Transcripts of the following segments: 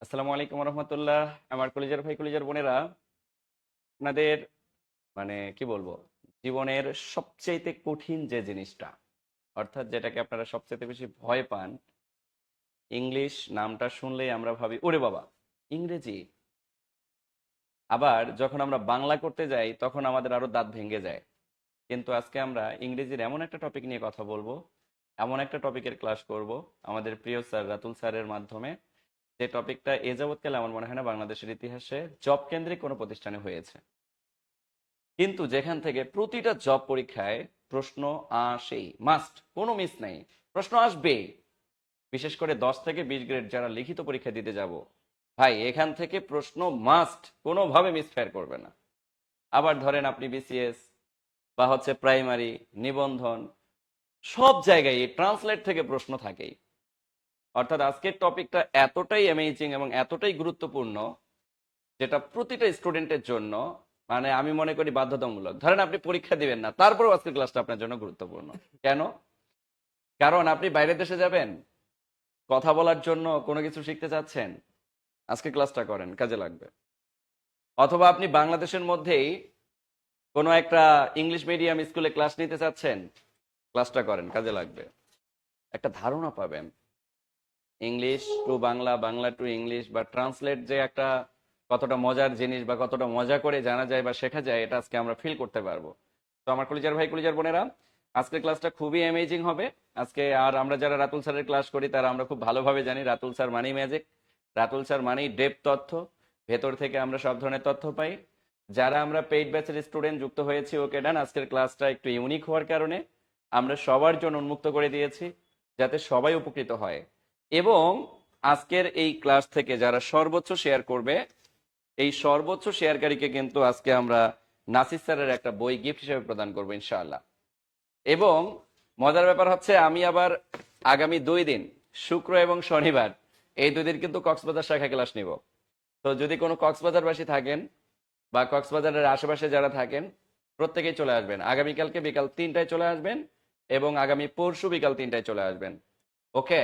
আসসালামু আলাইকুম রহমতুল্লাহ। আমার কলিজার ভাই কলিজার বোনেরা, আপনাদের কি বলবো, জীবনের সবচেয়ে কঠিন যে জিনিসটা, অর্থাৎ যেটাকে আপনারা সবচেয়ে বেশি ভয় পান, ইংলিশ নামটা শুনলেই আমরা ভাবি ওরে বাবা ইংরেজি। আবার যখন আমরা বাংলা করতে যাই তখন আমাদের আরো দাঁত ভেঙে যায়। কিন্তু আজকে আমরা ইংরেজির এমন একটা টপিক নিয়ে কথা বলবো, এমন একটা টপিকের ক্লাস করব আমাদের প্রিয় স্যার রাতুল স্যারের মাধ্যমে, যে টপিকটা এ যাবৎকালে আমার মনে হয় না বাংলাদেশের ইতিহাসে জব কেন্দ্রিক কোনো প্রতিষ্ঠানে হয়েছে। কিন্তু যেখান থেকে প্রতিটা জব পরীক্ষায় প্রশ্ন আসেই, মাস্ট, কোনো মিস নেই, প্রশ্ন আসবেই। বিশেষ করে 10 থেকে 20 গ্রেড যারা লিখিত পরীক্ষা দিতে যাব, ভাই এখান থেকে প্রশ্ন মাস্ট, কোনোভাবে মিসফায়ার করবে না। আবার ধরেন আপনি বিসিএস বা হচ্ছে প্রাইমারি, নিবন্ধন, সব জায়গায় এই ট্রান্সলেট থেকে প্রশ্ন থাকেই। অর্থাৎ আজকের টপিকটা এতটাই অ্যামেজিং এবং এতটাই গুরুত্বপূর্ণ, যেটা প্রতিটা স্টুডেন্টের জন্য, আমি মনে করি বাধ্যতামূলক। ধরেন আপনি পরীক্ষা দিবেন না, তারপরেও আজকের ক্লাসটা আপনার জন্য গুরুত্বপূর্ণ। কেন? কারণ আপনি বাইরের দেশে যাবেন, কথা বলার জন্য কোনো কিছু শিখতে চাচ্ছেন, আজকে ক্লাসটা করেন, কাজে লাগবে। অথবা আপনি বাংলাদেশের মধ্যেই কোনো একটা ইংলিশ মিডিয়াম স্কুলে ক্লাস নিতে চাচ্ছেন, ক্লাসটা করেন, কাজে লাগবে। একটা ধারণা পাবেন English to Bangla, Bangla to English বা ট্রান্সলেট যে একটা কতটা মজার জিনিস বা কতটা মজা করে জানা যায় বা শেখা যায়, এটা আজকে আমরা ফিল করতে পারবো। তো আমার কলিজার ভাই কলিজার বোনেরা, আজকের ক্লাসটা খুবই অ্যামেজিং হবে আজকে। আর আমরা যারা রাতুল স্যারের ক্লাস করি তারা আমরা খুব ভালোভাবে জানি রাতুল স্যার মানেই ম্যাজিক, রাতুল স্যার মানেই ডেপ তথ্য, ভেতর থেকে আমরা সব ধরনের তথ্য পাই। যারা আমরা পেইড ব্যাচের স্টুডেন্ট যুক্ত হয়েছি, ওকে ডান, আজকের ক্লাসটা একটু ইউনিক হওয়ার কারণে আমরা সবার জন্য উন্মুক্ত করে দিয়েছি, যাতে সবাই উপকৃত হয়। এবং আজকের এই ক্লাস থেকে যারা সর্বোচ্চ শেয়ার করবে, এই সর্বোচ্চ শেয়ারকারীকে কিন্তু আজকে আমরা নাসির স্যারের একটা বই গিফট হিসেবে প্রদান করবো ইনশাআল্লাহ। এবং মজার ব্যাপার হচ্ছে, আমি আবার আগামী 2 দিন, শুক্র এবং শনিবার, এই 2 দিন কিন্তু কক্সবাজার শাখা ক্লাস নিব। তো যদি কোনো কক্সবাজারবাসী থাকেন বা কক্সবাজারের আশেপাশে যারা থাকেন, প্রত্যেকেই চলে আসবেন। আগামীকালকে বিকাল 3টায় চলে আসবেন এবং আগামী পরশু বিকাল 3টায় চলে আসবেন। ওকে?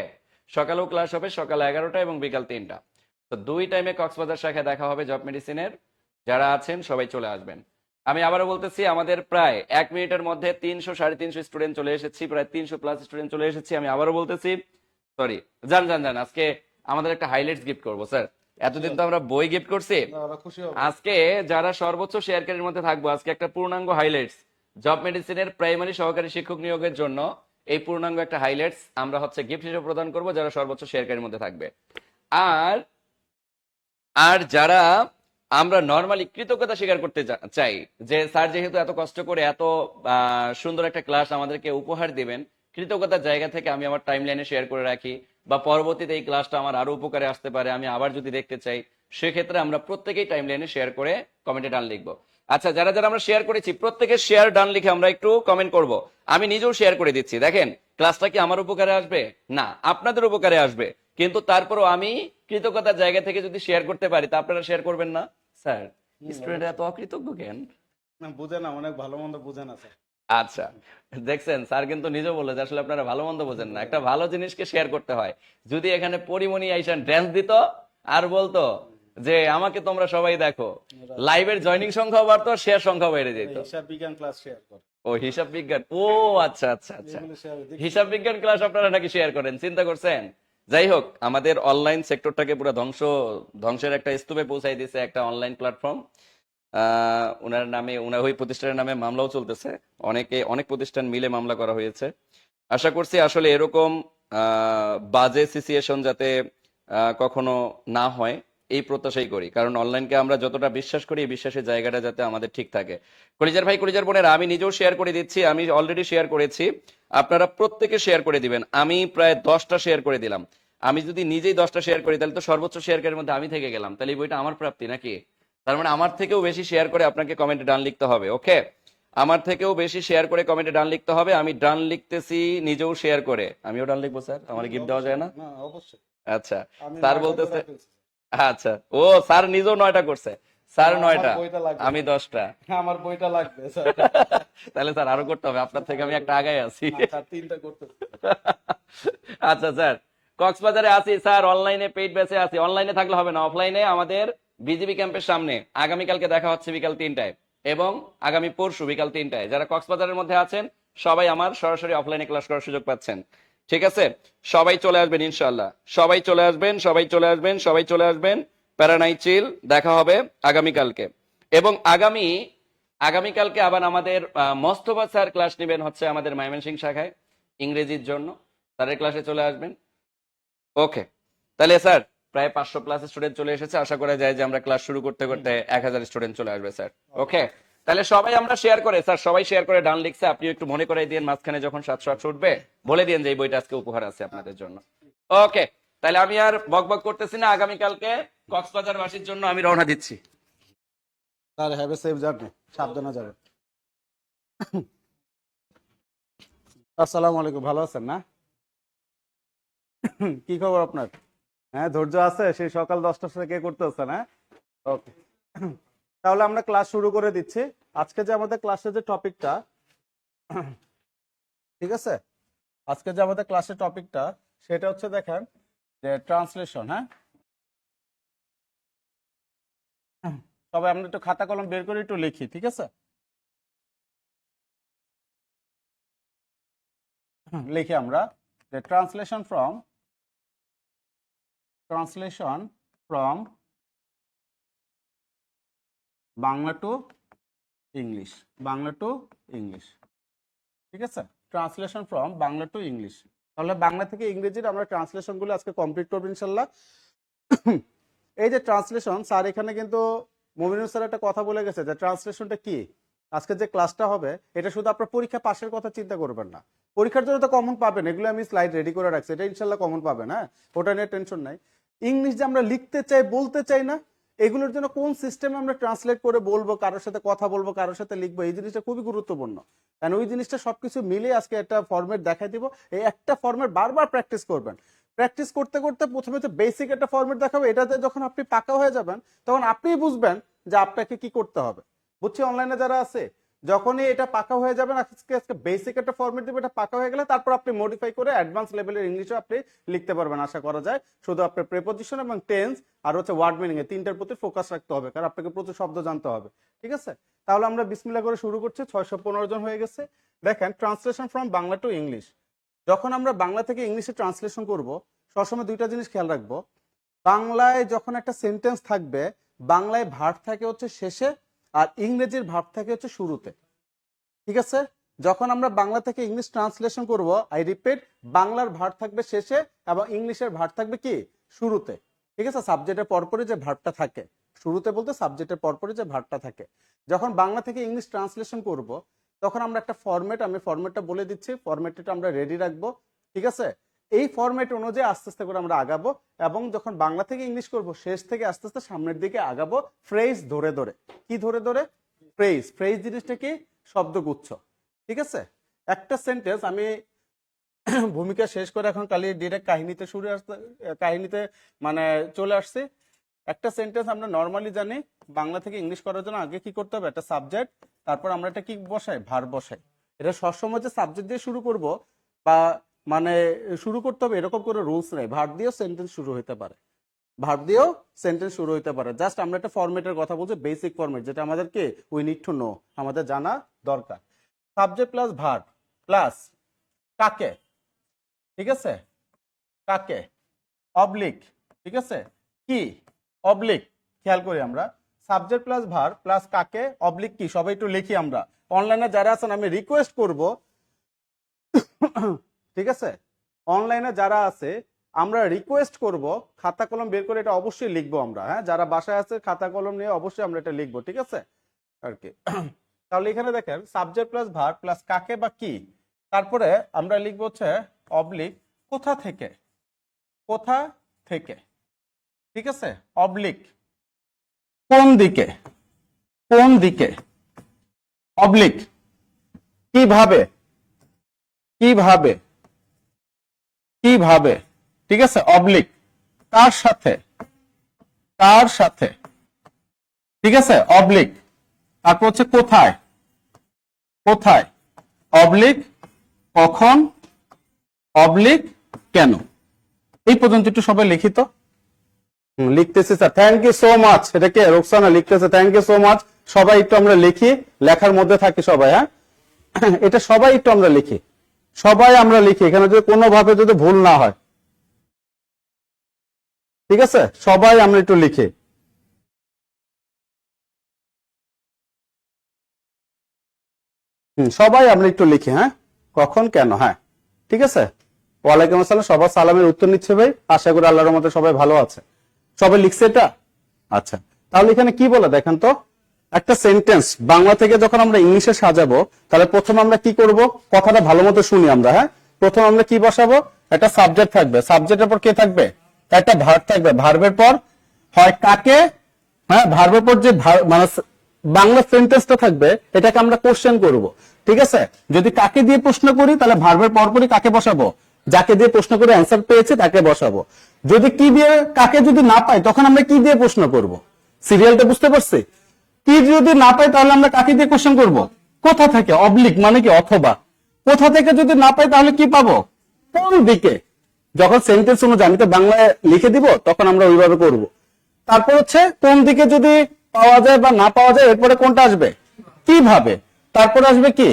সকালেও ক্লাস হবে, সকাল 11টা এবং বিকাল 3টা। তো 2 টাইমে কক্সবাজার শাখায় দেখা হবে জব মেডিসিনের। যারা আছেন সবাই চলে আসবেন। আমি আবারও বলতেছি, আমাদের প্রায় 1 মিনিটের মধ্যে 300 350 স্টুডেন্ট চলে এসেছি, প্রায় 300+ স্টুডেন্ট চলে এসেছি। আমি আবারও বলতেছি, সরি, যান যান যান, আজকে আমাদের একটা হাইলাইটস গিফট করবো স্যার। এতদিন তো আমরা বই গিফট করছি, আজকে যারা সর্বোচ্চ শেয়ারকারীর মধ্যে থাকবো, আজকে একটা পূর্ণাঙ্গ হাইলাইটস জব মেডিসিনের প্রাইমারি সহকারী শিক্ষক নিয়োগের জন্য। এই পূর্ণাঙ্গ একটা হাইলাইটস আমরা গিফট হিসেবে প্রদান করব যারা সর্বোচ্চ শেয়ারকারীর মধ্যে থাকবে। আর আর যারা আমরা নর্মালি কৃতজ্ঞতা স্বীকার করতে চাই, যে স্যার যেহেতু এত কষ্ট করে এত সুন্দর একটা ক্লাস আমাদেরকে উপহার দিবেন, কৃতজ্ঞতার জায়গা থেকে আমি আমার টাইম লাইনে শেয়ার করে রাখি, বা পরবর্তীতে এই ক্লাসটা আমার আরো উপকারে আসতে পারে, আমি আবার যদি দেখতে চাই, সেক্ষেত্রে আমরা প্রত্যেকেই টাইম লাইনে শেয়ার করে কমেন্টে ডান লিখবো। আচ্ছা, যারা যারা আমরা শেয়ার করেছি প্রত্যেকের শেয়ার ডান লিখে আমরা একটু কমেন্ট করব। আমি নিজেও শেয়ার করে দিচ্ছি। দেখেন, ক্লাসটা কি আমার উপকারে আসবে? না, আপনাদের উপকারে আসবে। কিন্তু তারপরও আমি কৃতজ্ঞতার জায়গা থেকে যদি শেয়ার করতে পারি, তা আপনারা শেয়ার করবেন না? স্যার, স্টুডেন্ট এত অকৃতজ্ঞ কেন? না, বুঝে না, অনেক ভালো মন্দ বুঝে না স্যার। আচ্ছা, দেখছেন স্যার কিন্তু নিজেও বললো যে আসলে আপনারা ভালো মন্দ বোঝেন না, একটা ভালো জিনিসকে শেয়ার করতে হয়। যদি এখানে পরিমণি আইসান ড্যান্স দিত আর বলতো যে আমাকে তোমরা সবাই দেখো, লাইভের জয়নিং সংখ্যাও বাড়তো, শেয়ার সংখ্যাও বেড়ে যেত। হিসাব বিজ্ঞান ক্লাস শেয়ার করে, ও হিসাব বিজ্ঞান, ও আচ্ছা আচ্ছা আচ্ছা, এগুলো শেয়ার দেখি। হিসাব বিজ্ঞান ক্লাস আপনারা নাকি শেয়ার করেন, চিন্তা করছেন? যাই হোক, আমাদের অনলাইন সেক্টরটাকে পুরো ধ্বংসের একটা স্তূপে পৌঁছাই দিয়েছে একটা অনলাইন প্ল্যাটফর্ম। ওনার নামে, ওনার ওই প্রতিষ্ঠানের নামে মামলাও চলতেছে, অনেক প্রতিষ্ঠান মিলে মামলা করা হয়েছে। আশা করছি আসলে এরকম বাজে সিচুয়েশন যাতে কখনো না হয়, এই প্রত্যাশাই করি। কারণ অনলাইনকে আমরা যতটা বিশ্বাস করি, এই বিশ্বাসের জায়গাটা যাতে আমাদের ঠিক থাকে। কলিজার ভাই কলিজার বোনেরা, আমি নিজেও শেয়ার করে দিচ্ছি, আমি অলরেডি শেয়ার করেছি, আপনারা প্রত্যেকে শেয়ার করে দিবেন। আমি প্রায় 10টা শেয়ার করে দিলাম। আমি যদি নিজেই 10টা শেয়ার করি, তাহলে তো সর্বোচ্চ শেয়ারকারীর মধ্যে আমি থেকে গেলাম, তাহলে এই বইটা আমার প্রাপ্তি নাকি? তার মানে আমার থেকেও বেশি শেয়ার করে আপনাকে কমেন্টে ডান লিখতে হবে। ওকে? আমার থেকেও বেশি শেয়ার করে কমেন্টে ডান লিখতে হবে। আমি ডান লিখতেছি নিজেও শেয়ার করে, আমিও ডান লিখবো স্যার, আমার গিফট দেওয়া যায় না? না, অবশ্যই। আচ্ছা, আমি স্যার 9টা বলতেছে, করে ফেলছি। আচ্ছা, ও স্যার নিজেও 9টা করছে, স্যার আমার 9টা, বইটা লাগবে আমি স্যার। 10টা। আমার বইটা লাগবে স্যার। তাহলে স্যার আরো করতে হবে, আপনার থেকে আমি একটা আগায় আছি। না স্যার, 3টা করতে। আচ্ছা স্যার, কক্সবাজারে আছি স্যার, অনলাইনে পেইড ব্যাচে আছি। অনলাইনে থাকলে হবে না, অফলাইনে আমাদের বিজিবি ক্যাম্পের সামনে আগামীকালকে দেখা হচ্ছে বিকাল 3টায় এবং আগামী পরশু বিকাল 3টায়। যারা কক্সবাজারের মধ্যে আছেন সবাই আমার সরাসরি অফলাইনে ক্লাস করার সুযোগ পাচ্ছেন। ঠিক আছে, সবাই চলে আসবেন ইনশাআল্লাহ, সবাই চলে আসবেন, সবাই চলে আসবেন, সবাই চলে আসবেন। প্যারানাই চিল, দেখা হবে আগামীকালকে। এবং আগামীকালকে আবার আমাদের মোস্তফা স্যার ক্লাস নেবেন হচ্ছে আমাদের ময়মনসিংহ শাখায় ইংরেজির জন্য। স্যারের ক্লাসে চলে আসবেন। ওকে, তাহলে স্যার প্রায় 500 প্লাস স্টুডেন্ট চলে এসেছে, আশা করা যায় যে আমরা ক্লাস শুরু করতে করতে 1000 স্টুডেন্ট চলে আসবে স্যার। ওকে, তাহলে সবাই আমরা শেয়ার করে, স্যার সবাই শেয়ার করে ডান লিখছে, আপনি একটু মনে করে দিন মাঝখানে যখন 700 উঠবে বলে দিন যে এই বইটা আজকে উপহার আছে আপনাদের জন্য। ওকে, তাহলে আমি আর বকবক করতেছি না, আগামীকালকে কক্সবাজার বাসীর জন্য আমি রওনা দিচ্ছি। Sir have a safe journey, সাবধানে যাবেন। আসসালামু আলাইকুম, ভালো আছেন না? কি খবর আপনার? হ্যাঁ, ধৈর্য আছে? সেই সকাল 10টার সময় কে করতে হচ্ছে না? ওকে, তাহলে আমরা ক্লাস শুরু করে দিচ্ছি। আজকে যে আমাদের ক্লাসের যে টপিকটা, ঠিক আছে, আজকে যে আমাদের ক্লাসের টপিকটা সেটা হচ্ছে দেখেন যে ট্রান্সলেশন। হ্যাঁ, তবে আমরা একটু খাতা কলম বের করে একটু লিখি, ঠিক আছে? লিখি আমরা যে translation from Bangla to English, Bangla to English, ঠিক আছে? Translation from Bangla to English. তাহলে বাংলা থেকে ইংরেজির আমরা ট্রান্সলেশন গুলো আজকে কমপ্লিট করবো ইনশাল্লাহ। এই যে ট্রান্সলেশন, স্যার এখানে কিন্তু মুমিনুল স্যার একটা কথা বলে গেছে যে ট্রান্সলেশনটা কি। আজকে যে ক্লাসটা হবে এটা শুধু আপনার পরীক্ষা পাশের কথা চিন্তা করবেন না, পরীক্ষার জন্য তো কমন পাবেন, এগুলো আমি স্লাইড রেডি করে রাখছি, এটা ইনশাল্লাহ কমন পাবেন। হ্যাঁ, ওটা নিয়ে টেনশন নাই। ইংলিশ যে আমরা লিখতে চাই, বলতে চাই না, এগুলোর জন্য কোন সিস্টেমে আমরা ট্রান্সলেট করে বলবো, কারোর সাথে কথা বলবো, কারোর সাথে লিখবো, এই জিনিসটা খুবই গুরুত্বপূর্ণ। কারণ ওই জিনিসটা সবকিছু মিলে আজকে একটা ফরম্যাট দেখাই দিব। এই একটা ফরম্যাট বারবার প্র্যাকটিস করবেন। প্র্যাকটিস করতে করতে প্রথমে তো বেসিক একটা ফরম্যাট দেখাবো, এটাতে যখন আপনি পাকা হয়ে যাবেন তখন আপনিই বুঝবেন যে আপনাকে কি করতে হবে। বুঝছি অনলাইনে যারা আছে, যখনই এটা পাকা হয়ে যাবেন, আজকে আজকে বেসিক একটা ফরম্যাট দিব, এটা পাকা হয়ে গেলে তারপর আপনি মডিফাই করে অ্যাডভান্স লেভেলের ইংলিশও আপনি লিখতে পারবেন আশা করা যায়। শুধু আপনার প্রেপোজিশন এবং টেন্স আর হচ্ছে ওয়ার্ড মিনিং এ তিনটার প্রতি ফোকাস রাখতে হবে, কারণ আপনাকে প্রচুর শব্দ জানতে হবে, ঠিক আছে? তাহলে আমরা বিসমিল্লাহ করে শুরু করছি। 615 জন হয়ে গেছে। দেখেন, translation from Bangla to English. যখন আমরা বাংলা থেকে ইংলিশে ট্রান্সলেশন করব, সবসময় দুইটা জিনিস খেয়াল রাখবো। বাংলায় যখন একটা সেন্টেন্স থাকবে, বাংলায় ভার্ব থাকে হচ্ছে শেষে আর ইংরেজির ভার্ব থাকে হচ্ছে শুরুতে, ঠিক আছে? যখন আমরা বাংলা থেকে ইংলিশ ট্রান্সলেশন করব, আই রিপিট, বাংলার ভার্ব থাকবে শেষে এবং ইংলিশের ভার্ব থাকবে কি শুরুতে, ঠিক আছে? সাবজেক্টের পরপরই যে ভার্বটা থাকে, শুরুতে বলতে সাবজেক্টের পরপরই যে ভার্বটা থাকে। যখন বাংলা থেকে ইংলিশ ট্রান্সলেশন করব, তখন আমরা একটা ফরম্যাট, আমি ফরম্যাটটা বলে দিচ্ছি, ফরম্যাটটা আমরা রেডি রাখবো, ঠিক আছে? এই ফরম্যাট অনুযায়ী আস্তে আস্তে করে আমরা আগাবো এবং যখন বাংলা থেকে ইংলিশ করব, শেষ থেকে আস্তে আস্তে সামনের দিকে আগাবো, ফ্রেজ ধরে ধরে। কি ধরে ধরে? ফ্রেজ। ফ্রেজ জিনিসটা কি? শব্দগুচ্ছ, ঠিক আছে? একটা সেন্টেন্স আমি ভূমিকা শেষ করে এখন কালি ডিরেক্ট কাহিনীতে মানে চলে আসছে। একটা সেন্টেন্স আমরা নর্মালি জানি, বাংলা থেকে ইংলিশ করার জন্য আগে কি করতে হবে? একটা সাবজেক্ট, তারপর আমরা এটা কি বসাই? ভার্ব বসাই। এটা সবসময় যে সাবজেক্ট দিয়ে শুরু করব বা মানে শুরু করতে হবে এরকম কোনো রুলস নেই। ভার্ব দিয়েও সেন্টেন্স শুরু হতে পারে, ভার্ব দিয়েও সেন্টেন্স শুরু হতে পারে। জাস্ট আমরা একটা ফরম্যাটের কথা বলছি, বেসিক ফরম্যাট, যেটা আমাদেরকে উই নিড টু নো, আমাদের জানা দরকার। সাবজেক্ট প্লাস ভার্ব প্লাস কাকে, ঠিক আছে? কাকে, অবলিক, ঠিক আছে? কি, অবলিক। খেয়াল করি আমরা, সাবজেক্ট প্লাস ভার্ব প্লাস কাকে, অবলিক কি, সবাই একটু লিখি আমরা। অনলাইনে যারা আছেন আমি রিকোয়েস্ট করব, ঠিক আছে? অনলাইনে যারা আছে আমরা রিকোয়েস্ট করব খাতা কলম বের করে এটা অবশ্যই লিখবো আমরা। হ্যাঁ, যারা বাসায় আছে খাতা কলম নিয়ে অবশ্যই আমরা এটা লিখবো, ঠিক আছে? আর কি, তাহলে এখানে দেখেন সাবজেক্ট প্লাস ভার্ব প্লাস কাকে বা কি, তারপরে আমরা লিখবো হচ্ছে অবলিক কোথা থেকে, কোথা থেকে, ঠিক আছে? অবলিক কোন দিকে, কোন দিকে, অবলিক কিভাবে, কিভাবে, কিভাবে, ঠিক আছে? অবলিক কার সাথে, কার সাথে, ঠিক আছে? অবলিক তারপর হচ্ছে কোথায়, কোথায়, অবলিক কখন, অবলিক কেন, এই পর্যন্ত একটু সবাই লিখিত লিখতেছি sir, thank you so much. এটা কে? রোকসানা লিখতেছে, থ্যাংক ইউ সো মাচ। সবাই একটু আমরা লিখি, লেখার মধ্যে থাকি সবাই, হ্যাঁ এটা সবাই একটু আমরা লিখি, সবাই আমরা লিখি, এখানে যদি কোনোভাবে যদি ভুল না হয়, ঠিক আছে? সবাই আমরা একটু লিখি। সবাই আমরা একটু লিখি, হ্যাঁ কখন কেন, হ্যাঁ ঠিক আছে। ওয়ালাইকুম আসসালাম, সবার সালামের উত্তর নিচ্ছে ভাই, আশা করি আল্লাহর রহমতে সবাই ভালো আছে। সবাই লিখছে এটা? আচ্ছা, তাহলে এখানে কি বলে দেখেন তো, একটা সেন্টেন্স বাংলা থেকে যখন আমরা ইংলিশে সাজাবো, তাহলে প্রথম আমরা কি করব, কথাটা ভালো মতো শুনি আমরা, হ্যাঁ প্রথম আমরা কি বসাবো, একটা সাবজেক্ট থাকবে, সাবজেক্টের পর কে থাকবে, একটা ভার্ব থাকবে, ভার্বের পর হয় কাকে, হ্যাঁ ভার্বের পর যে মানে বাংলা সেন্টেন্সটা থাকবে, এটাকে আমরা কোশ্চেন করব, ঠিক আছে। যদি কাকে দিয়ে প্রশ্ন করি, তাহলে ভার্বের পরপরই কাকে বসাবো, যাকে দিয়ে প্রশ্ন করে অ্যান্সার পেয়েছি তাকে বসাবো। যদি কি দিয়ে কাকে যদি না পাই, তখন আমরা কি দিয়ে প্রশ্ন করব, সিরিয়ালটা বুঝতে পারছি? কি যদি না পাই, তাহলে আমরা কাকে দিয়ে কোশ্চেন করব, কোথা থেকে, অবলিক মানে কি অথবা, কোথা থেকে যদি না পাই তাহলে কি পাবো, কোন দিকে। যখন সেন্টেন্স অনুযায়ী আমি তো বাংলায় লিখে দিব, তখন আমরা ওইভাবে করব। তারপর হচ্ছে কোন দিকে যদি পাওয়া যায় বা না পাওয়া যায়, এরপরে কোনটা আসবে, কিভাবে, তারপর আসবে কি,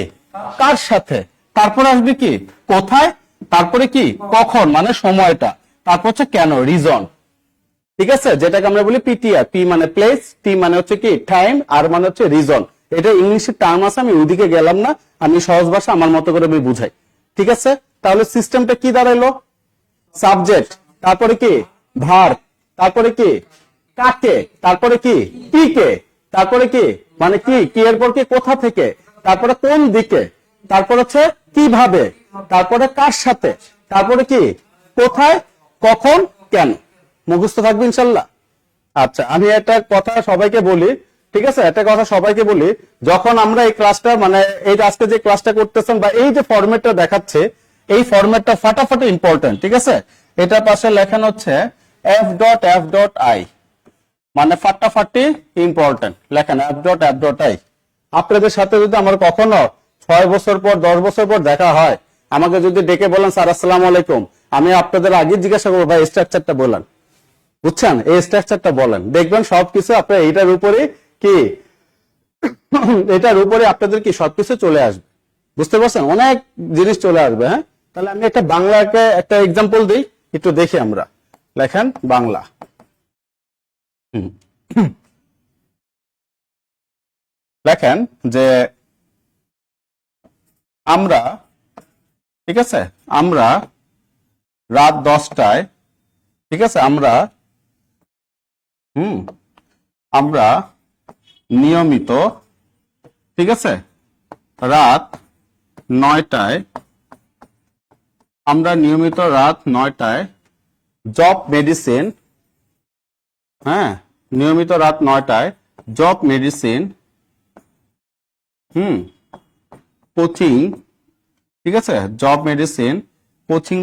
কার সাথে, তারপর আসবে কি, কোথায়, তারপরে কি, কখন মানে সময়টা, তারপর হচ্ছে কেন, রিজন, ঠিক আছে, যেটাকে আমরা বলি পিটিআর। পি মানে প্লেস, টি মানে হচ্ছে কি টাইম, আর মানে হচ্ছে রিজন। এটা ইংলিশের টার্ম আছে, আমি ওইদিকে গেলাম না, আমি সহজ ভাষা আমার মতো করে আমি বুঝাই, ঠিক আছে। তাহলে সিস্টেমটা কি দাঁড়াইলো, সাবজেক্ট, তারপরে কি ভার্ব, তারপরে কি কাকে, তারপরে কি কে, তারপরে কি মানে কি এর পর কি কোথা থেকে, তারপরে কোন দিকে, তারপর হচ্ছে কিভাবে, তারপরে কার সাথে, তারপরে কি কোথায়, কখন, কেন। মুখস্থ থাকবে ইনশাল্লাহ। আচ্ছা, আমি একটা কথা সবাইকে বলি, ঠিক আছে, একটা কথা সবাইকে বলি, যখন আমরা এই ক্লাসটা মানে এই আজকে যে ক্লাসটা করতেছেন বা এই যে ফরম্যাটটা দেখাচ্ছে, এই ফরম্যাটটা ফাটাফাটি ইম্পর্টেন্ট, ঠিক আছে। এটা পাশে লেখানো হচ্ছে f.f.i, মানে ফাটাফাটি ইম্পর্টেন্ট লেখেন f.f.i। আপনাদের সাথে যদি আমার কখনো 6 বছর পর 10 বছর পর দেখা হয়, আমাকে যদি ডেকে বলেন স্যার আসসালামু আলাইকুম, আমি আপনাদের আগে জিজ্ঞাসা করবো ভাই স্ট্রাকচারটা বলেন, বুঝছেন, এই স্ট্রাকচারটা বলেন, দেখবেন সবকিছু আপনার এইটার উপরে কি এটার উপরে আপনাদের কি সবকিছু চলে আসবে, বুঝতে পারছেন, অনেক জিনিস চলে আসবে। হ্যাঁ, তাহলে আমি একটা বাংলাকে একটা এক্সাম্পল দিই, একটু দেখি আমরা। লেখেন বাংলা, লেখেন যে আমরা, ঠিক আছে, আমরা রাত 10টায়, ঠিক আছে, আমরা আমরা নিয়মিত, ঠিক আছে, রাত 9টায়, আমরা নিয়মিত রাত 9টায় জব মেডিসিন, হ্যাঁ নিয়মিত রাত 9টায় জব মেডিসিন কোচিং, ঠিক আছে, জব মেডিসিন কোচিং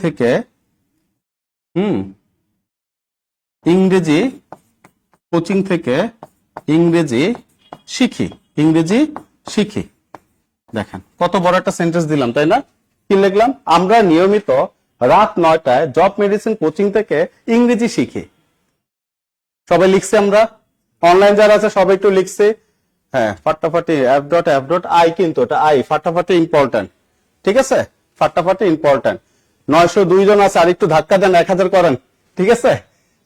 থেকে ইংরেজি, কোচিং থেকে ইংরেজি শিখি। দেখেন কত বড় একটা সেন্টেন্স দিলাম, তাই না? কি লিখলাম, আমরা নিয়মিত রাত 9টায় জব মেডিসিন কোচিং থেকে ইংরেজি শিখি। সবাই লিখছে, আমরা অনলাইন যারা আছে সবাই একটু লিখছে, হ্যাঁ ফাটাফাটি f.f.i, কিন্তু এটা আই ফাটাফাটি ইম্পর্টেন্ট, ঠিক আছে, ফাটাফাটি ইম্পর্টেন্ট। 902 জন আছে, আর একটু ধাক্কা দেন, 1000 করেন, ঠিক আছে।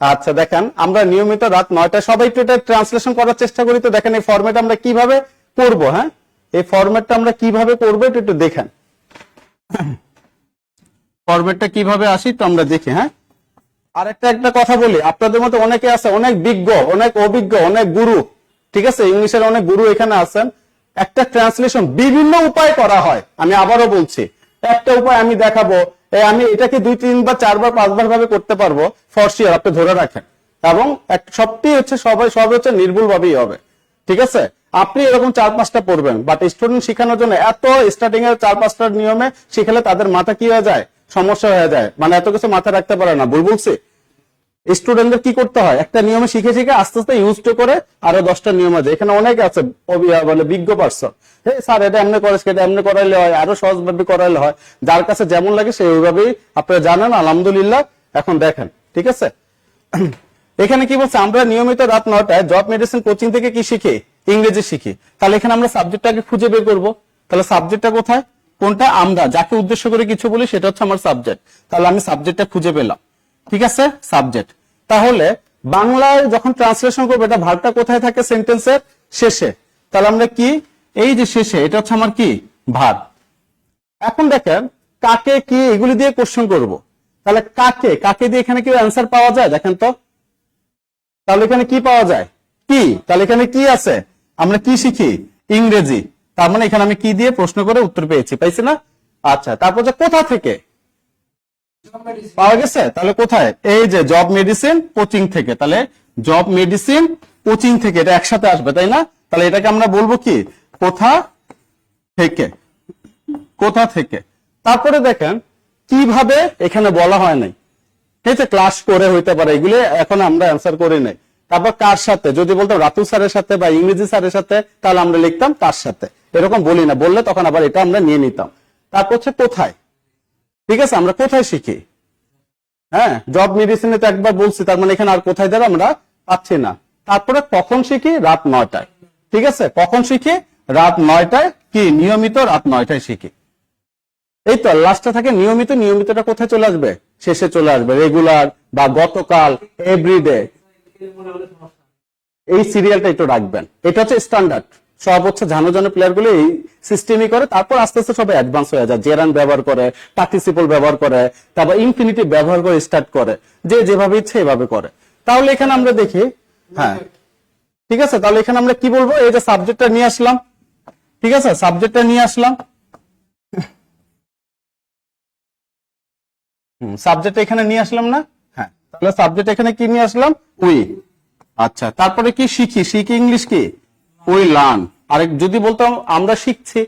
আচ্ছা দেখেন, আমরা নিয়মিত রাত 9টায়, সবাই একটু এটা ট্রান্সলেশন করার চেষ্টা করি। তো দেখেন এই ফরম্যাট আমরা কিভাবে করব, হ্যাঁ এই ফরম্যাটটা আমরা কিভাবে করবো একটু দেখেন, ফরম্যাটটা কিভাবে আসি তো আমরা দেখি। হ্যাঁ, আর একটা কথা বলি, আপনাদের মধ্যে অনেকে আছে অনেক বিজ্ঞ, অনেক অভিজ্ঞ, অনেক গুরু, ঠিক আছে, ইংলিশের অনেক গুরু এখানে আছেন। একটা ট্রান্সলেশন বিভিন্ন উপায় করা হয়, আমি আবারও বলছি, একটা উপায় আমি দেখাবো, আমি এটাকে 2, 3 বা 4 বার 5 বার ভাবে করতে পারবো, ফর শিওর, আপনি ধরে রাখেন। এবং সবটি হচ্ছে সব হচ্ছে নির্ভুল ভাবেই হবে, ঠিক আছে। আপনি এরকম 4-5টা পড়বেন, বাট স্টুডেন্ট শেখানোর জন্য এত স্টার্টিং এর 4-5টা নিয়মে শিখালে তাদের মাথা কি হয়ে যায়, সমস্যা হয়ে যায়, মানে এত কিছু মাথা রাখতে পারে না। ভুল বলছি? স্টুডেন্টদের কি করতে হয়, একটা নিয়মে শিখে শিখে আস্তে আস্তে ইউজ করে আরো 10টা নিয়ম আছে। এখানে অনেকে আছে মানে বিজ্ঞ পার্সন, হে স্যার এটা এমনি করে, সেটা এমনি করাইলে হয়, আরো সহজভাবে করাইলে হয়। যার কাছে যেমন লাগে সে ওইভাবেই, আপনারা জানেন আলহামদুলিল্লাহ। এখন দেখেন, ঠিক আছে, এখানে কি বলছে, আমরা নিয়মিত রাত 9টায় জব মেডিসিন কোচিং থেকে কি শিখি, ইংরেজি শিখি। তাহলে এখানে আমরা সাবজেক্টটাকে খুঁজে বের করব। তাহলে সাবজেক্টটা কোথায়, কোনটা, আমরা যাকে উদ্দেশ্য করে কিছু বলি সেটা হচ্ছে আমার সাবজেক্ট। তাহলে আমি সাবজেক্টটা খুঁজে পেলাম, ঠিক আছে, সাবজেক্ট। তাহলে বাংলায় যখন ট্রান্সলেশন করবো, এটা ভার্বটা কোথায় থাকে, সেন্টেন্সের শেষে। তাহলে আমরা কি, এই যে শেষে, এটা হচ্ছে আমার কি, ভার্ব। এখন দেখেন কাকে কি, এগুলি দিয়ে কোশ্চেন করব। তাহলে কাকে, কাকে দিয়ে এখানে কি অ্যান্সার পাওয়া যায়, দেখেন তো। তাহলে এখানে কি পাওয়া যায়, কি, তাহলে এখানে কি আছে, আমরা কি শিখি, ইংরেজি। তার মানে এখানে আমি কি দিয়ে প্রশ্ন করে উত্তর পেয়েছি, পাইছি না। আচ্ছা, তারপর যে কোথা থেকে পাওয়া গেছে, তাহলে কোথায়, এই যে জব মেডিসিন কোচিং থেকে। তাহলে জব মেডিসিন কোচিং থেকে, এটা একসাথে আসবে, তাই না। তাহলে এটাকে আমরা বলবো কি, কোথা থেকে, কোথা থেকে। তারপরে দেখেন কিভাবে, এখানে বলা হয় নাই, ঠিক আছে, ক্লাস করে হইতে পারে, এগুলো এখন আমরা অ্যান্সার করি নাই। তারপর কার সাথে, যদি বলতাম রাতুল স্যারের সাথে বা ইংরেজি স্যারের সাথে, তাহলে আমরা লিখতাম কার সাথে, এরকম বলি না, বললে তখন আবার এটা আমরা নিয়ে নিতাম। তারপর হচ্ছে কোথায়, ঠিক আছে, আমরা কোথায় শিখি, হ্যাঁ, জব মেডিসিনে তো একবার বলছি, তার মানে এখানে আর কোথায় দেবে আমরা পাচ্ছি না। তারপরে কখন শিখি, রাত 9টায়, ঠিক আছে, কখন শিখি, রাত 9টায়, কি নিয়মিত রাত 9টায় শিখি। এই তো লাস্টটা থাকে নিয়মিত, নিয়মিতটা কোথায় চলে আসবে, শেষে চলে আসবে, রেগুলার বা গতকাল, এভরিডে। এই সিরিয়ালটা একটু রাখবেন, এটা হচ্ছে স্ট্যান্ডার্ড। সব হচ্ছে জানো প্লেয়ার গুলো এই সিস্টেমই করে। তারপর আস্তে আস্তে সবাই অ্যাডভান্স হয়ে যায়, জেরান ব্যবহার করে, পার্টিসিপল ব্যবহার করে, তারপর ইনফিনিটিভ ব্যবহার করে স্টার্ট করে, যে যেভাবে ইচ্ছে এভাবে করে। তাহলে এখানে আমরা দেখি, হ্যাঁ ঠিক আছে, তাহলে এখানে আমরা কি বলবো, এই যে সাবজেক্টটা নিয়ে আসলাম, ঠিক আছে, সাবজেক্টটা নিয়ে আসলাম, সাবজেক্ট এখানে নিয়ে আসলাম না, হ্যাঁ, তাহলে সাবজেক্ট এখানে কি নিয়ে আসলাম, উই। আচ্ছা, তারপরে কি শিখি, শিখি ইংলিশ কি, উই লার্ন। আরেক যদি বলতাম আমরা শিখছি,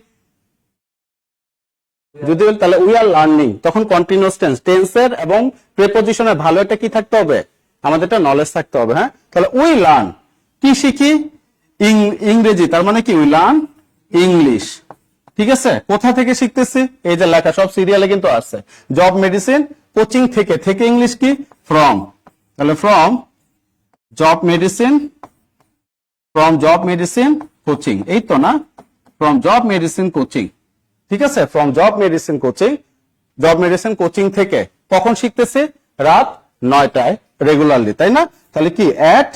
যদি তাহলে উই আর লার্নিং, তখন কন্টিনিউয়াস টেন্স, টেন্সের এবং প্রিপজিশনের ভালো একটা কি থাকতে হবে, আমাদের একটা নলেজ থাকতে হবে। হ্যাঁ, তাহলে উই লার্ন, কি শিখি, ইংরেজি, তার মানে কি উই লার্ন ইংলিশ। ঠিক আছে, কোথা থেকে শিখতেছি, এই যে লেখা সব সিরিয়ালে কিন্তু আছে, জব মেডিসিন কোচিং থেকে, থেকে ইংলিশ কি, ফ্রম। তাহলে from job medicine, from job medicine coaching, এই তো না, ফ্রম জব মেডিসিন কোচিং, ঠিক আছে, from job medicine coaching, job medicine coaching থেকে কখন শিখতেছি, রাত 9টায় রেগুলারলি, তাই না। তাহলে কি এট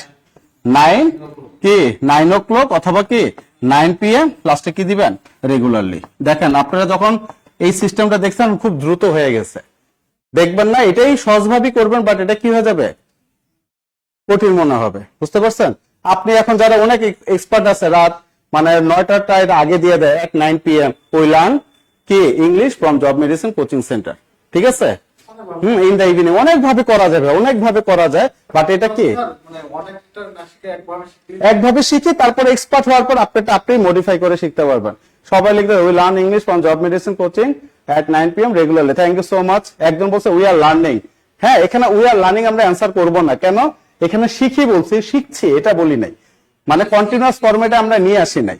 9 o'clock অথবা কি 9 PM, লাস্টে কি দিবেন, রেগুলারলি। দেখেন আপনারা যখন এই সিস্টেমটা দেখছেন খুব দ্রুত হয়ে গেছে, দেখবেন না, এটাই সহজভাবেই করবেন, বাট এটা কি হয়ে যাবে, কঠিন মনে হবে, বুঝতে পারছেন। আপনি এখন যারা অনেক এক্সপার্ট আছে, রাত মানে 9টার আগে দিয়ে দেয়, at 9 PM উই লার্ন কি English from job medicine coaching centre, ঠিক আছে। ইন দ্য ইভিনিং, অনেক ভাবে করা যাবে, অনেক ভাবে করা যায়, বাট এটা কি একভাবে শিখি, তারপরে এক্সপার্ট হওয়ার পর আপনারটা আপনি মডিফাই করে শিখতে পারবেন। সবাই লিখবে we learn English from job medicine coaching at 9 PM regularly. Thank you so much. একজন বলছে উই আর লার্নিং, হ্যাঁ, এখানে উই আর লার্নিং আমরা অ্যান্সার করব না, কেন, এখানে শিখি বলছি, শিখছি এটা বলি নাই, মানে কন্টিনিউয়াস ফরম্যাটে আমরা নিয়ে আসি নাই।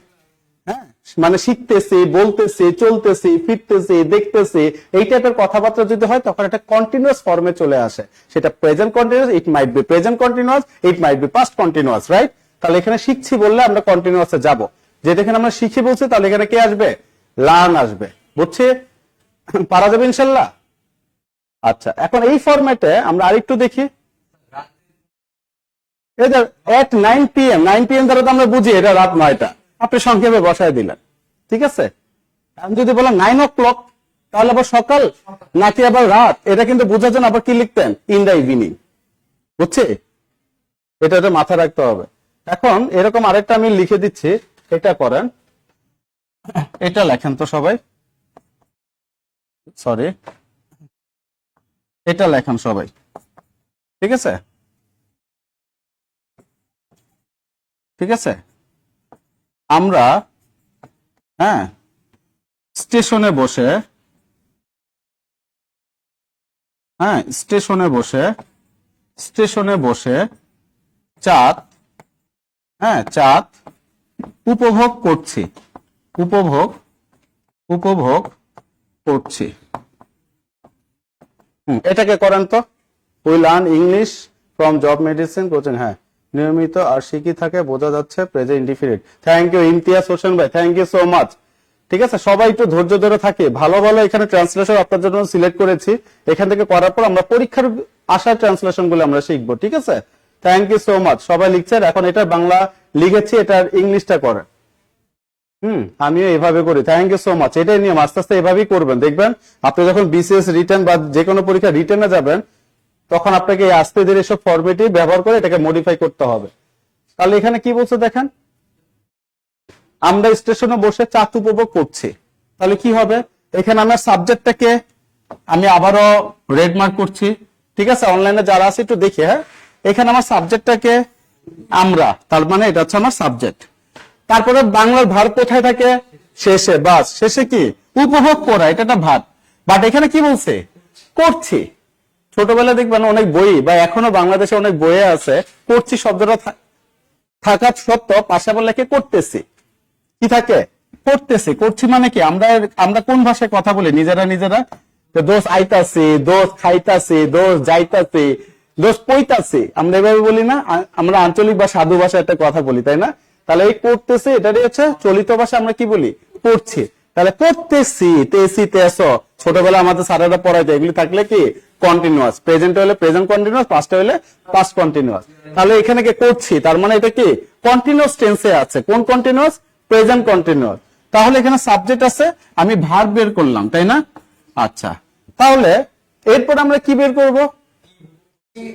হ্যাঁ, মানে শিখতেছি, বলতেছি, চলতেছি, ফিরতেছি, দেখতেছি, এই টাইপের কথাবার্তা যদি হয় তখন একটা কন্টিনিউয়াস ফর্মে চলে আসে, সেটা present continuous, it might be present continuous, it might be past continuous, right. তাহলে এখানে শিখছি বললে আমরা কন্টিনিউয়াসে যাব, যেটা এখানে আমরা শিখি বলছি, তাহলে এখানে কে আসবে, লার্ন আসবে, বুঝছি, পারা যাবে ইনশাল্লাহ। আচ্ছা, এখন এই ফরম্যাটে আমরা আরেকটু দেখি, at 9 PM, 9 PM দ্বারা তো আমরা বুঝি এটা রাত 9টা, আপনি সংক্ষেপে বসায় দিলেন, ঠিক আছে। আমি যদি বলেন 9 o'clock, তাহলে আবার সকাল নাকি আবার রাত, এটা কিন্তু বোঝার জন্য আবার কি লিখতেন, ইন দ্য ইভিনিং, বুঝছি, এটা মাথায় রাখতে হবে। এখন এরকম আরেকটা আমি লিখে দিচ্ছি, এটা করেন, এটা লেখেন তো সবাই, সরি, এটা লেখেন সবাই, ঠিক আছে, ঠিক আছে। আমরা হ্যাঁ স্টেশনে বসে, হ্যাঁ স্টেশনে বসে স্টেশনে বসে চাঁদ, হ্যাঁ চাঁদ উপভোগ করছি, উপভোগ করছি। এটাকে করেন তো, we learn English from job medicine coaching. হ্যাঁ, নিয়মিত আর শিখি থাকে, বোঝা যাচ্ছে present indefinite. Thank you Imtiaz Hossain ভাই, থ্যাংক ইউ সো মাচ। ঠিক আছে, সবাই একটু ধৈর্য ধরে থাকে। ভালো ভালো এখানে ট্রান্সলেশন আপনার জন্য সিলেক্ট করেছি, এখান থেকে করার পর আমরা পরীক্ষার আসার ট্রান্সলেশন গুলো আমরা শিখবো। ঠিক আছে, থ্যাংক ইউ সো মাচ। সবাই লিখছেন, এখন এটা বাংলা লিখেছি, এটার ইংলিশটা করে। আমিও এভাবে করি। Thank you so much. এটাই নিয়ম, আস্তে আস্তে এভাবেই করবেন। দেখবেন আপনি যখন বিসিএস রিটার্ন বা যে কোনো পরীক্ষা রিটার্নে যাবেন, তখন আপনাকে এই আস্তে ধীরে সব ফরম্যাটই ব্যবহার করে এটাকে মডিফাই করতে হবে। তাহলে এখানে কি বলছে দেখেন, আমরা স্টেশনে বসে চাঁদ উপভোগ করছি। তাহলে কি হবে, এখানে আমার সাবজেক্টটাকে আমি আবারও রেড মার্ক করছি। ঠিক আছে, অনলাইনে যারা আছে একটু দেখি। হ্যাঁ, এখানে আমার সাবজেক্টটাকে আমরা, তার মানে এটা হচ্ছে আমার সাবজেক্ট। তারপরে বাংলার ভার্ব কোথায় থাকে, শেষে। বাস, শেষে কি, উপভোগ করা, এটা একটা ভার্ব। বাট এখানে কি বলছে, করছি। ছোটবেলায় দেখবেন অনেক বই, বা এখনো বাংলাদেশে অনেক বইয়ে আছে করছি শব্দটা থাকা সত্ত্বেও পাশে বলে কি করতেছি, কি থাকে, করতেছি। করছি মানে কি, আমরা কোন ভাষায় কথা বলি নিজেরা, দোষ আইতাছি, দোষ খাইতাছি, দোষ যাইতাছি, দোষ পইতাছি, আমরা এভাবে বলি না? আমরা আঞ্চলিক বা সাধু ভাষায় একটা কথা বলি, তাই না? তাহলে এই করতেছি, এটারই হচ্ছে চলিত ভাষা, আমরা কি বলি, করছি। তাহলে করতেছি, তেসি তেস, ছোটবেলা আমাদের স্যারেরা পড়াইতে, এগুলি থাকলে কি কন্টিনিউয়াস, প্রেজেন্ট হলে প্রেজেন্ট কন্টিনিউয়াস, পাস্টে হলে পাস্ট কন্টিনিউয়াস। তাহলে এখানে কি করছি, তার মানে এটা কি কন্টিনিউয়াস টেন্সে আছে। কোন কন্টিনিউয়াস, প্রেজেন্ট কন্টিনিউয়াস। তাহলে এখানে সাবজেক্ট আছে, আমি ভার্ব বের করলাম, তাই না? আচ্ছা, তাহলে এরপর আমরা কি বের করব,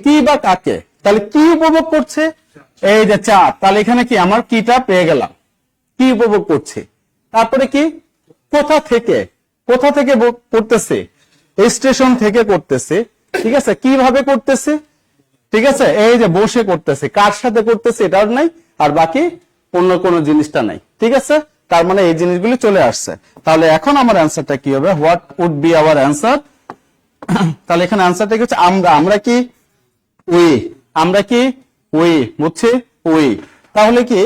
কি বা কাকে। তাহলে কি উপভোগ করছে, এই যে চাঁদ। তাহলে এখানে কি আমার কিটা পেয়ে গেলাম, কি উপভোগ করছে। তারপরে কি, কোথা থেকে করতেছে, স্টেশন থেকে করতেছে। ঠিক আছে, কিভাবে করতেছে, ঠিক আছে, এই যে বসে করতেছে, কার সাথে করতেছে এটাও নাই, আর বাকি অন্য কোনো জিনিসটা নাই। ঠিক আছে, তার মানে এই জিনিসগুলি চলে আসছে। তাহলে এখন আমার অ্যান্সারটা কি হবে, what would be our answer. তাহলে এখানে অ্যান্সারটা কি হচ্ছে, আমরা কি, উই, আমরা কি, উই, বুঝছি, উই। তাহলে কি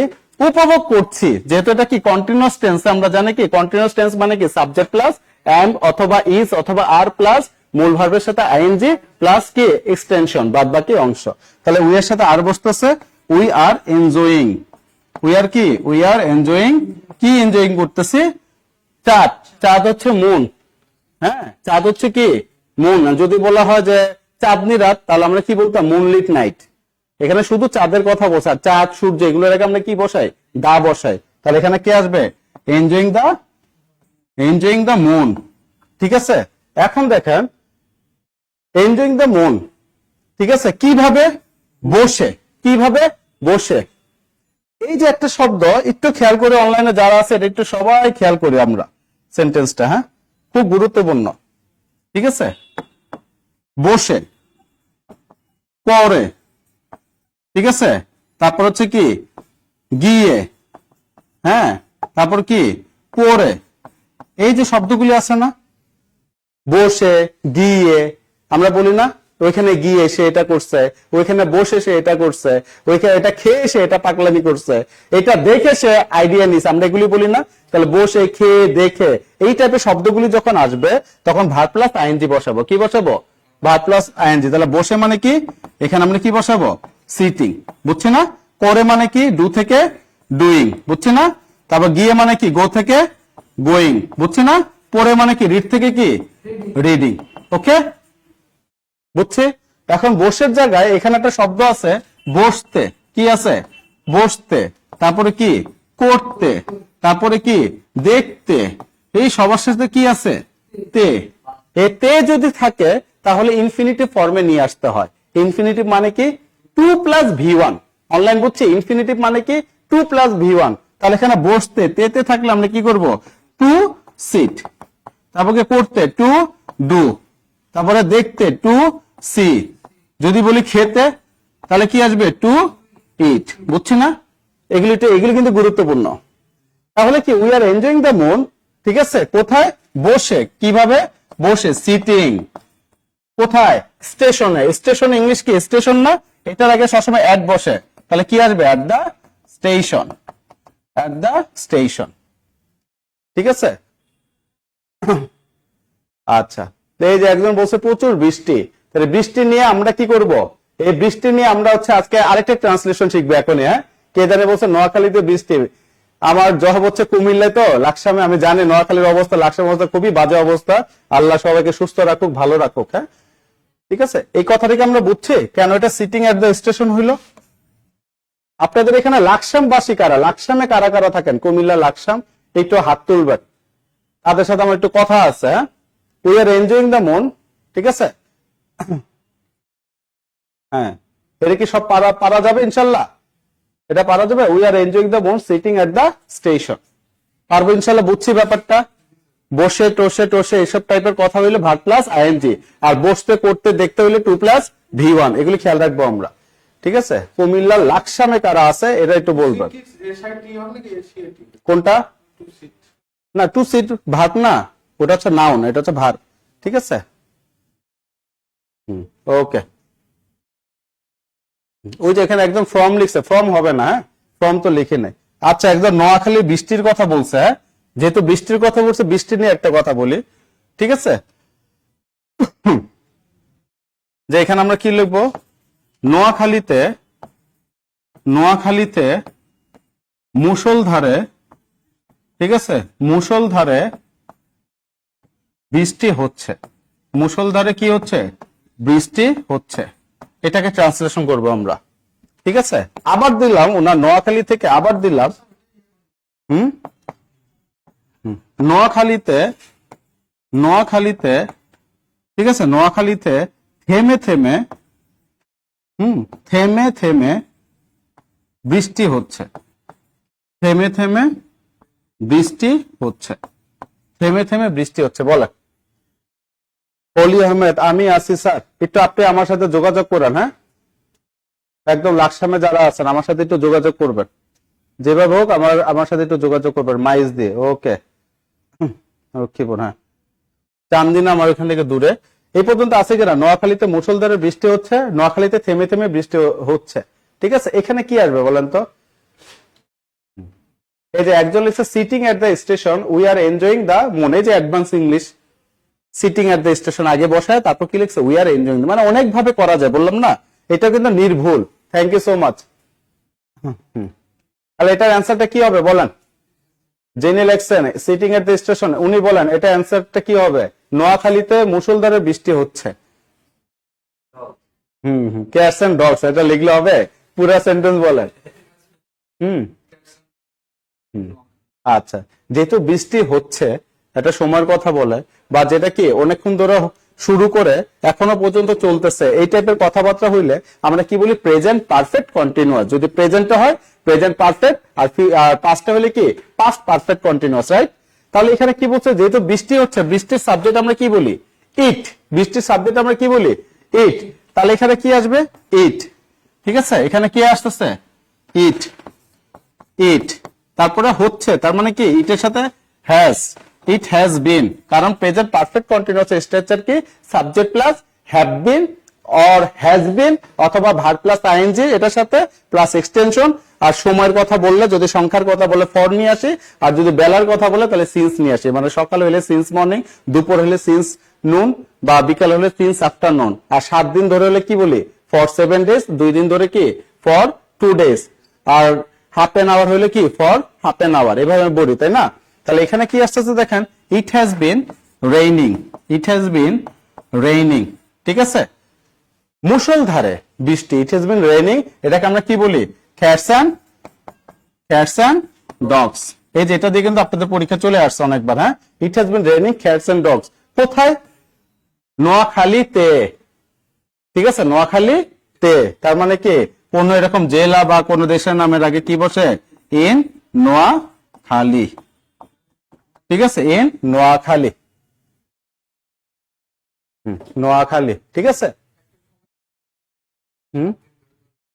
উপভোগ করছি, যেহেতু এটা কি কন্টিনিউয়াস টেন্স, আমরা জানি কি কন্টিনিউয়াস টেন্স মানে কি সাবজেক্ট প্লাস এম অথবা ইজ অথবা আর প্লাস মূল ভার্বের সাথে আইএনজি প্লাস কি এক্সটেনশন, বাদ বাকি অংশ। তাহলে উই এর সাথে আর বসতেছে, we are enjoying, we are কি, উই আর এনজয়িং, কি এনজয়িং করতেছি, চাঁদ। চাঁদ হচ্ছে মুন, হ্যাঁ চাঁদ হচ্ছে কি মুন। যদি বলা হয় যে চাঁদনি রাত, তাহলে আমরা কি বলতাম, মুনলিট নাইট। এখানে শুধু চাঁদের কথা বসা, চাঁদ সূর্য এগুলোর আগে আমরা কি বসাই, দা বসাই। তাহলে এখানে কি আসবে, এনজয়িং দা মুন। ঠিক আছে, এখন দেখেন এনজয়িং দা মুন, ঠিক আছে, কিভাবে বসে, কিভাবে বসে। এই যে একটা শব্দ একটু খেয়াল করে, অনলাইনে যারা আছে এটা একটু সবাই খেয়াল করি আমরা সেন্টেন্সটা, হ্যাঁ খুব গুরুত্বপূর্ণ। ঠিক আছে, বসে, পরে, ঠিক আছে, তারপর হচ্ছে কি গিয়ে, হ্যাঁ তারপর কি পরে। এই যে শব্দগুলি আছে না, বসে, গিয়ে, আমরা বলি না ওইখানে গিয়ে সে এটা করছে, ওইখানে বসে সে এটা করছে, ওইখানে এটা খেয়ে সে এটা পাগলামি করছে, এটা দেখে সে আইডিয়া নিছে, আমরা এগুলি বলি না? তাহলে বসে, খেয়ে, দেখে, এই টাইপের শব্দগুলি যখন আসবে তখন ভার্ব প্লাস আইএনজি বসাবো। কি বসাবো, ভার্ব প্লাস আইএনজি। তাহলে বসে মানে কি, এখানে আমরা কি বসাবো, সিটিং, বুঝছি না? করে মানে কি, ডু থেকে ডুইং, বুঝছি না? তারপর গিয়ে মানে কি, গো থেকে গোয়িং, বুঝছি না? পরে মানে কি, রিড থেকে কি রিডিং। ওকে, বুঝছি? এখন বসের জায়গায় এখানে একটা শব্দ আছে বসতে, কি আছে, বসতে, তারপরে কি করতে, তারপরে কি দেখতে, এই সবার সাথে কি আছে, তে। এতে যদি থাকে তাহলে ইনফিনিটিভ ফর্মে নিয়ে আসতে হয়। ইনফিনিটিভ মানে কি, 2 + V1। অনলাইন বুঝছি, ইনফিনিটিভ মানে কি 2 + V1। তাহলে এখানে বসতে, তেতে থাকলে আমরা কি করব, টু সিট, তারপরে করতে টু ডু, তারপরে দেখতে টু সি। যদি বলি খেতে তাহলে কি আসবে, টু ইট, বুঝছি না? এগুলি কিন্তু গুরুত্বপূর্ণ। তাহলে কি, we are enjoying the moon, ঠিক আছে, কোথায় বসে, কিভাবে বসে, সিটিং, কোথায়? স্টেশনে। স্টেশন ইংলিশ কি? স্টেশন না? এটার আগে সবসময় অ্যাট বসে, তাহলে কি আসবে? At the station. At the station. ঠিক আছে? আচ্ছা, তো এই যে একজন বলছে প্রচুর বৃষ্টি, তাহলে বৃষ্টি নিয়ে আমরা কি করব? এই বৃষ্টি নিয়ে আমরা হচ্ছে আজকে আরেকটা ট্রান্সলেশন শিখবো এখনই। হ্যাঁ, কে জানে বলছে নোয়াখালীতে বৃষ্টি, আমার জব হচ্ছে কুমিল্লায়, তো লাকসামে আমি জানি নোয়াখালীর অবস্থা, লাকসামের অবস্থা খুবই বাজে অবস্থা। আল্লাহ সবাইকে সুস্থ রাখুক, ভালো রাখুক। হ্যাঁ, ঠিক আছে, এই কথাটাকে আমরা বুঝছি কেন এটা সিটিং এট দ্য স্টেশন হইলো। আপনাদের এখানে লাকসামবাসী কারা? লাকসামে কারা কারা থাকেন? কুমিল্লা, লাকসাম, একটু হাত তুলবেন, তাদের সাথে আমার একটু কথা আছে। হ্যাঁ, we are enjoying the moon. ঠিক আছে, হ্যাঁ, এটা কি সব পারা যাবে? ইনশাল্লাহ এটা পারা যাবে। We are enjoying the moon sitting at the station. পারবো ইনশাল্লাহ, বুঝছি ব্যাপারটা। বসে টসে টসে এইসব টাইপের কথা হইলে ভার্ব প্লাস আইএনজি, আর বসতে করতে দেখতে হইলে 2 প্লাস V1, এগুলি খেয়াল রাখবো আমরা। ঠিক আছে, কুমিল্লার লাকসামে কারা আছে এটা একটু বলবেন। কোনটা? না, টু সিট ভার্ব না, ওটা হচ্ছে নাউন, এটা হচ্ছে ভার্ব। ঠিক আছে, ওকে। ওই যে এখানে একদম ফর্ম লিখছে, ফর্ম হবে না। হ্যাঁ, ফর্ম তো লিখে নেই। আচ্ছা, একদম নোয়াখালী বৃষ্টির কথা বলছে। হ্যাঁ, যেহেতু বৃষ্টির কথা বলছে, বৃষ্টি নিয়ে একটা কথা বলি। ঠিক আছে, যে এখানে আমরা কি লিখবো? নোয়াখালীতে মুষলধারে, ঠিক আছে, মুষলধারে বৃষ্টি হচ্ছে। মুষলধারে কি হচ্ছে? বৃষ্টি হচ্ছে। এটাকে ট্রান্সলেশন করব আমরা। ঠিক আছে, আবার দিলাম ওনার নোয়াখালী থেকে, আবার দিলাম নোয়াখালীতে, ঠিক আছে, নোয়াখালীতে থেমে থেমে বৃষ্টি হচ্ছে। থেমে থেমে বৃষ্টি হচ্ছে। থেমে থেমে বৃষ্টি হচ্ছে। বলে অলি আহমেদ, আমি আছি স্যার, একটু আপনি আমার সাথে যোগাযোগ করেন। হ্যাঁ, একদম লাকসামে যারা আছেন আমার সাথে একটু যোগাযোগ করবেন, যেভাবে হোক আমার সাথে একটু যোগাযোগ করবেন মাইজ দিয়ে। ওকে, ওকে বোন। হ্যাঁ, চান্দিনা আমার ওখান থেকে দূরে। এই পর্যন্ত আছে কিনা? নোয়াখালীতে মুষলধারে বৃষ্টি হচ্ছে, নোয়াখালীতে থেমে থেমে বৃষ্টি হচ্ছে। ঠিক আছে, এখানে কি আসবে বলেন তো? এই যে একজন লিখছে sitting at the station we are enjoying the moon, এই যে advance English, sitting at the station আগে বসায়, তারপর কি লিখছে? We are enjoying. মানে অনেক ভাবে করা যায়, বললাম না, এটা কিন্তু নির্ভুল। Thank you so much. তাহলে এটার অ্যান্সারটা কি হবে বলেন? যিনি লেখছেন সিটিং এট দ্য স্টেশন, উনি বলেন এটা অ্যান্সারটা কি হবে? নোয়াখালীতে মুষলধারে বৃষ্টি হচ্ছে। ক্যাটস এন্ড ডগস, এটা লিখলে হবে? পুরা সেন্টেন্স বলেন। আচ্ছা, যেহেতু বৃষ্টি হচ্ছে, এটা সময়ের কথা বলে, বা যেটা কি অনেকক্ষণ ধরে শুরু করে এখনো পর্যন্ত চলতেছে, এই টাইপের কথাবার্তা হইলে আমরা কি বলি? Present perfect continuous. যদি প্রেজেন্টে হয় প্রেজেন্ট পারফেক্ট, আর পাস্টে হলে কি? Past perfect continuous, right? তাহলে এখানে কি বলছে? যেহেতু বৃষ্টি হচ্ছে, বৃষ্টির সাবজেক্ট আমরা কি বলি? ইট। বৃষ্টির সাবজেক্ট আমরা কি বলি? ইট। তাহলে এখানে কি আসবে? ইট। ঠিক আছে, এখানে কি আসতেছে? ইট। ইট, তারপরে হচ্ছে, তার মানে কি? ইটের সাথে হ্যাজ, ইট হ্যাজ বিন, কারণ প্রেজেন্ট পারফেক্ট কন্টিনিউয়াস স্ট্রাকচার কি? Subject plus have been or has been, অথবা ভার্ব প্লাস আইএনজি এটার সাথে প্লাস এক্সটেনশন। আর সময়ের কথা বললে, যদি সংখ্যার কথা বলে ফর নিয়ে আসি, আর যদি বেলার কথা বলে তাহলে সিন্স নিয়ে আসি। মানে সকাল হলে সিন্স মর্নিং, দুপুর হলে সিন্স নুন, বা বিকাল হলে সিন্স আফটারনুন। আর 7 দিন ধরে হলে কি বলি? For 7 days. 2 দিন ধরে কি? For 2 days. আর হাফ এন আওয়ার হলে কি? For half an hour. এভাবে আমি বলি, তাই না? তাহলে এখানে কি আসতেছে দেখেন, ইট has been raining. It has been raining. ঠিক আছে, মুষলধারে বৃষ্টি, ইট হ্যাজ বিন রেইনিং, এটাকে আমরা কি বলি? Cats and dogs. এই যে এটা দিয়ে কিন্তু আপনাদের পরীক্ষা চলে আসছে অনেকবার। হ্যাঁ, it has been raining cats and dogs. কোথায়? নোয়াখালীতে। ঠিক আছে, নোয়াখালীতে, তার মানে কি? কোন এরকম জেলা বা কোন দেশের নামের আগে কি বসে? ইন নোয়াখালী। ঠিক আছে, ইন নোয়াখালী। নোয়াখালী। ঠিক আছে,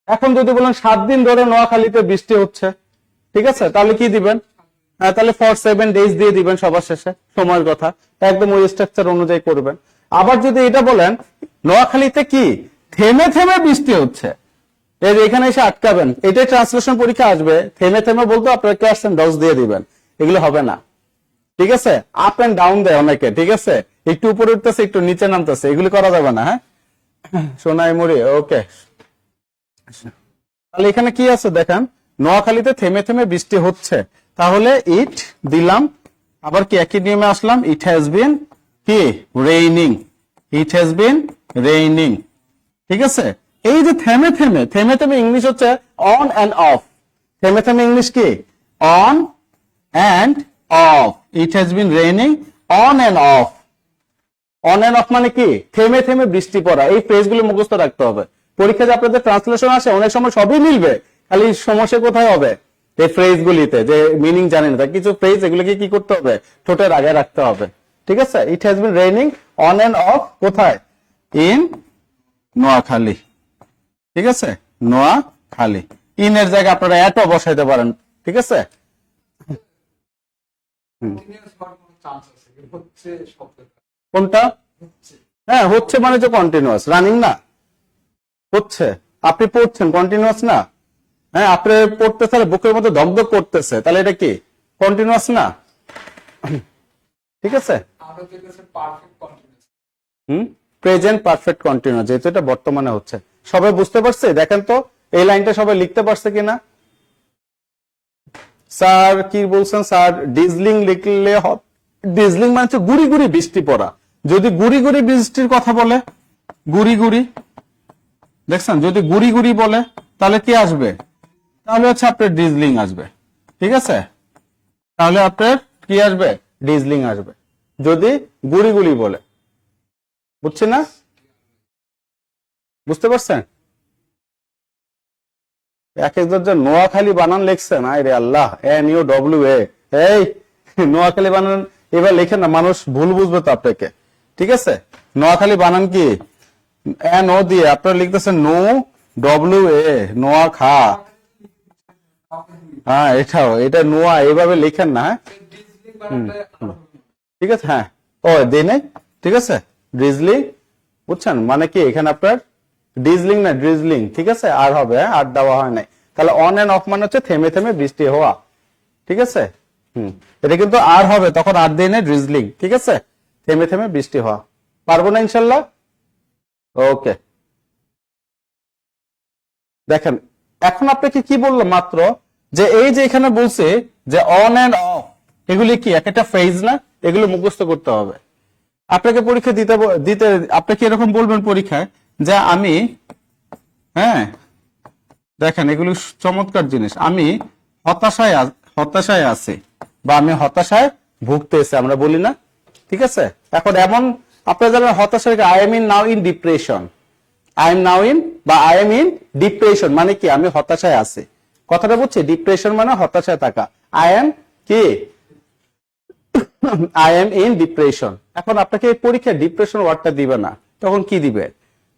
এখন যদি বলেন 7 দিন ধরে নোয়াখালীতে বৃষ্টি হচ্ছে, ঠিক আছে, তাহলে কি দিবেন? তাহলে ফর 7 ডেজ দিয়ে দিবেন সবার শেষে, সময়ের কথা একদম ওই স্ট্রাকচার অনুযায়ী করবেন। আবার যদি এটা বলেন নোয়াখালীতে কি থেমে থেমে বৃষ্টি হচ্ছে। এই যে এখানে এসে আটকাবেন, এটাই ট্রান্সলেশন পরীক্ষা আসবে। থেমে থেমে বলতে আপনারা ক্লাস এন্ড ডজ দিয়ে দিবেন, এগুলো হবে না। ঠিক আছে, আপ এন্ড ডাউন দেয় অনেকে, ঠিক আছে, একটু উপরে উঠতেছে একটু নিচে নামতেছে, এগুলি করা যাবে না। হ্যাঁ, সোনাই মুড়ি, ওকে। তাহলে এখানে কি আছে দেখেন, নোয়াখালীতে থেমে থেমে বৃষ্টি হচ্ছে, তাহলে ইট দিলাম, আবার কি একই নিয়মে আসলাম, ইট হ্যাজ বিন কি raining, it has been raining. ঠিক আছে, এই যে থেমে থেমে, থেমে থেমে ইংলিশ হচ্ছে অন অ্যান্ড অফ। থেমে থেমে ইংলিশ কি on and of. It has been raining on and of. On and of মানে কি থেমে থেমে বৃষ্টি পড়া। এই ফ্রেজগুলো মুখস্থ রাখতে হবে। পরীক্ষা যে আপনাদের ট্রান্সলেশন আসে অনেক সময় সবই মিলবে, খালি সমস্যা কোথায় হবে এই ফ্রেজগুলিতে, যে মিনিং জানেন না কিছু ফ্রেজ, এগুলোকে কি করতে হবে ঠোঁটের আগে রাখতে হবে। ঠিক আছে, ইট has been raining on and of কোথায়, ইন নোয়াখালী। ঠিক আছে, নোয়াখালী। ইনের জায়গায় আপনারা এটও বসাইতে পারেন। ঠিক আছে, কোনটা, হ্যাঁ হচ্ছে মানে যে কন্টিনিউয়াস, রানিং না, হচ্ছে। আপনি পড়ছেন কন্টিনিউয়াস না, হ্যাঁ আপনি পড়তেছে বুকের মধ্যে দগদগ করতেছে, তাহলে এটা কি কন্টিনিউয়াস না। ঠিক আছে, প্রেজেন্ট পারফেক্ট কন্টিনিউয়াস, যেহেতু এটা বর্তমানে হচ্ছে। সবাই বুঝতে পারছে? দেখেন তো এই লাইনটা সবাই লিখতে পারছে কিনা। স্যার কি বলছেন স্যার, ডিজলিং লিখলে, ডিজলিং মানে হচ্ছে গুড়ি গুড়ি বৃষ্টি পড়া। যদি গুড়ি গুড়ি বৃষ্টির কথা বলে, গুড়ি গুড়ি, দেখছেন, যদি গুড়ি গুড়ি বলে তাহলে কি আসবে, তাহলে হচ্ছে আপনার ডিজলিং আসবে। ঠিক আছে, তাহলে আপনার কি আসবে, ডিজলিং আসবে যদি গুড়ি গুড়ি বলে। বুঝছেন না, বুঝতে পারছেন? এক একজন যে নোয়াখালী বানান লিখছেন, আয় রে আল্লাহ, NUWA, এই নোয়াখালী বানান এবার লেখেন না, মানুষ ভুল বুঝবে তো আপনাকে। ঠিক আছে, নোয়াখালী বানান কি NO দিয়ে, আপনারা লিখতেছেন NOWA, নোয়া খা। হ্যাঁ এটাও, এটা নোয়া এইভাবে লিখেন না। ঠিক আছে, হ্যাঁ ও দেনে, ঠিক আছে, ড্রিজলিং, বুঝছেন মানে কি এখানে আপনার ডিজলিং না ড্রিজলিং। ঠিক আছে, আর হবে, আর দেওয়া হয় নাই। তাহলে অন এন্ড অফ মানে হচ্ছে থেমে থেমে বৃষ্টি হওয়া। ঠিক আছে, এটা কিন্তু আর হবে তখন, আর দিয়ে নেই ড্রিজলিং। ঠিক আছে, থেমে থেমে বৃষ্টি হওয়া। পারবো না ইনশাল্লাহ, ওকে। দেখেন এখন আপনাকে কি বললাম মাত্র, যে এই যে এখানে বলছে যে অন এন্ড অফ, এগুলি কি একটা ফ্রেজ না, এগুলো মুখস্থ করতে হবে। আপনাকে পরীক্ষা দিতে দিতে আপনাকে এরকম বলবেন পরীক্ষায় যে আমি, হ্যাঁ দেখেন এগুলো চমৎকার জিনিস, আমি হতাশায় আছি, বা আমি হতাশায় ভুগতেছি, আমরা বলি না। ঠিক আছে, এখন এমন আপনারা জানেন হতাশায়, I am in now in depression, I am now in, বা আই এম ইন ডিপ্রেশন মানে কি আমি হতাশায় আছি। কথাটা বুঝছি, ডিপ্রেশন মানে হতাশায় থাকা, আই এম কি আই এম ইন ডিপ্রেশন। এখন আপনাকে এই পরীক্ষায় ডিপ্রেশন ওয়ার্ডটা দিবে না, তখন কি দিবে,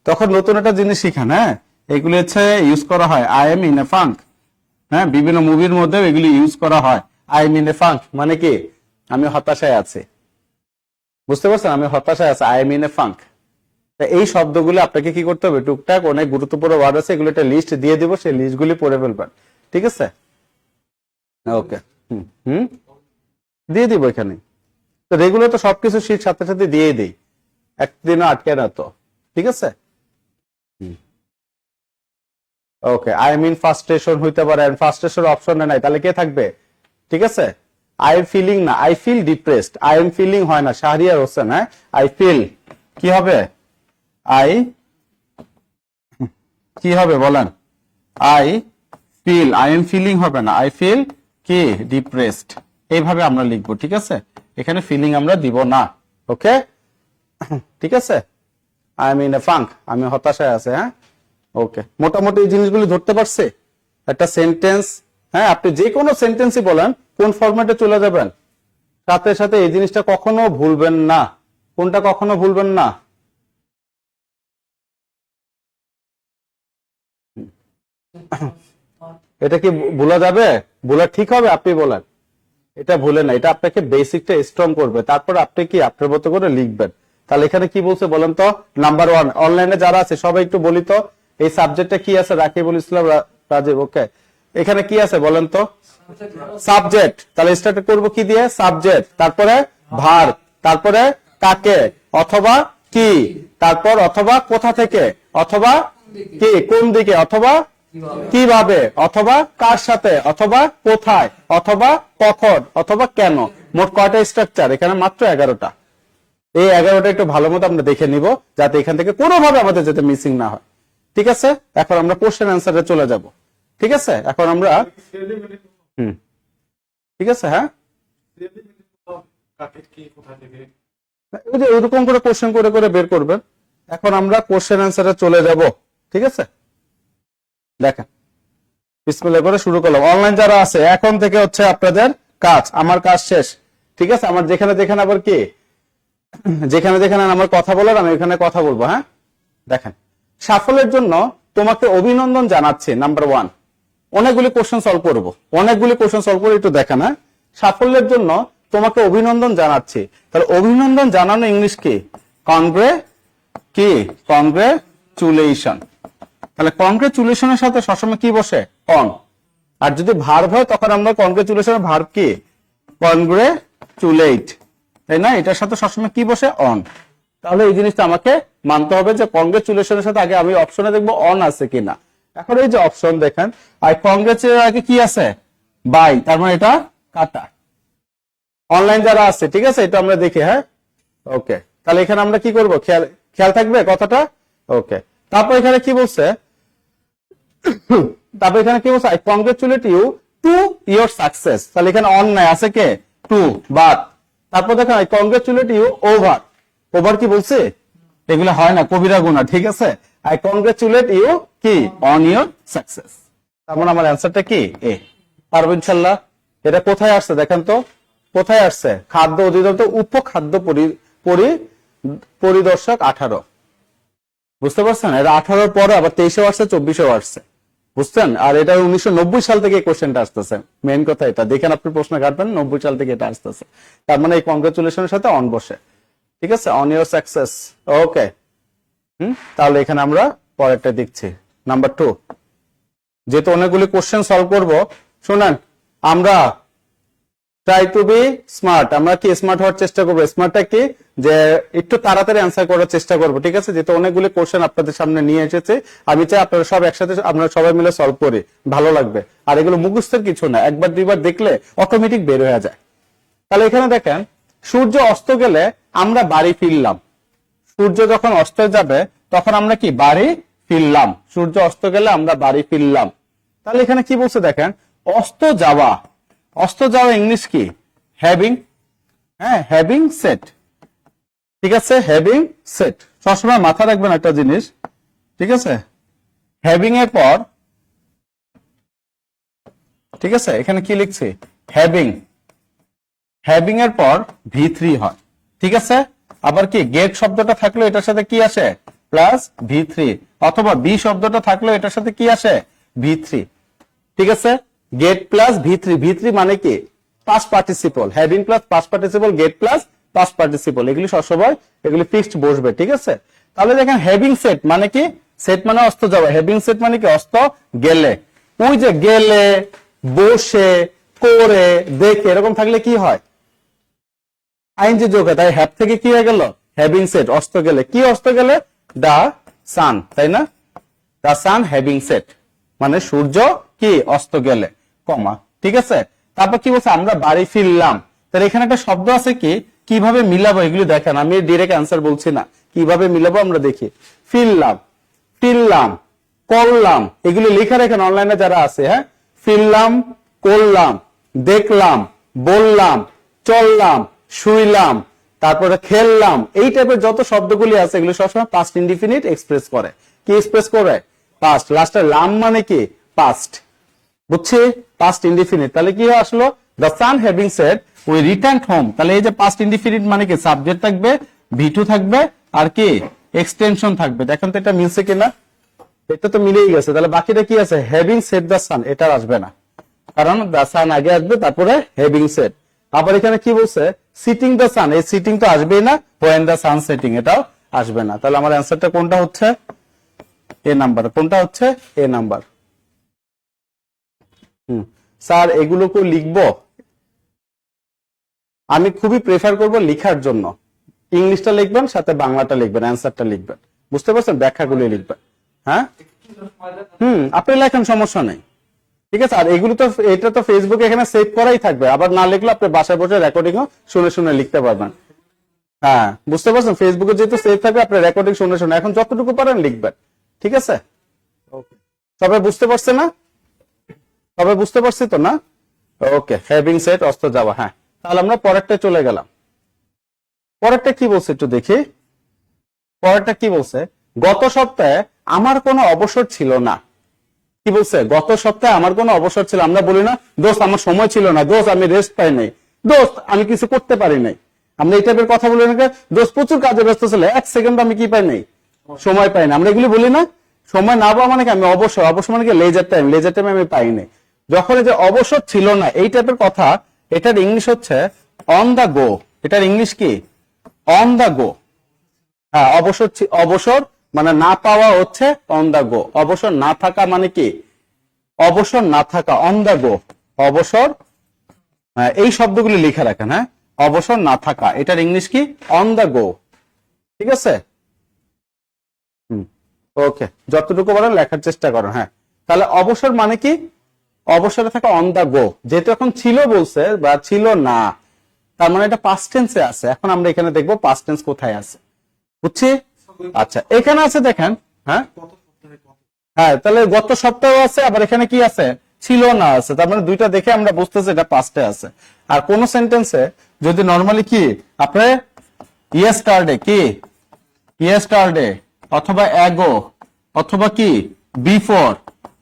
তখন নতুন একটা জিনিস শিখান। হ্যাঁ এগুলো হচ্ছে ইউজ করা হয়, I am in a funk. হ্যাঁ বিভিন্ন মুভির মধ্যে এগুলি ইউজ করা হয়, I am in a funk মানে কি আমি হতাশায় আছি। বুঝতে পারছেন, আমি হতাশায় আছি, I am in a funk. এই শব্দগুলো আপনাকে কি করতে হবে, টুকটাক অনেক গুরুত্বপূর্ণ ওয়ার্ড আছে, এগুলো একটা লিস্ট দিয়ে দিব, সেই লিস্টগুলি পড়ে ফেলবেন। ঠিক আছে, ওকে, দিয়ে দিব এখানে। তো রেগুলার তো সবকিছু শীত সাথে সাথে দিয়ে দিই, একদিনও আটকে না তো। ঠিক আছে, ওকে। আই এম ইন ফার্স্ট্রেশন হইতে পারে, ফার্স্ট্রেশন অপশনে নাই, তাহলে কে থাকবে? ঠিক আছে, আই এম ফিলিং না, I feel depressed, I am feeling হয় না, শাহরিয়ার হোসেন। হ্যাঁ আই ফিল কি হবে, আই কি হবে বলেন, I feel, I am feeling হবে না, আই ফিল কি ডিপ্রেসড, এইভাবে আমরা লিখবো। ঠিক আছে, এখানে ফিলিং আমরা দিব না। ওকে, ঠিক আছে, I M in a funk, আমি হতাশায় আছে। হ্যাঁ ওকে, মোটামুটি এই জিনিসগুলি ধরতে পারছে। একটা সেন্টেন্স, হ্যাঁ আপনি যে কোনো সেন্টেন্সই বলেন, কোন ফরম্যাটে চলে যাবেন, সাথে সাথে এই জিনিসটা কখনো ভুলবেন না। কোনটা কখনো ভুলবেন না, এটা কি ভুলা যাবে, ভুলা ঠিক হবে? আপনি বলেন, এটা ভুলে না, এটা আপনাকে বেসিকটা স্ট্রং করবে, তারপর আপনি কি আপনার মতো করে লিখবেন। তাহলে এখানে কি বলছে বলেন তো? নাম্বার 1, অনলাইনে যারা আছে সবাই একটু বলি তো এই সাবজেক্টটা কি আছে? রাকিবুল ইসলাম, রাজীব, ওকে। এখানে কি আছে বলেন তো? সাবজেক্ট। তাহলে স্টার্ট করব কি দিয়ে? সাবজেক্ট, তারপরে ভার্ব, তারপরে কাকে অথবা কি, তারপর অথবা কোথা থেকে, অথবা কি কোন দিকে, অথবা কিভাবে, অথবা কার সাথে, অথবা কোথায়, অথবা কখন, অথবা কেন। মোট কয়টা স্ট্রাকচার? এখানে মাত্র 11টা। এই 11টা একটু ভালো মতো আমরা দেখে নিব যাতে এখান থেকে কোনোভাবে আমাদের যাতে মিসিং না হয়। ঠিক আছে, এখন আমরা কোশ্চেন অ্যান্সারে চলে যাব। ঠিক আছে, এখন আমরা ঠিক আছে, হ্যাঁ ওই যে ওইরকম করে কোশ্চেন করে করে বের করবেন। এখন আমরা কোশ্চেন অ্যান্সারে চলে যাব। ঠিক আছে, দেখেন বিসমিল্লাহ করে শুরু করলাম। অনলাইন যারা আছে এখন থেকে হচ্ছে আপনাদের কাজ, আমার কাজ শেষ। ঠিক আছে, আমার যেখানে যেখানে আবার কি যেখানে যেখানে আমার কথা বলার আমি এখানে কথা বলবো। হ্যাঁ, দেখেন সাফল্যের জন্য তোমাকে অভিনন্দন জানাচ্ছি। নাম্বার 1, অনেকগুলি কোশ্চেন সলভ করব, অনেকগুলি কোশ্চেন সলভ করে একটু দেখেন। হ্যাঁ, সাফল্যের জন্য তোমাকে অভিনন্দন জানাচ্ছি। তাহলে অভিনন্দন জানানো ইংলিশ কি? কংগ্রেচুলেশন। তাহলে কংগ্রেচুলেশনের সাথে সবসময় কি বসে? অন। আর যদি ভার্ব হয় তখন আমরা কংগ্রেচুলেশনের ভার্ব কি? কংগ্রেচুলেট, তাই না? এটার সাথে সবসময় কি বসে? অন। তাহলে এই জিনিসটা আমাকে মানতে হবে যে কংগ্রেচুলেশনের সাথে আগে আমি অপশনে দেখবো অন আছে কিনা। এখন এই যে অপশন দেখেন, আর কংগ্রেচুলের আগে কি আছে? বাই, তার মানে এটা কাটা। অনলাইন যারা আছে ঠিক আছে, এটা আমরা দেখি। হ্যাঁ, ওকে। তাহলে এখানে আমরা কি করব? খেয়াল থাকবে কথাটা। ওকে, তারপর এখানে কি বলছে? তারপর এখানে কি বলছে? I congratulate you to your success. তাহলে এখানে অন নাই, আছে কে? Two, but. তারপর দেখেন I congratulate you over. Over কি বলছে? এগুলো হয় না, কবিরা গুণা। ঠিক আছে, আই কংগ্রেচুলেট ইউ কি? On your success. তার মানে আমার অ্যান্সারটা কি? এ। পারবো ইনশাল্লাহ। এটা কোথায় আসছে দেখেন তো? কোথায় আসছে? খাদ্য অধিদপ্তর উপখাদ্য পরিদর্শক 18। বুঝতে পারছেন? এটা 18 পরে আবার 23-এও আসছে, 24-এও আসছে। বুঝছেন? আর এটা 1990 সাল থেকে এই কোশ্চেনটা আসতেছে। মেইন কথা এটা দেখেন, আপনি প্রশ্ন কাটবেন 90 সাল থেকে এটা আসতেছে। তার মানে এই কংগ্রেচুলেশনের সাথে অন বসে। ঠিক আছে, অন ইয়োর সাকসেস। ওকে, তাহলে এখানে আমরা পরেরটা দেখছি। নাম্বার 2, যেহেতু অনেকগুলি কোশ্চেন সলভ করব, শুনেন আমরা ট্রাই টু বি স্মার্ট। আমরা কি স্মার্ট হওয়ার চেষ্টা করবো? স্মার্টটা কি? যে একটু তাড়াতাড়ি অ্যান্সার করার চেষ্টা করবো। ঠিক আছে, যেহেতু অনেকগুলি কোশ্চেন আপনাদের সামনে নিয়ে এসেছে, আমি চাই আপনারা সব একসাথে, আপনারা সবাই মিলে সলভ করি, ভালো লাগবে। আর এগুলো মুখস্থের কিছু না, একবার দুইবার দেখলে অটোমেটিক বের হয়ে যায়। তাহলে এখানে দেখেন, সূর্য অস্ত গেলে আমরা বাড়ি ফিরলাম। সূর্য যখন অস্ত যাবে তখন আমরা কি? বাড়ি ফিরলাম। সূর্য অস্ত গেলে আমরা বাড়ি ফিরলাম। তাহলে এখানে কি বলছে দেখেন, অস্ত যাওয়া। অস্ত যাওয়া ইংলিশ কি? হ্যাভিং। হ্যাঁ, হ্যাভিং সেট। ঠিক আছে, হ্যাভিং সেট। সবসময় মাথা রাখবেন একটা জিনিস। ঠিক আছে, হ্যাভিং এর পর, ঠিক আছে, এখানে কি লিখছি? হ্যাভিং। হ্যাভিং এর পর V3 হয়। ঠিক আছে, আবার কি গেট শব্দটা থাকলো এটার সাথে কি আসে? প্লাস V3, অথবা বি শব্দটা থাকলো এটার সাথে কি আসে? V3। ঠিক আছে, গেট প্লাস V3। V3 মানে কি? Past participle. Having plus past participle, get plus past participle, এগুলি সবসময় এগুলি ফিক্সড বসবে। ঠিক আছে, তাহলে দেখেন হ্যাভিং সেট মানে কি? সেট মানে অস্ত যাওয়া। হ্যাভিং সেট মানে কি? অস্ত গেলে। ওই যে গেলে, বসে, করে, দেখে এরকম থাকলে কি হয়? আইনজি যোগ হয়। তাই হ্যাভ থেকে কি হয়ে গেল? Having set. অস্ত গেলে কি? অস্ত গেলে দা সান, তাই না? দা সান হ্যাভিং সেট মানে সূর্য কি? অস্ত গেলে, কমা। ঠিক আছে, তারপর কি বলছে? আমরা বাড়ি ফিরলাম। তাহলে এখানে একটা শব্দ আছে কি? কিভাবে মিলাবো এগুলি দেখেন, আমি ডিরেক্ট অ্যান্সার বলছি না, কিভাবে মিলাবো আমরা দেখি। ফিরলাম, ফিরলাম, করলাম, এগুলি লেখা রাখেন অনলাইনে যারা আছে। হ্যাঁ, ফিরলাম, করলাম, দেখলাম, বললাম, চললাম, শুইলাম, তারপরে খেললাম, এই টাইপের যত শব্দগুলি আছে এগুলো সবসময় পাস্ট ইনডিফিনিট এক্সপ্রেস করে। কি এক্সপ্রেস করে? পাস্ট। লাস্টে লাম মানে কি? পাস্ট। বুঝছি? Past indefinite. তাহলে কি আসলো? The sun having said we return home. তাহলে এই যে পাস্ট ইনডিফিনিট মানে কি? সাবজেক্ট থাকবে, V2 থাকবে, আর কি? এক্সটেনশন থাকবে। দেখেন তো এটা মিলছে কিনা? এটা তো মিলেই গেছে। তাহলে বাকিটা কি আছে? হ্যাভিং সেড দ্য সান, এটা আসবে না, কারণ দ্য সান আগে আসবে, তারপরে হ্যাভিং সেড। আবার এখানে কি বলছে? সিটিং দ্য সান, এই সিটিং তো আসবেই না, হোয়েন দ্য সান সেটিং এটাও আসবে না। তাহলে আমার অ্যান্সারটা কোনটা হচ্ছে? এ নাম্বার। কোনটা হচ্ছে? এ নাম্বার। স্যার এগুলোকে লিখবো? আমি খুবই প্রেফার করব লিখার জন্য। ইংলিশটা লিখবেন, সাথে বাংলাটা লিখবেন, অ্যান্সারটা লিখবেন, বুঝতে পারছেন? ব্যাখ্যাগুলো লিখবেন। হ্যাঁ, আপনি লেখেন, সমস্যা নেই, ঠিক আছে। আর এগুলো তো, এটা তো ফেসবুকে এখানে সেভ করাই থাকবে, আবার না লিখলে আপনি বাসায় বসে রেকর্ডিংও শুনে শুনে লিখতে পারবেন। হ্যাঁ, বুঝতে পারছেন? ফেসবুকে যেহেতু সেভ থাকবে, আপনি রেকর্ডিং শুনে শুনে এখন যতটুকু পারেন লিখবেন, ঠিক আছে? সবাই বুঝতে পারছে না? সবাই বুঝতে পারছি তো না? ওকে, হ্যাভিং সেট অস্ত যাওয়া। হ্যাঁ, তাহলে আমরা পরেরটা চলে গেলাম। পরেরটা কি বলছে একটু দেখি। পরেরটা কি বলছে? গত সপ্তাহে আমার কোনো অবসর ছিল না। কি বলছে? গত সপ্তাহে আমার কোনো অবসর ছিল। আমরা বলি না, দোস্ত আমার সময় ছিল না, দোস্ত আমি রেস্ট পাই নাই, দোস্ত আমি কিছু করতে পারি নাই। আমরা এই টাইপের কথা বলি না, দোস্ত প্রচুর কাজে ব্যস্ত ছিল, এক সেকেন্ড আমি কি পাই নাই, সময় পাই না। আমরা এগুলি বলি না? সময় না পাওয়া মানে কি? আমি অবসর, অবসর মানে কি? লেজার টাইম, লেজার টাইম আমি পাই নাই। যখন এই যে অবসর ছিল না, এই টাইপের কথা, এটার ইংলিশ হচ্ছে অন দা গো। এটার ইংলিশ কি? অন দা গো। হ্যাঁ, অবসর, অবসর মানে না পাওয়া হচ্ছে অন দা গো। অবসর না থাকা মানে কি? অবসর না থাকা, অন দা গো। অবসর, এই শব্দগুলি লিখে রাখেন। হ্যাঁ, অবসর না থাকা, এটার ইংলিশ কি? অন দা গো, ঠিক আছে? ওকে, যতটুকু পারেন লেখার চেষ্টা করো। হ্যাঁ, তাহলে অবসর মানে কি? অবসরে থাকা, অন দা গো। যেহেতু এখন ছিল বলছে বা ছিল না, তার মানে এটা পাস্ট টেন্সে আছে। এখন আমরা এখানে দেখবো পাস্ট টেন্স কোথায় আছে, বুঝছি? আচ্ছা, এখানে আছে দেখেন। হ্যাঁ হ্যাঁ, তাহলে গত সপ্তাহে আছে, আবার এখানে কি আছে? ছিল না আছে। তার মানে দুইটা দেখে আমরা বুঝতেছি এটা পাস্টে আছে। আর কোন সেন্টেন্সে যদি নরমালি কি আপনি ইয়েস্টারডে, কি ইয়েস্টারডে, অথবা অ্যাগো, অথবা কি বিফোর,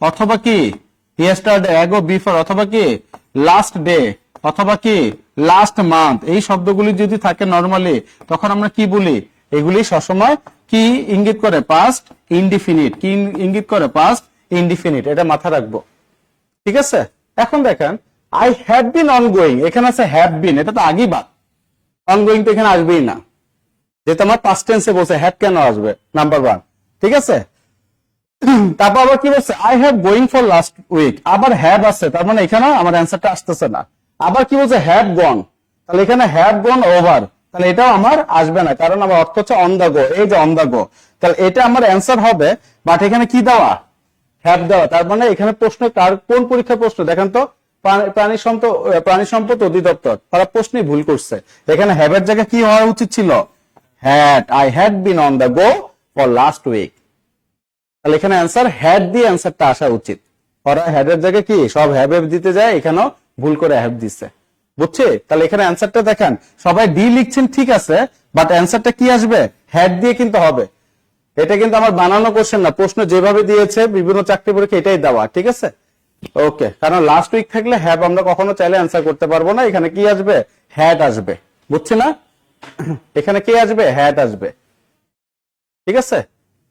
অথবা কি ইয়েস্টারডে, অ্যাগো, বিফোর, অথবা কি লাস্ট ডে, অথবা কি লাস্ট মান্থ, এই শব্দগুলি যদি থাকে নরমালি, তখন আমরা কি বলি? এগুলি সবসময় কি ইঙ্গিত করে? Past indefinite. কি ইঙ্গিত করে? Past indefinite. এটা মাথা রাখবো, ঠিক আছে? এখন দেখেন, আই হ্যাভ বিন অনগোয়িং, এখানে আছে হ্যাভ বিন, এটা তো আগেই বাদ, অনগোয়িং তো এখানে আসবেই না, যেহেতু আমার পাস্ট টেন্সে বলছে, হ্যাভ কেন আসবে? নাম্বার 1, ঠিক আছে? তারপর আবার কি বলছে? I have going for last week, আবার হ্যাভ আছে, তার মানে এখানে আমার অ্যান্সারটা আসতেছে না। আবার কি বলছে? হ্যাভ গন, তাহলে এখানে হ্যাভ গন ওভার, তাহলে এটাও আমার আসবে না, কারণ আমার অর্থ হচ্ছে অন দা গো। এই যে অন দা গো, তাহলে এটা আমার অ্যান্সার হবে। বাট এখানে কি দেওয়া? হ্যাভ দেওয়া। তার মানে এখানে প্রশ্ন কার, কোন পরীক্ষার প্রশ্ন দেখেন তো? প্রাণী সম্পদ অধিদপ্তর, তারা প্রশ্নই ভুল করছে। এখানে হ্যাভের জায়গায় কি হওয়া উচিত ছিল? Had. I had been on the go for last week. তাহলে এখানে অ্যান্সার হ্যাড দিয়ে অ্যান্সারটা আসা উচিত। ওরা হ্যাডের জায়গায় কি সব হ্যাভ দিতে যায়, এখানেও ভুল করে হ্যাভ দিচ্ছে, বুঝছে? তাহলে এখানে অ্যান্সারটা দেখেন, সবাই ডি লিখছেন, ঠিক আছে, বাট অ্যান্সারটা কি আসবে? হ্যাড দিয়ে কিন্তু হবে। এটা কিন্তু আমার বানানো কোশ্চেন না, প্রশ্ন যেভাবে দিয়েছে বিভিন্ন চাকরি পরীক্ষা এটাই দেওয়া, ঠিক আছে? ওকে, কারণ লাস্ট উইক থাকলে হ্যাভ আমরা কখনো চাইলে অ্যান্সার করতে পারবো না। এখানে কি আসবে? হ্যাড আসবে, বুঝছি না? এখানে কি আসবে? হ্যাড আসবে, ঠিক আছে?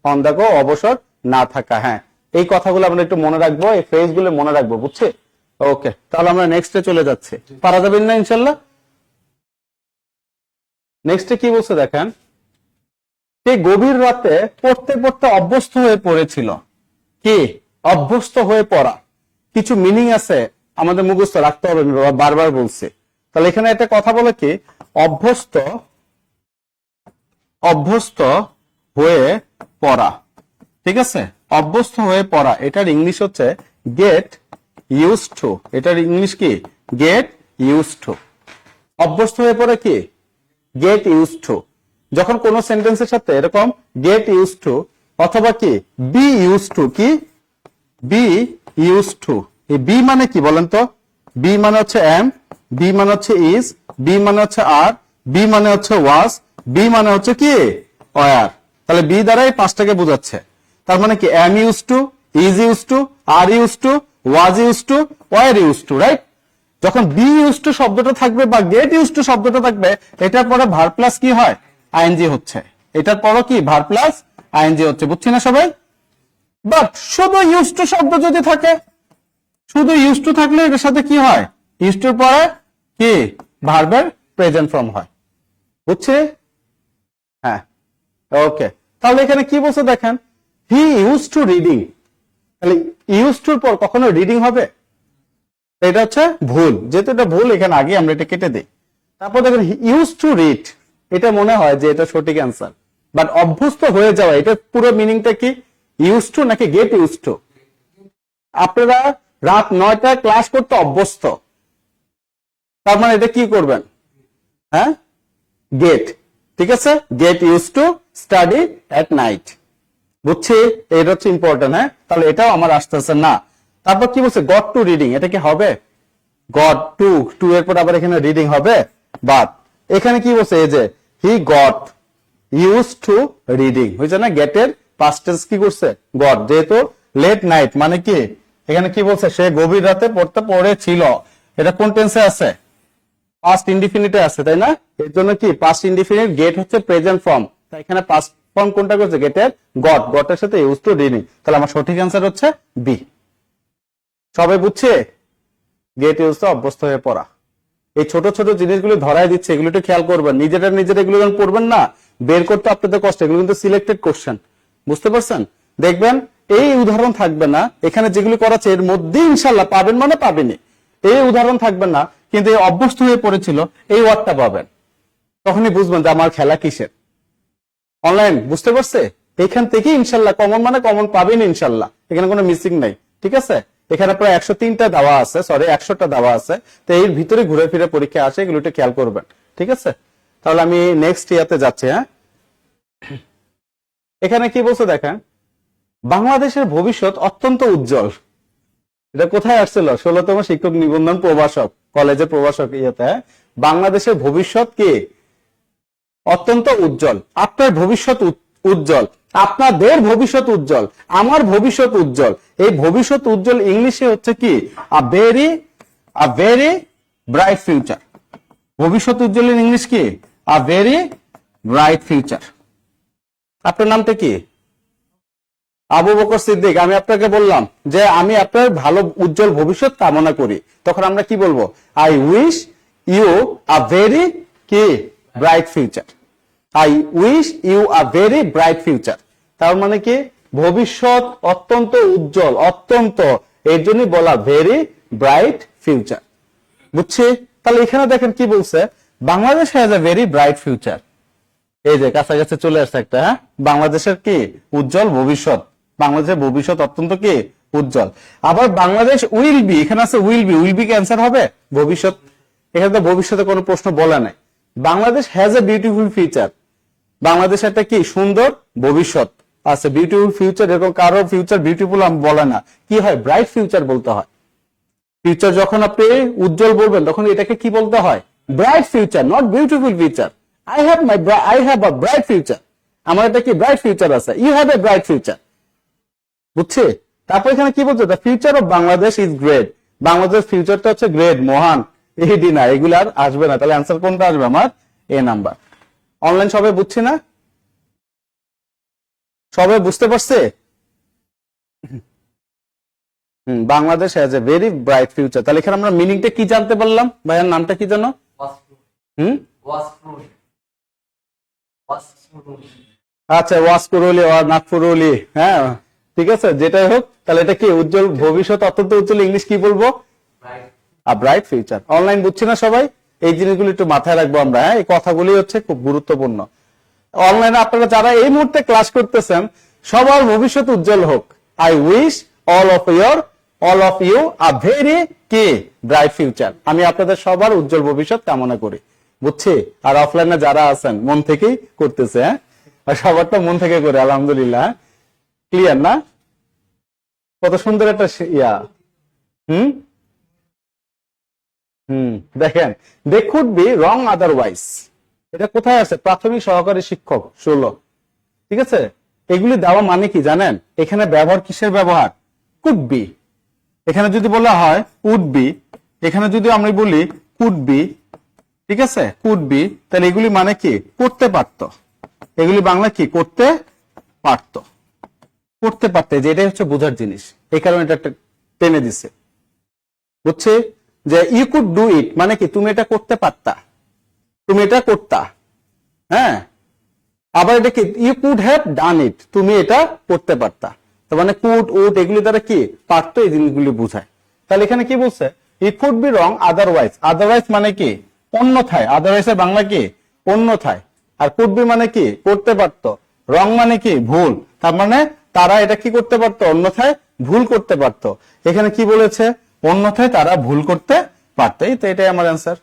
অন দা গো, অবসর না থাকা। হ্যাঁ, এই কথাগুলো আমরা একটু মনে রাখবো, এই ফ্রেজ গুলো মনে রাখবো, বুঝছি? ওকে, তাহলে আমরা নেক্সটে চলে যাচ্ছি। পারা যাবেন না ইনশাল্লাহ? নেক্সটে কি বলছে দেখেন, সে গভীর রাতে পড়তে পড়তে অভ্যস্ত হয়ে পড়েছিল। কি? অভ্যস্ত হয়ে পড়া। কিছু মিনিং আছে, আমাদের মুখস্থ রাখতে হবে, বারবার বলছে। তাহলে এখানে একটা কথা বলে কি, অভ্যস্ত, অভ্যস্ত হয়ে পড়া, ঠিক আছে? অভ্যস্ত হয়ে পড়া, এটার ইংলিশ হচ্ছে গেট ইউজ টু। এটার ইংলিশ কি? Get use to. অভ্যস্ত হয়ে পড়ে কি? Get use to. যখন কোন সেন্টেন্সের সাথে এরকম গেট ইউজ টু অথবা কি বি ইউজ টু, কি বি ইউজ টু, এই বি মানে কি বলেন তো? বি মানে হচ্ছে এম, বি মানে হচ্ছে ইজ, বি মানে হচ্ছে আর, বি মানে হচ্ছে ওয়াজ, বি মানে হচ্ছে কি ওয়ার। তাহলে বি দ্বারা এই পাঁচটাকে বোঝাচ্ছে। তার মানে কি? Am use to, is use to, are use to, was use to, were use to, right? যখন বি ইউজ টু শব্দটা থাকবে বা গেট ইউজ টু শব্দটা থাকবে, এটার পরে ভার প্লাস কি হয়? আইএনজি হচ্ছে। এটার পরও কি? ভার প্লাস আইএনজি হচ্ছে, বুঝছি না সবাই? বাট শুধু ইউজ টু শব্দ যদি থাকে, শুধু ইউজ টু থাকলে এটার সাথে কি হয়? ইউজ টুর পরে কি? ভার্বের প্রেজেন্ট ফর্ম হয়। বুঝছি? হ্যাঁ, ওকে। তাহলে এখানে কি বলছে দেখেন, হি ইউজ টু রিডিং। তাহলে ইউজ টুর পর কখনো রিডিং হবে? এটা হচ্ছে ভুল, যেহেতু এটা ভুল এখানে আগে আমরা এটা কেটে দিই। তারপর দেখেন ইউজ টু রিড, এটা মনে হয় যে এটা সঠিক অ্যান্সার, বাট অভ্যস্ত হয়ে যাওয়া, এটা পুরো মিনিংটা কি? ইউজ টু নাকি গেট ইউজ টু? আপনারা রাত 9টায় ক্লাস করতে অভ্যস্ত, তার মানে এটা কি করবেন? হ্যাঁ, গেট। ঠিক আছে, get use to study at night. বুঝছি? এটা হচ্ছে ইম্পর্টেন্ট। হ্যাঁ, তাহলে এটাও আমার আসতেছে না। তারপর কি বলছে? গট টু রিডিং, এটা কি হবে? গট টু, টু এর পর আবার এখানে রিডিং হবে? বাট এখানে কি বলছে? এই যে he got use to reading, হয়েছে না? গেটের পাস্ট টেন্স কি করছে? গট। যেহেতু লেট নাইট মানে কি, এখানে কি বলছে? সে গভীর রাতে পড়েছিল। এটা কোন টেন্সে আছে? পাস্ট ইনডিফিনিটে আছে, তাই না? এর জন্য কি পাস্ট ইনডিফিনিট, গেট হচ্ছে প্রেজেন্ট ফর্ম, তাই এখানে পাস্ট ফর্ম কোনটা করছে? গেটের গট, গটের সাথে ইউজ টু রিডিং। তাহলে আমার সঠিক অ্যান্সার হচ্ছে বি। সবাই বুঝছে? গেট ইউজ টু অভ্যস্ত হয়ে পড়া। এই ছোট ছোট জিনিসগুলো ধরাই দিচ্ছে, এগুলো একটু খেয়াল করবেন। নিজেরা এগুলো যখন পড়বেন না, বের করতে আপনাদের কষ্ট। এগুলো কিন্তু সিলেক্টেড কোশ্চেন, বুঝতে পারছেন? দেখবেন এই উদাহরণ থাকবে না, এখানে যেগুলো করাচ্ছে এর মধ্যে ইনশাল্লাহ পাবেন, মানে পাবেনই। এই উদাহরণ থাকবে না, কিন্তু এই অভ্যস্ত হয়ে পড়েছিল, এই ওয়ার্ডটা পাবেন। তখনই বুঝবেন যে আমার খেলা কিসের। অনলাইন বুঝতে পারছে? এখান থেকে ইনশাল্লাহ কমন মানে কমন পাবেন ইনশাল্লাহ, এখানে কোনো মিসিং নাই। ঠিক আছে, এখানে প্রায় 103টা দেওয়া আছে, সরি 100টা দেওয়া আছে, তো এর ভিতরে ঘুরে ফিরে পরীক্ষা আসে, এগুলো একটু খেয়াল করবেন। ঠিক আছে, তাহলে আমি নেক্সট ইয়াতে যাচ্ছি। হ্যাঁ, এখানে কি বলছে দেখেন, বাংলাদেশের ভবিষ্যৎ অত্যন্ত উজ্জ্বল। এটা কোথায় আসছিল? 16তম শিক্ষক নিবন্ধন প্রভাষক, কলেজের প্রভাষক ইয়েতে। বাংলাদেশের ভবিষ্যৎ কি? অত্যন্ত উজ্জ্বল। আপনার ভবিষ্যৎ উজ্জ্বল, আপনাদের ভবিষ্যৎ উজ্জ্বল, আমার ভবিষ্যৎ উজ্জ্বল। এই ভবিষ্যৎ উজ্জ্বল ইংলিশে হচ্ছে কি? আ ভেরি ব্রাইট ফিউচার। ভবিষ্যৎ উজ্জ্বল ইংলিশ কি? আ ভেরি ব্রাইট ফিউচার। আপনার নামটা কি? আবু বকর সিদ্দিক। আমি আপনাকে বললাম যে আমি আপনার ভালো উজ্জ্বল ভবিষ্যৎ কামনা করি, তখন আমরা কি বলবো? I wish you a very কি bright future. I wish you a very bright future. তার মানে কি? ভবিষ্যৎ অত্যন্ত উজ্জ্বল, অত্যন্ত, এর জন্য বলা ভেরি ব্রাইট ফিউচার। বুঝছি? তাহলে এখানে দেখেন কি বলছে, Bangladesh has a very bright future. এই যে কাছাকাছি চলে আসছে একটা। হ্যাঁ, বাংলাদেশের কি উজ্জ্বল ভবিষ্যৎ, বাংলাদেশের ভবিষ্যৎ অত্যন্ত কি উজ্জ্বল। আবার বাংলাদেশ উইল বি, এখানে আছে উইল বি, উইল বি কি অ্যান্সার হবে? ভবিষ্যৎ, এখানে তো ভবিষ্যতে কোনো প্রশ্ন বলা নাই। Bangladesh has a beautiful future, Bangladesh একটা কি সুন্দর ভবিষ্যৎ আছে, বিউটিফুল ফিউচার। এরকম কারো ফিউচার বিউটিফুল বলে না, কি হয়? ব্রাইট ফিউচার বলতে হয়। ফিউচার যখন আপনি উজ্জ্বল বলবেন, তখন এটাকে কি বলতে হয়? Bright future, not beautiful future. I have a bright future, আমার এটা কি ব্রাইট ফিউচার আছে। You have a bright future. বুঝছে? তারপর এখানে কি বলছে? The future of Bangladesh is great. Bangladesh ফিউচারটা হচ্ছে গ্রেট, মহান। এই না, এগুলো আর আসবে না। তাহলে অ্যান্সার কোনটা আসবে? আমার এ নাম্বার। অনলাইন সবাই বুঝছে না? সবাই বুঝতে পারছে? Bangladesh has a very bright future. তাহলে এখানে আমরা মিনিংটা কি জানতে পারলাম? ভাইয়ার নামটা কি জানো? আচ্ছা, ওয়াসকুরলি আর নাগপুরলি। হ্যাঁ, ঠিক আছে, যেটাই হোক। তাহলে এটা কি উজ্জ্বল ভবিষ্যৎ, অত্যন্ত উজ্জ্বল, ইংলিশ কি বলবো? আ ব্রাইট ফিউচার। অনলাইন বুঝছি না সবাই? এই জিনিসগুলো একটু মাথায় রাখবো আমরা। হ্যাঁ, এই কথাগুলি হচ্ছে খুব গুরুত্বপূর্ণ। অনলাইনে আপনারা যারা এই মুহূর্তে ক্লাস করতেছেন, সবার ভবিষ্যৎ উজ্জ্বল হোক। I wish all of you a very কি ব্রাইট ফিউচার। আমি আপনাদের সবার উজ্জ্বল ভবিষ্যৎ কামনা করি। বুঝছি? আর অফলাইনে যারা আছেন মন থেকেই করতেছে। হ্যাঁ, আর সবারটা মন থেকে করে, আলহামদুলিল্লাহ। ক্লিয়ার না? কত সুন্দর একটা ইয়া। দেখেন, they could be wrong otherwise. এটা কোথায় আছে? প্রাথমিক সহকারী শিক্ষক 16। ঠিক আছে, এগুলি দেওয়া মানে কি জানেন? এখানে ব্যবহার কিসের ব্যবহার? Could be. এখানে যদি বলা হয় উড বি, এখানে যদি আমরা বলি কুড বি, ঠিক আছে, কুড বি, তাহলে এগুলি মানে কি? করতে পারতো। এগুলি বাংলা কি? করতে পারতো, করতে পারতে। যে এটাই হচ্ছে বোঝার জিনিস, এই কারণে এটা টেনে দিছে। বুঝছে? যে ইউ কুড ডু ইট মানে কি? তুমি এটা করতে পারতা। তুমি এটা করতা, হ্যাঁ। আবার এটা কি, ইউ কুড হ্যাভ ডান ইট, তুমি এটা করতে পারতা। তার মানে কুড উড এগুলি দ্বারা কি পারতো, এই জিনিসগুলি বোঝায়। তাহলে এখানে কি বলছে, it could be wrong otherwise. Otherwise মানে কি, অন্যথায়। আদারওয়াইজ এর বাংলা কি, অন্যথায়। আর কুড বি মানে কি, করতে পারতো। রং মানে কি, ভুল। তার মানে তারা এটা কি করতে পারতো, অন্যথায় ভুল করতে পারতো। এখানে কি বলেছে, অন্যথায় তারা ভুল করতে পারতো। এই তো, এটাই আমার অ্যান্সার।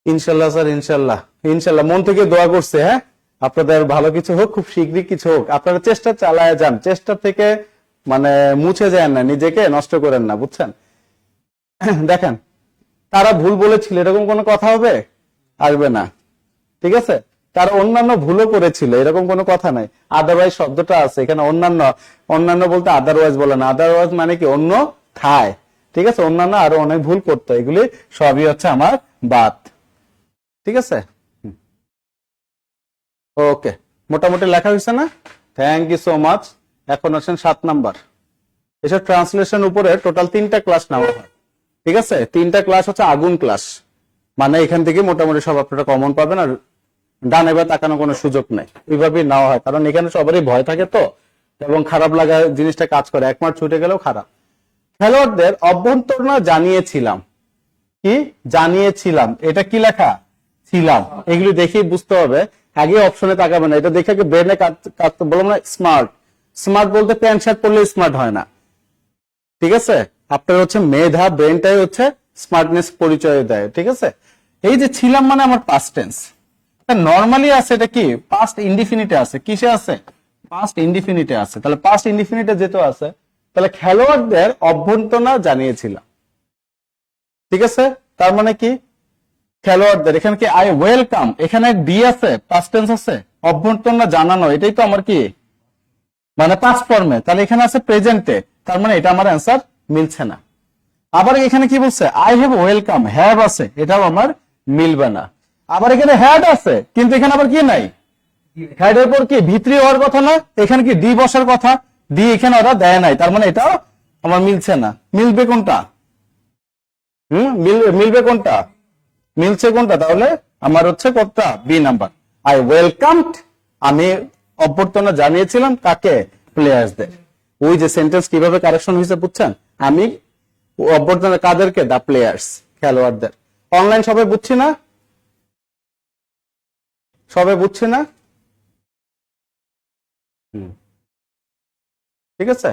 ইনশাল্লাহ স্যার, ইনশাল্লাহ। ইনশাল্লাহ মন থেকে দোয়া করছে, হ্যাঁ আপনাদের ভালো কিছু হোক, খুব শীঘ্রই কিছু হোক। আপনারা চেষ্টা চালায় যান, চেষ্টা থেকে মানে মুছে যায় না, নিজেকে নষ্ট করেন না, বুঝছেন। দেখেন, তারা ভুল বলেছিল এরকম কোনো কথা হবে, আসবে না। ঠিক আছে, তারা অন্যান্য ভুলও করেছিল এরকম কোনো কথা নাই। আদারওয়াইজ শব্দটা আছে এখানে, অন্যান্য। অন্যান্য বলতে আদারওয়াইজ বলে না। আদারওয়াইজ মানে কি, অন্য থায়। ঠিক আছে, অন্যান্য আরো অনেক ভুল করতো, এগুলি সবই হচ্ছে আমার বাদ। ঠিক আছে, ওকে, মোটামুটি লেখা হয়েছে না? Thank you so much. এখন আছেন 7 নাম্বার। এসব ট্রান্সলেশন উপরে টোটাল 3টা ক্লাস নেওয়া হয়। ঠিক আছে, 3টা ক্লাস হচ্ছে আগুন ক্লাস। মানে এখান থেকে মোটামুটি সব আপনারা কমন পাবেন, আর ডানে বা তাকানো কোনো সুযোগ নেই, ওইভাবেই নেওয়া হয়। কারণ এখানে সবারই ভয় থাকে তো, এবং খারাপ লাগা জিনিসটা কাজ করে, 1 মার্ক ছুটে গেলেও খারাপ। খেলোয়াড়দের অভ্যন্তরণা জানিয়েছিলাম। কি জানিয়েছিলাম, এটা কি লেখা, ছিলাম। এগুলি দেখেই বুঝতে হবে, আগে অপশনে তাকাবে না। এটা দেখে ব্রেনে কাটতে বললাম না, স্মার্ট। স্মার্ট বলতে প্যান্ট শার্ট পরলে স্মার্ট হয় না। ঠিক আছে, আপনার হচ্ছে মেধা, ব্রেনটাই হচ্ছে স্মার্টনেস পরিচয় দেয়। ঠিক আছে, এই যে ছিলাম মানে আমার পাস্ট টেন্স। নর্মালি আছে এটা কি, পাস্ট ইনডিফিনিটে আছে। কিসে আছে, পাস্ট ইনডিফিনিটে আছে। তাহলে পাস্ট ইনডিফিনিটে যেহেতু আছে, তাহলে খেলোয়াড়দের অভ্যন্তরণা জানিয়েছিলাম। ঠিক আছে, তার মানে কি, খেলোয়াড়দের, এখানে কি আই ওয়েলকাম, এখানে ডি আছে, পাস্ট টেন্স আছে, অভ্যন্তরণা জানানো, এটাই তো আমার কি, মানে পাস্ট ফর্মে। তাহলে এখানে আছে প্রেজেন্টে, তার মানে এটা আমার অ্যান্সার মিলছে না। আবার এখানে কি বলছে, আই হ্যাভ ওয়েলকাম, হ্যাভ আছে, এটাও আমার মিলবে না। আবার এখানে হ্যাড আছে, কিন্তু এখানে আবার কি নাই, হ্যাড এর পর কি ভিতরি হওয়ার কথা না, এখানে কি ডি বসার কথা, ডি এখানে ওরা দেয় নাই, তার মানে এটাও আমার মিলছে না। মিলবে কোনটা, মিলবে কোনটা, মিলছে কোনটা, তাহলে আমার হচ্ছে কোনটা, বি নাম্বার। আই ওয়েলকামড, আমি অভ্যর্থনা জানিয়েছিলাম কাকে, প্লেয়ার্সদের। ওই যে সেন্টেন্স কিভাবে কারেকশন হয়েছে বুঝছেন, আমি অভ্যর্থনা কাদেরকে, দা প্লেয়ার্স, খেলোয়াড়দের। অনলাইন সবাই বুঝছি না, সবাই বুঝছি না? ঠিক আছে,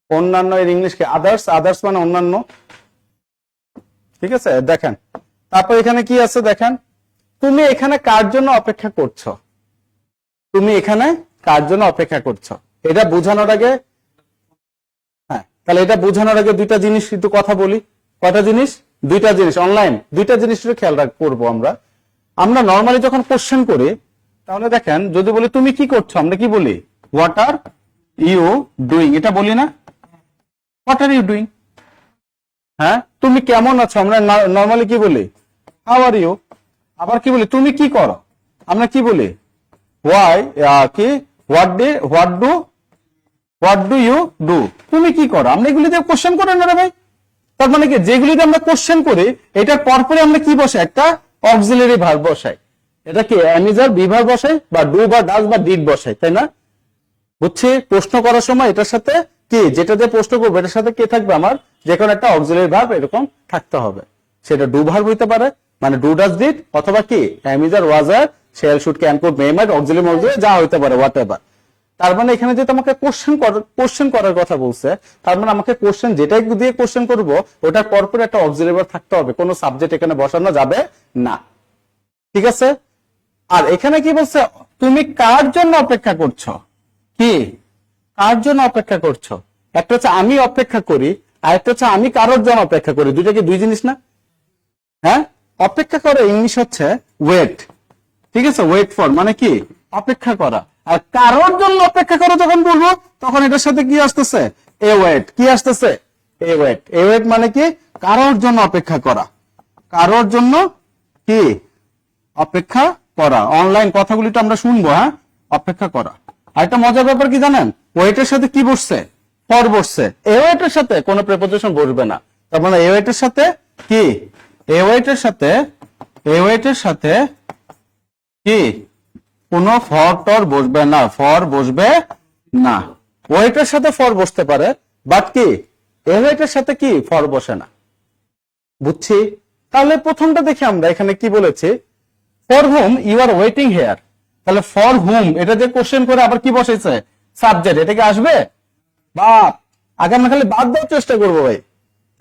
অন্যান্য এর ইংলিশকে আদার্স, আদার্স মানে অন্যান্য। ঠিক আছে, দেখেন তারপর এখানে কি আছে দেখেন, তুমি এখানে কার জন্য অপেক্ষা করছো, তুমি এখানে কার জন্য অপেক্ষা করছো, এটা বোঝানোর আগে, হ্যাঁ, তাহলে এটা বোঝানোর আগে দুইটা জিনিস একটু কথা বলি। কয়টা জিনিস, দুইটা জিনিস। অনলাইন দুইটা জিনিস একটু খেয়াল করবো আমরা। আমরা নর্মালি যখন কোশ্চেন করি, তাহলে দেখেন যদি বলি তুমি কি করছো, আমরা কি বলি, হোয়াট আর ইউ ডুইং, এটা বলি না, হোয়াট আর ইউ ডুইং। হ্যাঁ, তুমি কেমন আছো, আমরা নর্মালি কি বলি, হাউ আর ইউ। আবার কি বলি, তুমি কি করো, আমরা কি বলি, হোয়াই, কি হোয়াট ডু ইউ ডু, তুমি কি করো। আমরা এগুলি দিয়ে কোশ্চেন করি না রে ভাই। তার মানে কি, যেগুলিতে আমরা কোশ্চেন করি, এটার পরপরে আমরা কি বসাই, একটা অক্সিলারি ভার্ব বসাই। এটা কি অ্যামিজার বিভার বসাই, বা ডু বা ডাজ বা ডিড বসাই, তাই না? বুঝছি, প্রশ্ন করার সময় এটার সাথে কি, যেটা দিয়ে প্রশ্ন করবো এটার সাথে কি থাকবে, আমার যে কোনো একটা অক্সিলারি ভার্ব এরকম থাকতে হবে। সেটা ডু ভার্ব হইতে পারে, মানে ডু ডাজ ডিড, অথবা কি am is are was were shall should can could may might auxiliary মক্সিলারি যা হইতে পারে, হোয়াট এভার। তার মানে এখানে যেহেতু আমাকে কোশ্চেন করার কথা বলছে, তার মানে আমাকে কোশ্চেন যেটাই দিয়ে কোশ্চেন করবো ওটার পরপর একটা অক্সিলারি ভার্ব থাকতে হবে, কোনো সাবজেক্ট এখানে বসানো যাবে না। ঠিক আছে, আর এখানে কি বলছে, তুমি কার জন্য অপেক্ষা করছো, কি কার জন্য অপেক্ষা করছো। একটা হচ্ছে আমি অপেক্ষা করি, আর একটা হচ্ছে আমি কারোর জন্য অপেক্ষা করি, দুইটা কি দুই জিনিস না? হ্যাঁ, অপেক্ষা করে ইংলিশ হচ্ছে ওয়েট। ঠিক আছে, ওয়েট ফর মানে কি, অপেক্ষা করা। আর কারোর জন্য অপেক্ষা করো যখন বলবো, তখন এটার সাথে কি আসতেছে, এ ওয়েট। কি আসতেছে, এ ওয়েট। এ ওয়েট মানে কি, কারোর জন্য অপেক্ষা করা, কারোর জন্য কি অপেক্ষা করা। অনলাইন কথাগুলি তো আমরা শুনবো, হ্যাঁ, অপেক্ষা করা। আর একটা মজার ব্যাপার কি জানেন, ওয়েটের সাথে কি বসছে, ফর বসছে। এ ওয়েটের সাথে কোনো প্রেপোজিশন বসবে না। তার মানে এ ওয়েটের সাথে কি, এ ওয়েটের সাথে এই ওয়েটের সাথে কি কোনো ফর টর বসবে না, ফর বসবে না। ওয়েটের সাথে ফর বসতে পারে, বাট কি এই ওয়েটের সাথে কি ফর বসে না। বুঝছি? তাহলে প্রথমটা দেখি আমরা এখানে কি বলেছি, for whom you are waiting here. তাহলে ফর হুম এটা যে কোশ্চেন করে আবার কি বসেছে, সাবজেক্ট, এটা কি আসবে? বাদ। আগে আমরা খালি বাদ দেওয়ার চেষ্টা করবো ভাই।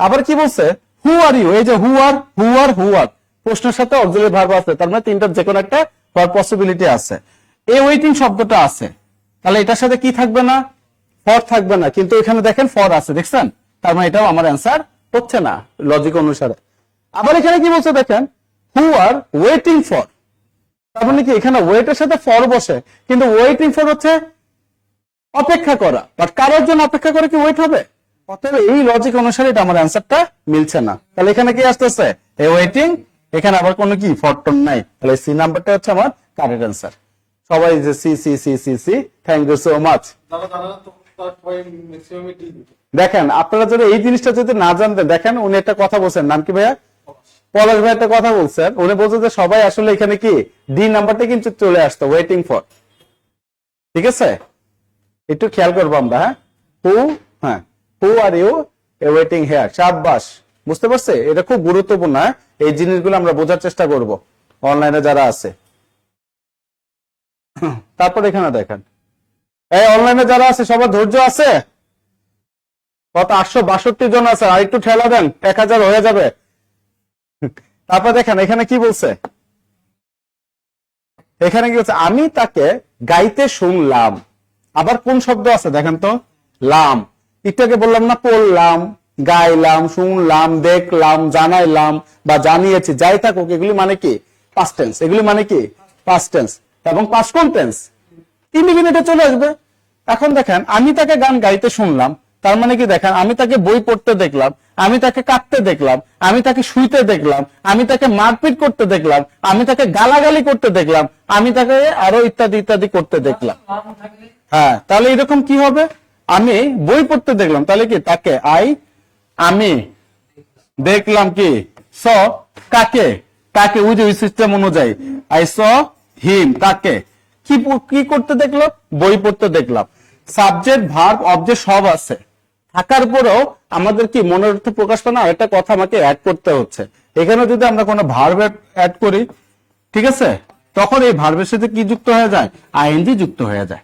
আবার কি বলছে, হু আর ইউ, এই যে হু আর হু আর হু আর প্রশ্নের সাথে অক্সিলারি ভার্ব আছে, তার মানে তিনটার যে কোনো একটা হওয়ার পসিবিলিটি আছে। এই ওয়েটিং শব্দটা আছে, তাহলে এটার সাথে কি থাকবে না, ফর থাকবে না, কিন্তু এখানে দেখেন ফর আছে, দেখছেন? তার মানে এটাও আমার অ্যান্সার হচ্ছে না লজিক অনুসারে। আবার এখানে কি বলছে দেখেন, হু আর ওয়েটিং ফর, তার মানে কি এখানে ওয়েটের সাথে ফর বসে, কিন্তু ওয়েটিং ফর হচ্ছে অপেক্ষা করা, বাট কারোর জন্য অপেক্ষা করে কি ওয়েট হবে? অতএব এই লজিক অনুসারে এটা আমার অ্যান্সারটা মিলছে না। তাহলে এখানে কি আসতেছে, এই ওয়েটিং, এখানে আবার কোনো কি ফরটন নাই, তাহলে সি নাম্বারটা হচ্ছে আমার কারেক্ট অ্যান্সার। সবাই যে C C C C C, thank you so much. দেখেন আপনারা যদি এই জিনিসটা যদি না জানতেন, দেখেন উনি একটা কথা বলছেন, নাম কি ভাইয়া? পলাশ ভাই একটা কথা বলছেন, উনি বলছেন যে সবাই আসলে এখানে কি ডি নাম্বারটা কিন্তু চলে আসতো, ওয়েটিং ফর। ঠিক আছে, একটু খেয়াল করবো আমরা। হ্যাঁ, হু আর ইউ ওয়েটিং হেয়ার, শাবাশ। বুঝতে পারছে? এটা খুব গুরুত্বপূর্ণ। এই জিনিসগুলো আমরা বোঝার চেষ্টা করব অনলাইনে যারা আছে। তারপর এখানে দেখেন, এই অনলাইনে যারা আছে সবার ধৈর্য আছে? কত 862 জন আছে, আর একটু ঠেলা দেন, 1000 হয়ে যাবে। তারপর দেখেন এখানে কি বলছে, এখানে কি বলছে, আমি তাকে গাইতে শুনলাম। আবার কোন শব্দ আছে দেখেন তো, লাম। একটু আগে বললাম না, পড়লাম, গাইলাম, শুনলাম, দেখলাম, জানাইলাম বা জানিয়েছি, যাই থাকুক, এগুলি মানে কি পাস্ট টেন্স, এগুলি মানে কি পাস্ট টেন্স এবং পাস্ট টেন্স ইনডিফিনিটে চলে আসবে। এখন দেখেন, আমি তাকে গান গাইতে শুনলাম, তার মানে কি দেখেন, আমি তাকে বই পড়তে দেখলাম, আমি তাকে কাঁদতে দেখলাম, আমি তাকে শুইতে দেখলাম, আমি তাকে মারপিট করতে দেখলাম, আমি তাকে গালাগালি করতে দেখলাম, আমি তাকে আরো ইত্যাদি ইত্যাদি করতে দেখলাম। হ্যাঁ, তাহলে এরকম কি হবে, আমি বই পড়তে দেখলাম, তাহলে কি তাকে আমি দেখলাম, কি স কাকে, তাকে ওই যে সিস্টেম অনুযায়ী আই স হিম, তাকে কি করতে দেখলো, বই পড়তে দেখলাম। সাবজেক্ট ভার্ব অবজেক্ট সব আছে থাকার পরেও আমাদের কি মনের অর্থ প্রকাশ পায় না, একটা কথা আমাকে অ্যাড করতে হচ্ছে। এখানে যদি আমরা কোনো ভার্ব অ্যাড করি, ঠিক আছে, তখন এই ভার্বের সাথে কি যুক্ত হয়ে যায়, আইএনজি যুক্ত হয়ে যায়।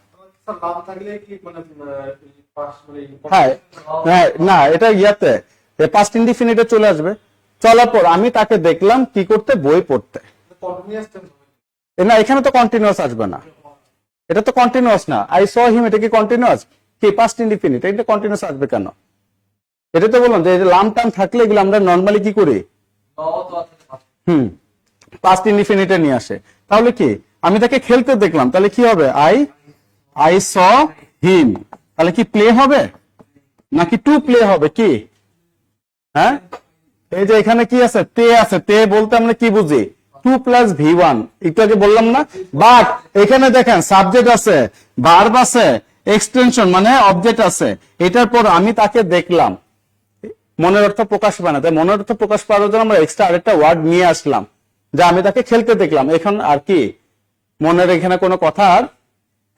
হ্যাঁ হ্যাঁ, না এটা ইয়াতে পাস্ট ইনডিফিনিটে চলে আসবে। চলার পর আমি তাকে দেখলাম কি করতে, বই পড়তে। না, এখানে তো কন্টিনিউয়াস আসবে না, এটা তো কন্টিনিউয়াস না। আই স হিম, এটা কি কন্টিনিউয়াস? কি পাস্ট ইনডিফিনিট, এটা কন্টিনিউয়াস আসবে কেন? এটা তো বললাম যে লাম টাম থাকলে এগুলো আমরা নর্মালি কি করি, পাস্ট ইনডিফিনিটে নিয়ে আসে। তাহলে কি আমি তাকে খেলতে দেখলাম, তাহলে কি হবে, আই স হিম, তাহলে কি প্লে হবে নাকি টু প্লে হবে, কি? হ্যাঁ, এই যে এখানে কি আছে, তে আছে, তে বলতে আমরা কি বুঝি, 2+V1, একটু আগে বললাম না। বাট এখানে দেখেন সাবজেক্ট আছে, ভার্ব আছে, এক্সটেনশন মানে অবজেক্ট আছে, এটার পর আমি তাকে দেখলাম, মনের অর্থ প্রকাশ পায় না, তাই মনের অর্থ প্রকাশ পাওয়ার জন্য আমরা এক্সট্রা আরেকটা ওয়ার্ড নিয়ে আসলাম, যে আমি তাকে খেলতে দেখলাম। এখন আর কি মনের এখানে কোনো কথা আর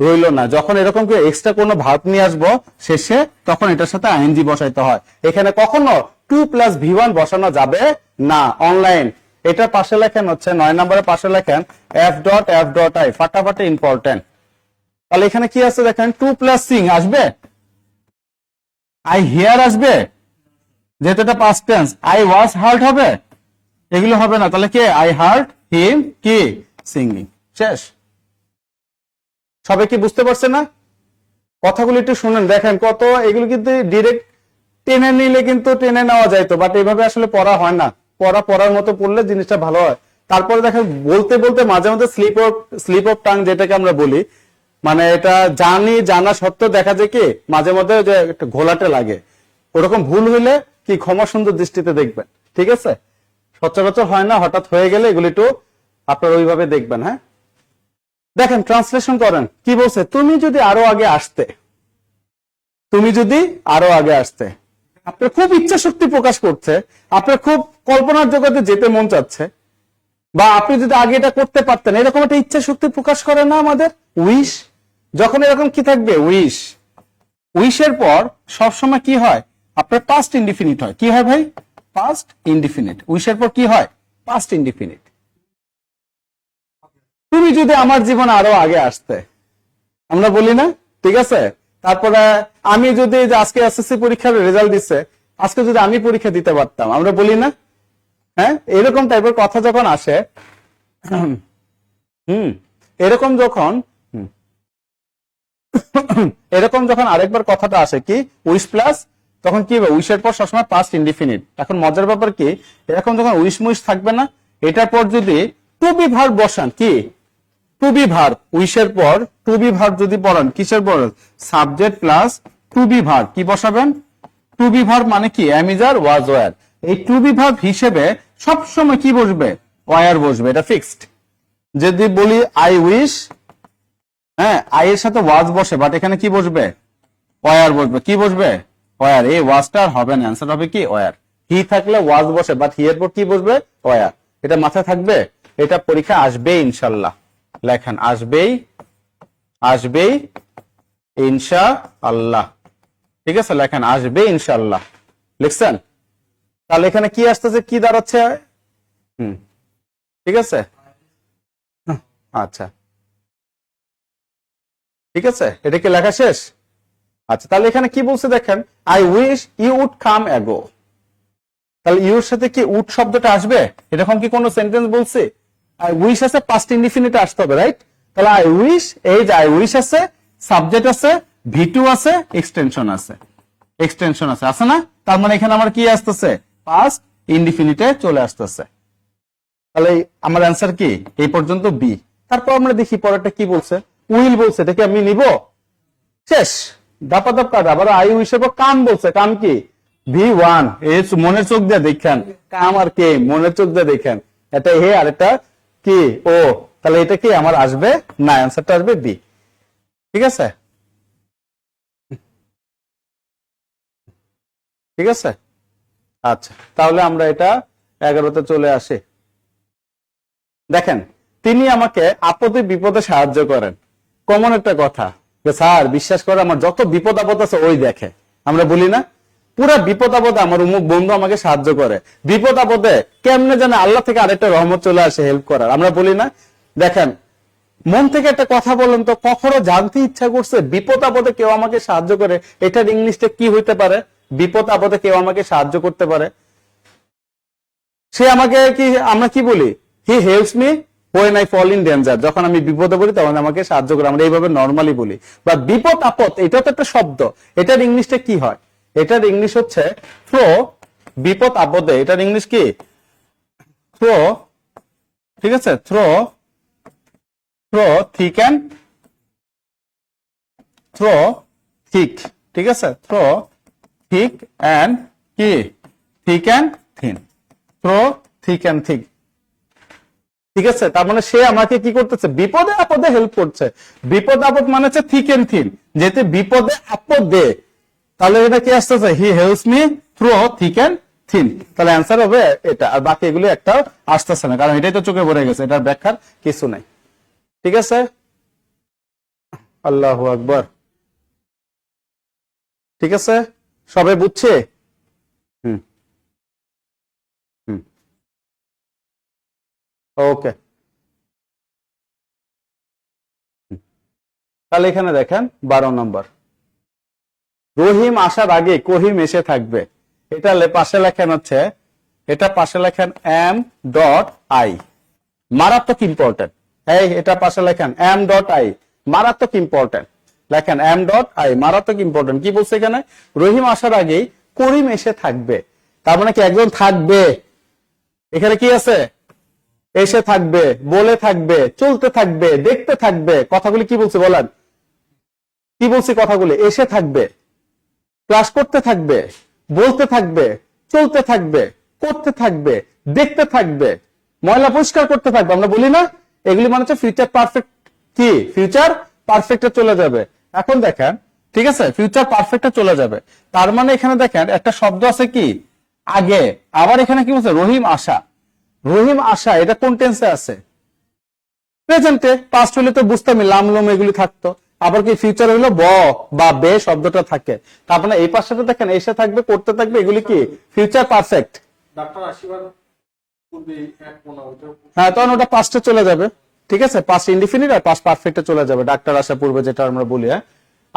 রইল না। যখন এরকম কি এক্সট্রা কোনো ভার্ব নিয়ে আসবো শেষে, তখন এটার সাথে আইএনজি বসাইতে হয়। এখানে কখনো 2+V1 বসানো যাবে না। অনলাইন এটা পাশে লেখেন হচ্ছে 9 নম্বরের পাশে লেখেন F.F.I, ফাটাফাটি ইম্পর্টেন্ট। তাহলে এখানে কি আছে দেখেন, 2+ সিং আসবে, আই হিয়ার আসবে, যেহেতু এটা past tense, I was hard হবে, এগুলো হবে না। তাহলে কি আই হার্ড হিম কি সিঙ্গিং, শেষ। সবাই কি বুঝতে পারছে না? কথাগুলো একটু শুনেন, দেখেন কত এগুলো কিন্তু ডিরেক্ট টেনে নিলে কিন্তু টেনে নেওয়া যাইতো, বাট এইভাবে আসলে পড়া হয় না। পড়ার মতো পড়লে জিনিসটা ভালো হয়। তারপরে দেখেন বলতে বলতে মাঝে মাঝে স্লিপ অফ টাং যেটাকে আমরা বলি, মানে এটা জানা সত্ত্বেও দেখা যায় কি মাঝে মধ্যে যে একটা ঘোলাটে লাগে, ওরকম ভুল হইলে কি ক্ষমা সুন্দর দৃষ্টিতে দেখবেন, ঠিক আছে? সচরাচর হয় না, হঠাৎ হয়ে গেলে এগুলি একটু আপনারা ওইভাবে দেখবেন। হ্যাঁ, দেখেন ট্রান্সলেশন করেন, কি বলছে, তুমি যদি আরো আগে আসতে, তুমি যদি আরো আগে আসতে, আপনার খুব ইচ্ছা শক্তি প্রকাশ করছে, আপনার খুব কল্পনার জগতে যেতে মন চাচ্ছে, বা আপনি যদি আগে এটা করতে পারতেন, এরকম একটা ইচ্ছা শক্তি প্রকাশ করে না আমাদের উইশ। যখন এরকম কি থাকবে উইশ, উইশের পর সবসময় কি হয় আপনার পাস্ট ইনডিফিনিট হয়। কি হয় ভাই? Past indefinite. উইশের পর কি হয়? Past indefinite. তুমি যদি আমার জীবনে আরো আগে আসতে, আমরা বলি না? ঠিক আছে। তারপরে আমি যদি যে আজকে এসএসসি পরীক্ষার রেজাল্ট দিচ্ছে, আজকে যদি আমি পরীক্ষা দিতে পারতাম, আমরা বলি না? হ্যাঁ, এরকম টাইপের কথা যখন আসে, এরকম যখন এরকম যখন আরেকবার কথাটা আসে কি উইশ প্লাস, তখন কি হবে? উইশের পর সবসময় পাস্ট ইনডিফিনিট। এখন মজার ব্যাপার কি, এরকম যখন উইশ মুইশ থাকবে না, এটার পর যদি টু বি ভার্ব বসান, কি টু বি ভার্ব, উইশের পর টু বি ভার্ব যদি পড়ান, কিসের পর? Subject plus to be verb. কি বসাবেন? টু বি ভার্ব মানে কি? Am is are was were. এই টু বি ভার্ব হিসেবে সবসময় কি বসবে? ওয়ার বসবে, এটা ফিক্সড। যদি বলি আই উইশ, হ্যাঁ আই এর সাথে ওয়াজ বসে, বাট এখানে কি বসবে? ওয়ার বসবে। কি বসবে? ওয়ার। এই ওয়াজটা আর হবে না, অ্যান্সার হবে কি? ওয়ার। হি থাকলে ওয়াজ বসে, বাট হি এর পর কি বসবে? ওয়ার। এটা মাথায় থাকবে, এটা পরীক্ষা আসবে ইনশাল্লাহ। লেখেন আসবেই, আসবেই ইনশা আল্লাহ। ঠিক আছে, লেখেন আসবে ইনশাল্লাহ। লিখছেন? তাহলে এখানে কি আসতেছে, কি দাঁড়াচ্ছে? ঠিক আছে, আচ্ছা ঠিক আছে, এটা কি লেখা শেষ? আচ্ছা, তাহলে এখানে কি বলছে দেখেন, I wish you would come ago. তাহলে ইউর সাথে কি উড শব্দটা আসবে? এরকম কি কোনো সেন্টেন্স বলছে? আই উইশ আছে, পাস্ট ইনডিফিনিট আসতে হবে, রাইট? তাহলে আই উইশ, এই যে আই উইশ আছে, সাবজেক্ট আছে, ভি2 আছে, এক্সটেনশন আছে, এক্সটেনশন আছে, আছে না? তার মানে এখানে আমার কি আসতেছে? পাস্ট ইনডিফিনিটে চলে আসতেছে। তাহলে আমার অ্যান্সার কি? এই পর্যন্ত বি। তারপর আমরা দেখি পরেরটা কি বলছে। উইল বলছে, এটা কি আমি নিব? শেষ, দাপা দাপ কাজ। আবার আই উইশের পর কাম বলছে, কাম কি? V1। এই মনের চোখ দিয়ে দেখেন, কাম আর কে? মনের চোখ দিয়ে দেখেন, এটা হে আর এটা কি? ও। তাহলে এটা কি আমার আসবে না? অ্যান্সারটা আসবে বি। ঠিক আছে, ঠিক আছে। আচ্ছা, তাহলে আমরা এটা 11তে চলে আসি। দেখেন, তিনি আমাকে আপদে বিপদে সাহায্য করেন। কমন একটা কথা যে স্যার বিশ্বাস করে আমার যত বিপদ আপদ আছে ওই দেখে। আমরা বলি না? পুরা বিপদ আপদে আমার উমুক বন্ধু আমাকে সাহায্য করে। বিপদ আপদে কেমনে জানে আল্লাহ থেকে আরেকটা রহমত চলে আসে হেল্প করার। আমরা বলি না? দেখেন, মন থেকে একটা কথা বলেন তো, কখনো জানতে ইচ্ছা করছে বিপদ আপদে কেউ আমাকে সাহায্য করে এটার ইংলিশটা কি হইতে পারে? বিপদ আপদে কেউ আমাকে সাহায্য করতে পারে, সে আমাকে কি, আমরা কি বলি? হি helps me when I fall in danger। যখন আমি বিপদে পড়ি তখন আমাকে সাহায্য করে, আমরা এইভাবে নর্মালি বলি। বা বিপদ আপদ, এটা তো একটা শব্দ, এটার ইংলিশটা কি হয়? এটার ইংলিশ হচ্ছে থ্রো। বিপদ আপদে এটার ইংলিশ কি? থ্রো। ঠিক আছে, through, through thick and, through thick. ঠিক আছে, থ্রো থিক অ্যান্ড কি? Thick and thin. Through thick and thick. ঠিক আছে, তার মানে সে আমাকে কি করতেছে? বিপদে আপদে হেল্প করছে। বিপদ আপদ মানে হচ্ছে থিক এন্ড থিন, যেতে বিপদে আপদে। তাহলে এটা কি আসতেছে? He helps me through thick and thin. তাহলে অ্যান্সার হবে এটা। আর বাকি এগুলো একটাও আসতেছে না, কারণ এটাই তো চোখে পড়ে গেছে, এটার ব্যাখ্যার কিছু নাই। ঠিক আছে, আল্লাহু আকবার। ঠিক আছে, সবাই বুঝছে? হুম, হুম, ওকে। তাহলে এখানে দেখেন 12 নম্বর, রহিম আসার আগে কহিম এসে থাকবে। এটা পাশে লেখেন হচ্ছে, এটা পাশে লেখেন এম ডট আই, মারাত্মক ইম্পর্টেন্ট। এই এটা পাশে লেখেন এম ডট আই, মারাত্মক ইম্পর্টেন্ট। লেখেন এম ডট আই, মারাত্মক ইম্পর্টেন্ট। কি বলছে এখানে? রহিম আসার আগেই করিম এসে থাকবে। তার মানে কি একজন থাকবে? এখানে কি আছে? এসে থাকবে, বলে থাকবে, চলতে থাকবে, দেখতে থাকবে। কথাগুলি কি বলছে বলেন? কি বলছি কথাগুলি? এসে থাকবে, ক্লাস করতে থাকবে, বলতে থাকবে, চলতে থাকবে, করতে থাকবে, দেখতে থাকবে, ময়লা পরিষ্কার করতে থাকবে। আমরা বলি না? এগুলি মানে হচ্ছে ফিউচার পারফেক্ট। কি? ফিউচার পারফেক্টে চলে যাবে। এখন দেখেন, ঠিক আছে, ফিউচার পারফেক্টে চলে যাবে। তার মানে এখানে দেখেন একটা শব্দ আছে কি? আগে। আবার এখানে কি বলছে? রহিম আসা। রহিম আসা, এটা কোন টেন্সে আছে? প্রেজেন্টে। পাস্ট হলে তো বুঝতামই, লাম লোম এগুলি থাকতো। আবার কি ফিউচার হলো ব বা বে শব্দটা থাকে। তারপরে এই পাশটা দেখেন এসে থাকবে, করতে থাকবে, এগুলি কি ফিউচার পারফেক্ট। ডাক্তার আসিবার পূর্বে এক মনে হইতো। হ্যাঁ, তখন ওটা পাস্টে চলে যাবে। ঠিক আছে, পাস্ট ইনডিফিনিট আর পাস্ট পারফেক্টে চলে যাবে, ডাক্তার আসার পূর্বে যেটা আমরা বলি। হ্যাঁ,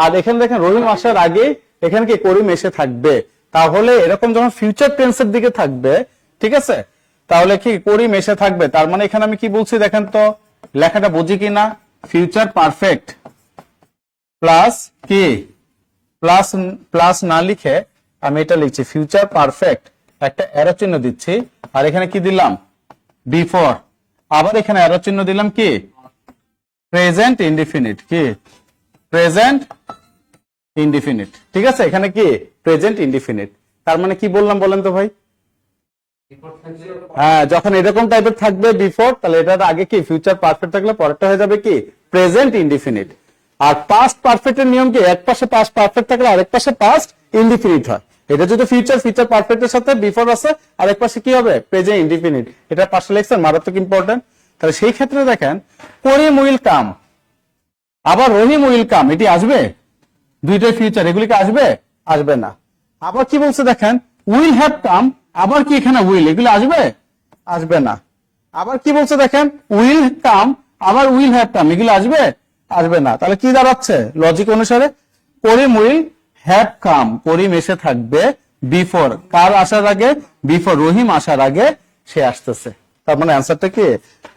আর এখানে দেখেন রহিম আসার আগে এখানে কি করিম এসে থাকবে। তাহলে এরকম যখন ফিউচার টেন্সের দিকে থাকবে, ঠিক আছে, তাহলে কি করিম এসে থাকবে। তার মানে এখানে আমি কি বলছি দেখেন তো, লেখাটা বুঝি কিনা। ফিউচার পারফেক্ট প্লাস কি, প্লাস প্লাস না লিখে আমি এটা লিখছি ফিউচার পারফেক্ট, একটা অ্যারো চিহ্ন দিচ্ছি, আর এখানে কি দিলাম বিফোর, আবার এখানে অ্যারো চিহ্ন দিলাম কি প্রেজেন্ট ইনডিফিনিট, কি প্রেজেন্ট ইনডিফিনিট। ঠিক আছে, এখানে কি প্রেজেন্ট ইনডিফিনিট। তার মানে কি বললাম বলেন তো ভাই? হ্যাঁ, যখন এরকম টাইপের থাকবে বিফোর, তাহলে এটার আগে কি ফিউচার পারফেক্ট থাকলে পরেরটা হয়ে যাবে কি প্রেজেন্ট ইনডিফিনিট। আর পাস্ট পারফেক্টের নিয়ম কি, এক পাশে পাস্ট পারফেক্ট থাকলে আরেক পাশে পাস্ট ইনডিফিনিট হয়। এটা যদি ফিউচার পারফেক্টের সাথে বিফোর আছে, আরেক পাশে কি হবে প্রেজেন্ট ইনডিফিনিট। এটা পাশে লিখছেন, মারাত্মক ইম্পর্টেন্ট। তাহলে সেই ক্ষেত্রে দেখেন করিম উইল কাম, আবার রহিম উইল কাম, এটি আসবে? দুইটাই ফিউচার, এগুলি কি আসবে? আসবে না। আবার কি বলছে দেখেন উইল হ্যাভ কাম, আবার কি এখানে উইল, এগুলো আসবে? আসবে না। আবার কি বলছে দেখেন উইল কাম, আবার উইল হ্যাভ কাম, এগুলো আসবে? আসবে না। তাহলে কি দাঁড়াচ্ছে লজিক অনুসারে, করিম উইল হ্যাভ কাম, করিম এসে থাকবে বিফোর, কার আসার আগে? বিফোর রহিম আসার আগে সে আসতেছে। তার মানে অ্যান্সারটা কি,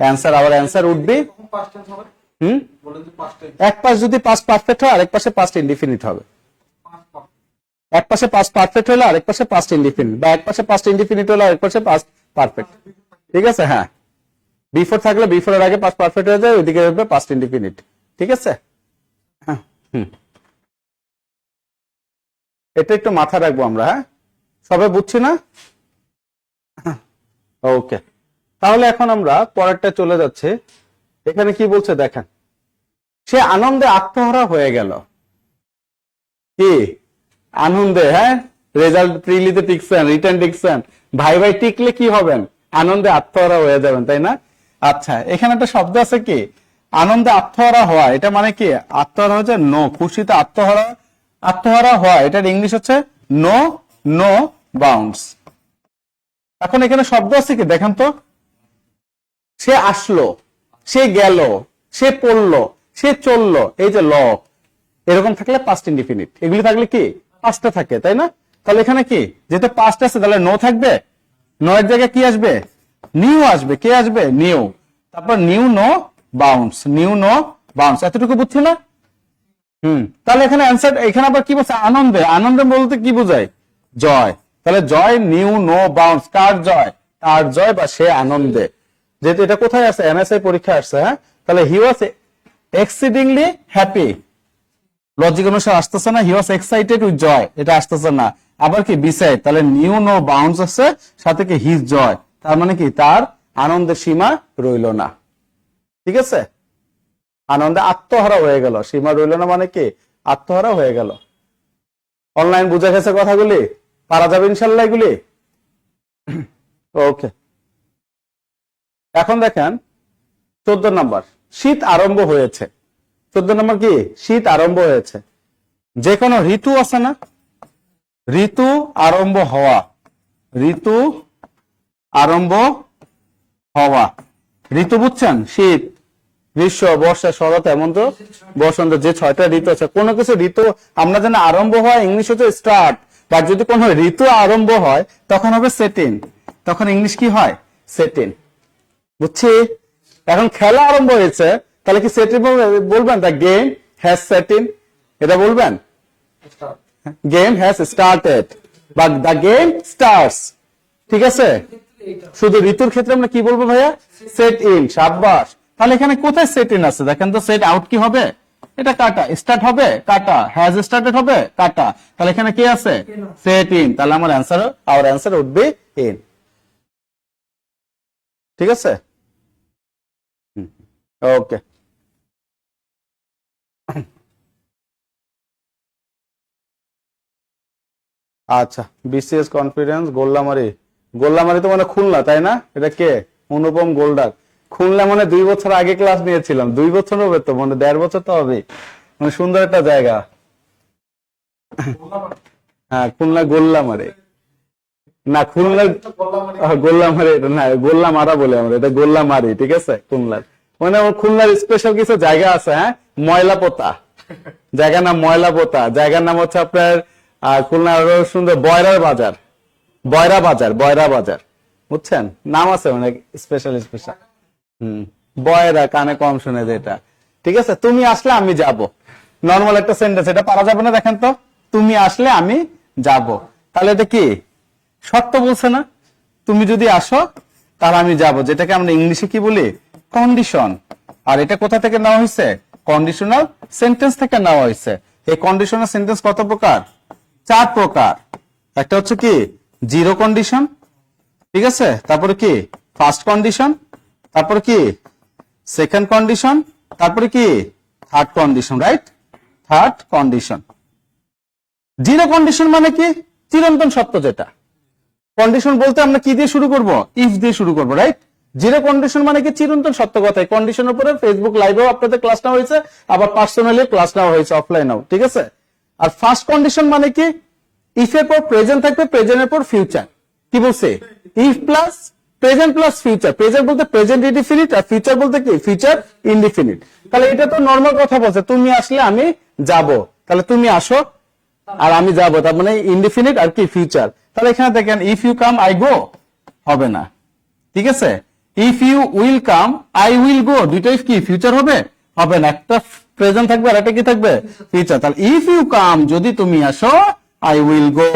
answer our answer would be, তখন পাস্ট টেন্স হবে। হুম, বলেন যে পাস্ট টেন্স। এক পাশ যদি পাস্ট পারফেক্ট হয় আরেক পাশে পাস্ট ইনডিফিনিট হবে। Past past. এক পাশে পাস্ট পারফেক্ট হলে আরেক পাশে পাস্ট ইনডিফিনিট, বা এক পাশে পাস্ট ইনডিফিনিট হলে আরেক পাশে পাস্ট পারফেক্ট। ঠিক আছে, হ্যাঁ, বিফোর থাকলে বিফোরের আগে পাস্ট পারফেক্ট হয়ে যায়, ওইদিকে হবে পাস্ট ইনডিফিনিট। ঠিক আছে, হ্যাঁ, এটা একটু মাথা রাখবো আমরা। হ্যাঁ, সবাই বুঝছি না? ওকে, তাহলে এখন আমরা পরেরটা চলে যাচ্ছে। এখানে কি বলছে দেখেন, সে আনন্দে আত্মহারা হয়ে গেল। কি আনন্দে, হ্যাঁ, রেজাল্ট প্রিলিতে টিকছেন, রিটার্ন টিকছেন, ভাই ভাই টিকলে কি হবেন, আনন্দে আত্মহারা হয়ে যাবেন, তাই না? আচ্ছা, এখানে একটা শব্দ আছে কি আনন্দে আত্মহারা হওয়া, এটা মানে কি আত্মহারা হচ্ছে নো, খুশিতে আত্মহারা, আত্মহারা হওয়া, এটার ইংলিশ হচ্ছে নো, নো বাউন্ডস। এখন এখানে শব্দ আছে কি দেখেন তো, সে আসলো, সে গেল, সে পড়লো, সে চললো, এই যে ল, এরকম থাকলে পাস্ট ইনডিফিনিট, এগুলি থাকলে কি পাস্টে থাকে, তাই না? তাহলে এখানে কি যেহেতু পাস্ট আছে তাহলে নো থাকবে, নো এর জায়গায় কি আসবে নিউ আসবে, কে আসবে নিউ, তারপর knew no bounds, knew no bounds, এতটুকু বুঝছি না? তাহলে এখানে অ্যান্সার, এখানে আবার কি বলছে আনন্দে, আনন্দে বলতে কি বোঝায় জয়, তাহলে জয় নিউ নো বাউন্স, কার জয়, তার জয় বা সে আনন্দে। যেহেতু এটা কোথায় আছে এমএসআই পরীক্ষা আসছে, হ্যাঁ, তাহলে হি ওয়াজ এক্সিডিংলি হ্যাপি, লজিক অনুসারে আসতেছে না, হি ওয়াজ এক্সাইটেড উইথ জয়, এটা আসতেছে না। আবার কি বিসাইড, তাহলে নিউ নো বাউন্ডস আছে, সাথে কি হিজ জয়, তার মানে কি তার আনন্দের সীমা রইল না। ঠিক আছে, আনন্দে আত্মহারা হয়ে গেল, সীমা রইল না মানে কি আত্মহারা হয়ে গেল। অনলাইন বুঝা গেছে কথাগুলি, পারা যাবে ইনশাল্লাহ এগুলি। ওকে, এখন দেখেন 14 নম্বর, শীত আরম্ভ হয়েছে। 14 নম্বর কি শীত আরম্ভ হয়েছে। যে কোনো ঋতু আছে না, ঋতু আরম্ভ হওয়া, ঋতু আরম্ভ হওয়া, ঋতু বুঝছেন, শীত, গ্রীষ্ম, বর্ষা, শরৎ, হেমন্ত, বসন্ত, যে 6টা ঋতু আছে, কোনো কিছু ঋতু আমরা জানি আরম্ভ হয় ইংলিশ হচ্ছে স্টার্ট, বা যদি কোনো ঋতু আরম্ভ হয় তখন হবে সেটিন, তখন ইংলিশ কি হয় সেটিন, বুঝছি? এখন খেলা আরম্ভ হয়েছে, তাহলে কি সেটিন বলবেন, দ্য গেম হ্যাজ সেটিন, এটা বলবেন গেম হ্যাজ স্টার্টেড বা দ্য গেম স্টার্টস। ঠিক আছে, শুধু ঋতুর ক্ষেত্রে আমরা কি বলবো ভাইয়া, সেট ইন, সাব্বাস। তাহলে এখানে কোথায় সেট ইন আছে দেখেন তো, সেট আউট কি হবে, এটা কাটা, স্টার্ট হবে কাটা, হ্যাজ স্টার্টেড হবে কাটা, তাহলে এখানে কি আছে সেট ইন, তাহলে আমার answer, our answer would be in. ঠিক আছে, ওকে। আচ্ছা, বিসিএস কনফিডেন্স গোল্লামারি, গোল্লামারি তো মানে খুলনা, তাই না? এটা কে? অনুপম গোল্ডার। খুলনা মানে 2 বছর আগে ক্লাস নিয়েছিলাম, 2 বছর হবে তো, মানে 1.5 বছর তো হবে। মানে সুন্দর একটা জায়গা। হ্যাঁ, খুলনা গোল্লামারে। না, খুলনা গোল্লামারে না, গোল্লামারা বলে আমরা, এটা গোল্লামারি, ঠিক আছে? খুলনার মানে আমার খুলনার স্পেশাল কিছু জায়গা আছে। হ্যাঁ, ময়লাপোতা জায়গার নাম, ময়লাপোতা জায়গার নাম হচ্ছে আপনার খুলনার আরো সুন্দর বয়রার বাজার, বয়রা বাজার, বয়রা বাজার, বুঝছেন? নাম আছে অনেক স্পেশাল স্পেশাল। বয়রা কানে কম শুনে যেটা, ঠিক আছে? তুমি আসলে আমি যাব, নর্মাল একটা সেন্টেন্স, এটা পারা যাবে না? দেখেন তো, তুমি আসলে আমি যাব, তাহলে এটা কি শর্ত বলছে না? তুমি যদি আসো তাহলে আমি যাব, যেটাকে আমরা ইংলিশে কি বলি? কন্ডিশন। আর এটা কোথা থেকে নেওয়া হয়েছে? কন্ডিশনাল সেন্টেন্স থেকে নেওয়া হয়েছে। এই কন্ডিশনাল সেন্টেন্স কত প্রকার? 4 প্রকার। একটা হচ্ছে কি জিরো কন্ডিশন, ঠিক আছে? তারপরে কি ফার্স্ট কন্ডিশন, তারপরে কি সেকেন্ড কন্ডিশন, তারপরে কি third condition, right? Third condition. Zero condition মানে কি? চিরন্তন সত্য যেটা। কন্ডিশন বলতে আমরা কি দিয়ে শুরু করব? ইফ দিয়ে শুরু করব, রাইট? জিরো কন্ডিশন মানে কি? চিরন্তন সত্য কথা। কন্ডিশনের উপরে ফেসবুক লাইভেও আপনাদের ক্লাস নেওয়া হয়েছে, আবার পার্সোনালি ক্লাস নেওয়া হয়েছে অফলাইনেও, ঠিক আছে? আর ফার্স্ট কন্ডিশন মানে কি? ইফ এর পর প্রেজেন্ট থাকবে, প্রেজেন্টের পর ফিউচার। কি বলছে? If plus present plus future. Present বলতে প্রেজেন্ট ইনডিফিনিট, আর ফিউচার বলতে কি? Future indefinite. তাহলে এটা তো নর্মাল কথা বলছে, তুমি আসলে আমি যাব, তাহলে তুমি আসো আর আমি যাব, তার মানে ইনডিফিনিট আর কি ফিউচার। তাহলে এখানে দেখেন if you come I go হবে না, ঠিক আছে? If you will come I will go, দুইটাই কি ফিউচার হবে? হবে না, একটা প্রেজেন্ট থাকবে আর একটা কি থাকবে? ফিউচার। তাহলে ইফ ইউ কাম, যদি তুমি আসো, I will go.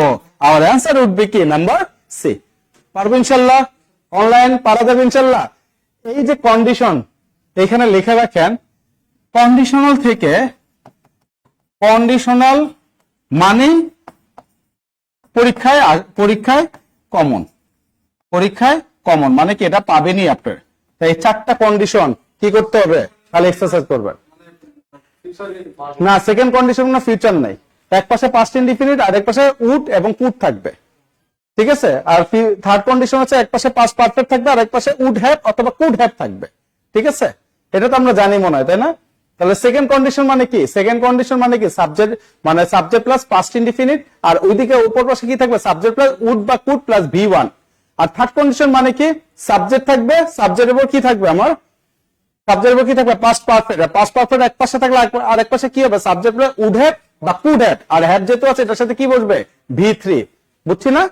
Our answer would be কি? Number C. পারবো ইনশাল্লাহ? অনলাইন পারা যাবে ইনশাল্লাহ? এই যে কন্ডিশন এখানে লেখা রাখেন, কন্ডিশনাল থেকে, কন্ডিশনাল মানে পরীক্ষায় কমন, পরীক্ষায় কমন মানে কি? এটা পাবেনই আপনার। তাই 4টা কন্ডিশন কি করতে হবে? তাহলে এক্সারসাইজ করবেন না। সেকেন্ড কন্ডিশন না, ফিউচার নাই। এক পাশে পাস্ট ইনডিফিনিট আর এক পাশে উড এবং কুড থাকবে, ঠিক আছে? আর থার্ড কন্ডিশন হচ্ছে এক পাশে পাস্ট পারফেক্ট থাকবে আর এক পাশে উড হ্যাভ অথবা কুড হ্যাভ থাকবে, ঠিক আছে? এটা তো আমরা জানি মনে হয়, তাই না? তাহলে সেকেন্ড কন্ডিশন মানে কি? সেকেন্ড কন্ডিশন মানে কি? সাবজেক্ট মানে সাবজেক্ট প্লাস পাস্ট ইনডিফিনিট, আর ওইদিকে উপর পাশে কি থাকবে? সাবজেক্ট প্লাস উড বা কুড প্লাস V1। আর থার্ড কন্ডিশন মানে কি? সাবজেক্ট থাকবে, সাবজেক্টের উপর কি থাকবে? আমার সাবজেক্টের উপর কি থাকবে? Past perfect. পাস্ট পারফেক্ট এক পাশে থাকলে আর এক পাশে কি হবে? সাবজেক্ট প্লাস উড হ্যাভ বা কুড হ্যাভ, আর হ্যাভ যেহেতু আছে এটার সাথে কি বসবে? V3। বুঝছি না?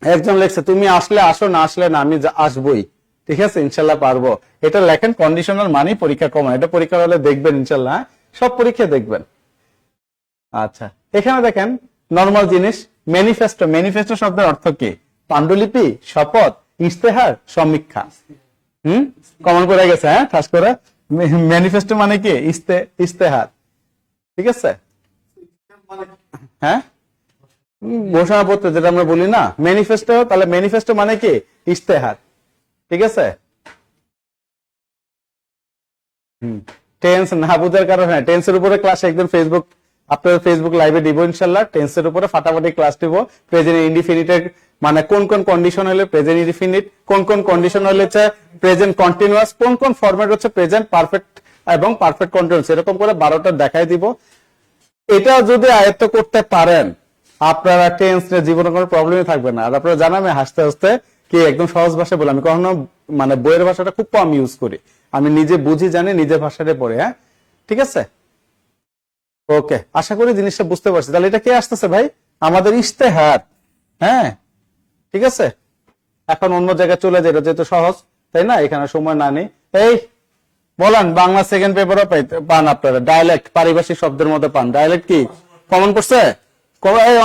একজন লেখছে তুমি আসলে আসো, না আসলে না, আমি আসবই, ঠিক আছে? ইনশাল্লাহ পারবো। এটা লেখেন কন্ডিশনাল মানে পরীক্ষা কমন। এটা পরীক্ষা হলে দেখবেন ইনশাল্লাহ, সব পরীক্ষা দেখবেন। আচ্ছা, এখানে দেখেন নরমাল জিনিস, ম্যানিফেস্টো। ম্যানিফেস্টো শব্দের অর্থ কি? পাণ্ডুলিপি, শপথ, ইস্তেহার, সমীক্ষা। কমন করে গেছে, হ্যাঁ, খাস করে। ম্যানিফেস্টো মানে কি? ইস্তেহার, ঠিক আছে? হ্যাঁ, ঘোষণাপত্র যেটা আমরা বলি না, ম্যানিফেস্টো। তাহলে ম্যানিফেস্টো মানে কি? ইস্তেহার, ঠিক আছে? টেন্স না বুঝার কারণে টেন্সের উপরে ক্লাস একদম ফেসবুক, আপনাদের ফেসবুক লাইভে দিব ইনশাল্লাহ। টেন্সের উপরে ফাটাফাটি ক্লাস দিব। প্রেজেন্ট ইনডিফিনিটের মানে কোন কোন কন্ডিশন হলে প্রেজেন্ট ইনডিফিনিট, কোন কোন কন্ডিশন হলে প্রেজেন্ট কন্টিনিউয়াস, কোন কোন ফরম্যাট হচ্ছে প্রেজেন্ট পারফেক্ট এবং পারফেক্ট কন্টিনিউয়াস, এরকম করে 12টা দেখাই দিব। এটা যদি আয়ত্ত করতে পারেন আপনারা টেন্স নিয়ে জীবনে কোনো প্রবলেমই থাকবে না। আর আপনারা জানেন আমি হাসতে হাসতে কি একদম সহজ ভাষায় বলি, আমি কখনো মানে বইয়ের ভাষাটা খুব কম ইউজ করি, আমি নিজে বুঝি জানি, নিজের ভাষাটা পড়ে। হ্যাঁ, ঠিক আছে, ওকে, আশা করি জিনিসটা বুঝতে পারছি। তাহলে এটা কে আসতেছে ভাই? আমাদের ইশতেহার। হ্যাঁ, ঠিক আছে, এখন অন্য জায়গায় চলে যায়, এটা যেহেতু সহজ, তাই না? এখানে সময় না নেই। এই বলেন, বাংলা সেকেন্ড পেপারও পান আপনারা, ডায়ালেক্ট পারিভাষিক শব্দের মধ্যে পান। ডায়ালেক্ট কি কমন পড়ছে?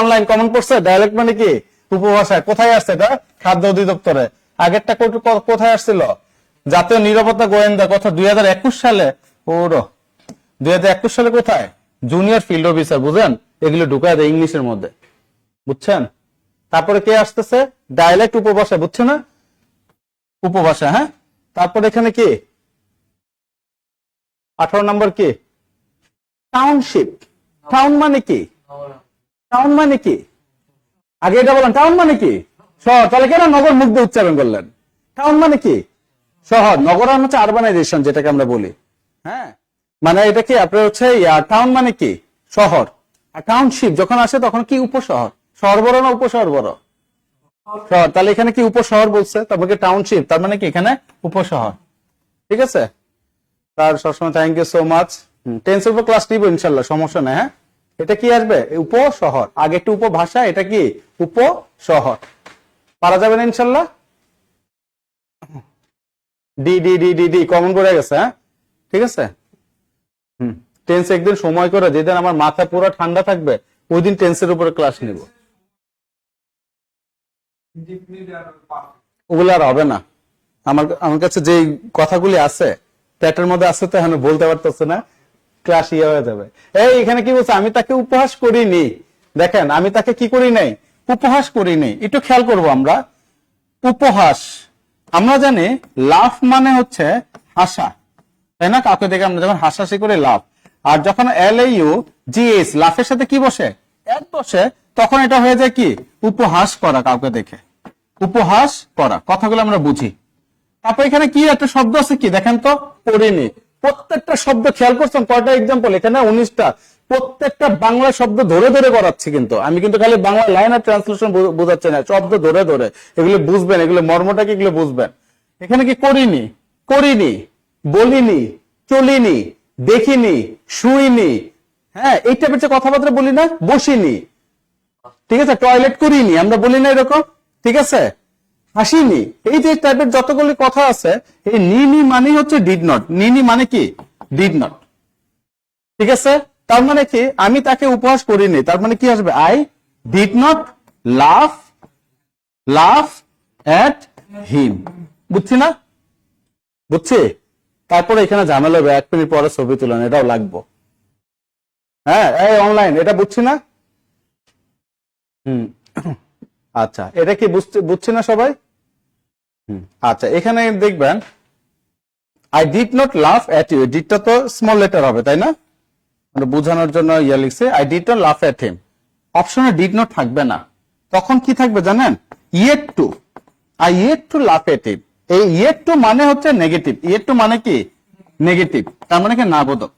অনলাইন কমন পড়ছে? ডায়ালেক্ট মানে কি? উপভাষায়। কোথায় আসছে এটা? খাদ্য অধিদপ্তরে। আগেরটা কোথায় আসছিল? জাতীয় নিরাপত্তা গোয়েন্দা কথা 2021 সালে। ওরো 2021 সালে কোথায়? জুনিয়র ফিল্ড অফিসার, বুঝেন? এগুলো ঢুকায় দেয় ইংলিশের মধ্যে, বুঝছেন? তারপরে কে আসতেছে? ডায়ালেক্ট, উপভাষা, বুঝছে না? উপভাষা। হ্যাঁ, তারপর এখানে কি 18 নম্বর কি? টাউনশিপ। টাউন মানে কি? টাউন মানে কি? আগে এটা বলেন, টাউন মানে কি? শহর, তাহলে কেন নগর মুখ দিয়ে উচ্চারণ করলেন? টাউন মানে কি? শহর। নগরায়ন হচ্ছে আরবানাইজেশন, যেটাকে আমরা বলি। হ্যাঁ, মানে এটা কি আপনার হচ্ছে টাউন মানে কি? শহর। আর টাউনশিপ যখন আসে তখন কি? উপশহর। শহর বড় না উপশহর বড়? শহর। তাহলে এখানে কি উপশহর বলছে, তারপরে টাউনশিপ, তার মানে কি এখানে উপশহর। ঠিক আছে, তার সবসময় থ্যাংক ইউ সো মাচ। টেন্সের উপর ক্লাস নিব ইনশাল্লাহ, সমস্যা নেই। হ্যাঁ, এটা কি আসবে? উপশহর। আগে একটু উপভাষা, এটা কি? উপশহর। পারা যাবে না ইনশাল্লাহ? D D D D D common করে গেছে। হ্যাঁ, ঠিক আছে। টেন্স একদিন সময় করে, যেদিন আমার মাথা পুরো ঠান্ডা থাকবে ওই দিন টেন্সের উপরে ক্লাস নিব। ওগুলো আর হবে না। আমার কাছে যে কথাগুলি আছে প্যাটের মধ্যে আছে, তো এখন বলতে পারতেছে না, ক্লাস ইয়ে হয়ে যাবে। এই এখানে কি বলছে? আমি তাকে উপহাস করিনি। দেখেন, আমি তাকে কি করি নাই? উপহাস করিনি। একটু খেয়াল করব আমরা। উপহাস, আমরা জানি লাফ মানে হচ্ছে হাসা, তাই না? কাউকে দেখে আমরা যখন হাসাহাসি করে লাফ, আর যখন LAUGH লাফের সাথে কি বসে? এক বসে, তখন এটা হয়ে যায় কি? উপহাস করা, কাউকে দেখে উপহাস করা। কথাগুলো আমরা বুঝি। তারপর এখানে কি একটা শব্দ আছে, কি দেখেন তো? করিনি। প্রত্যেকটা শব্দ খেয়াল করছেন? কয়টা এক্সাম্পল এখানে? 19টা। প্রত্যেকটা বাংলা শব্দ ধরে ধরে করাচ্ছি, কিন্তু আমি কিন্তু খালি বাংলা লাইন আর ট্রান্সলেশন বোঝাচ্ছি না, শব্দ ধরে ধরে। এগুলো বুঝবেন, এগুলো মর্মটাকে এগুলো বুঝবেন। এখানে কি? করিনি, করিনি, বলিনি, চলিনি, দেখিনি, শুইনি। হ্যাঁ, এই টাইপের যে কথাবার্তা বলি না, বসিনি, ঠিক আছে, টয়লেট করিনি, আমরা বলি না এরকম, ঠিক আছে, হাসিনি। এই যে টাইপের যতগুলি কথা আছে, এই নি মানে হচ্ছে ডিড নট। নি মানে কি? Did not. ঠিক আছে, তার মানে কি? আমি তাকে উপহাস করিনি, তার মানে কি আসবে? আই ডিড নট লাফ এট হিম। বুঝছি না? বুঝছি। তারপরে এখানে ঝামেলা হবে, 1 মিনিট পরে ছবি তুলেন, এটাও লাগবো। হ্যাঁ, এই অনলাইন, এটা বুঝছি না? আচ্ছা, এটা কি বুঝছি না সবাই? আচ্ছা, এখানে দেখবেন আই ডিড নট লাফ এট ইউ। ডিডটা তো স্মল লেটার হবে, তাই না? আমরা বোঝানোর জন্য ইয়া লিখছে, আই ডিড নট লাফ এট হিম। অপশনে ডিড নট থাকবে না, তখন কি থাকবে জানেন? Yet two. I yet two লাফ এট হিম। এই ইয়েট টু মানে হচ্ছে নেগেটিভ। ইয়েট টু মানে কি? নেগেটিভ, তার মানে কি? না বোধক।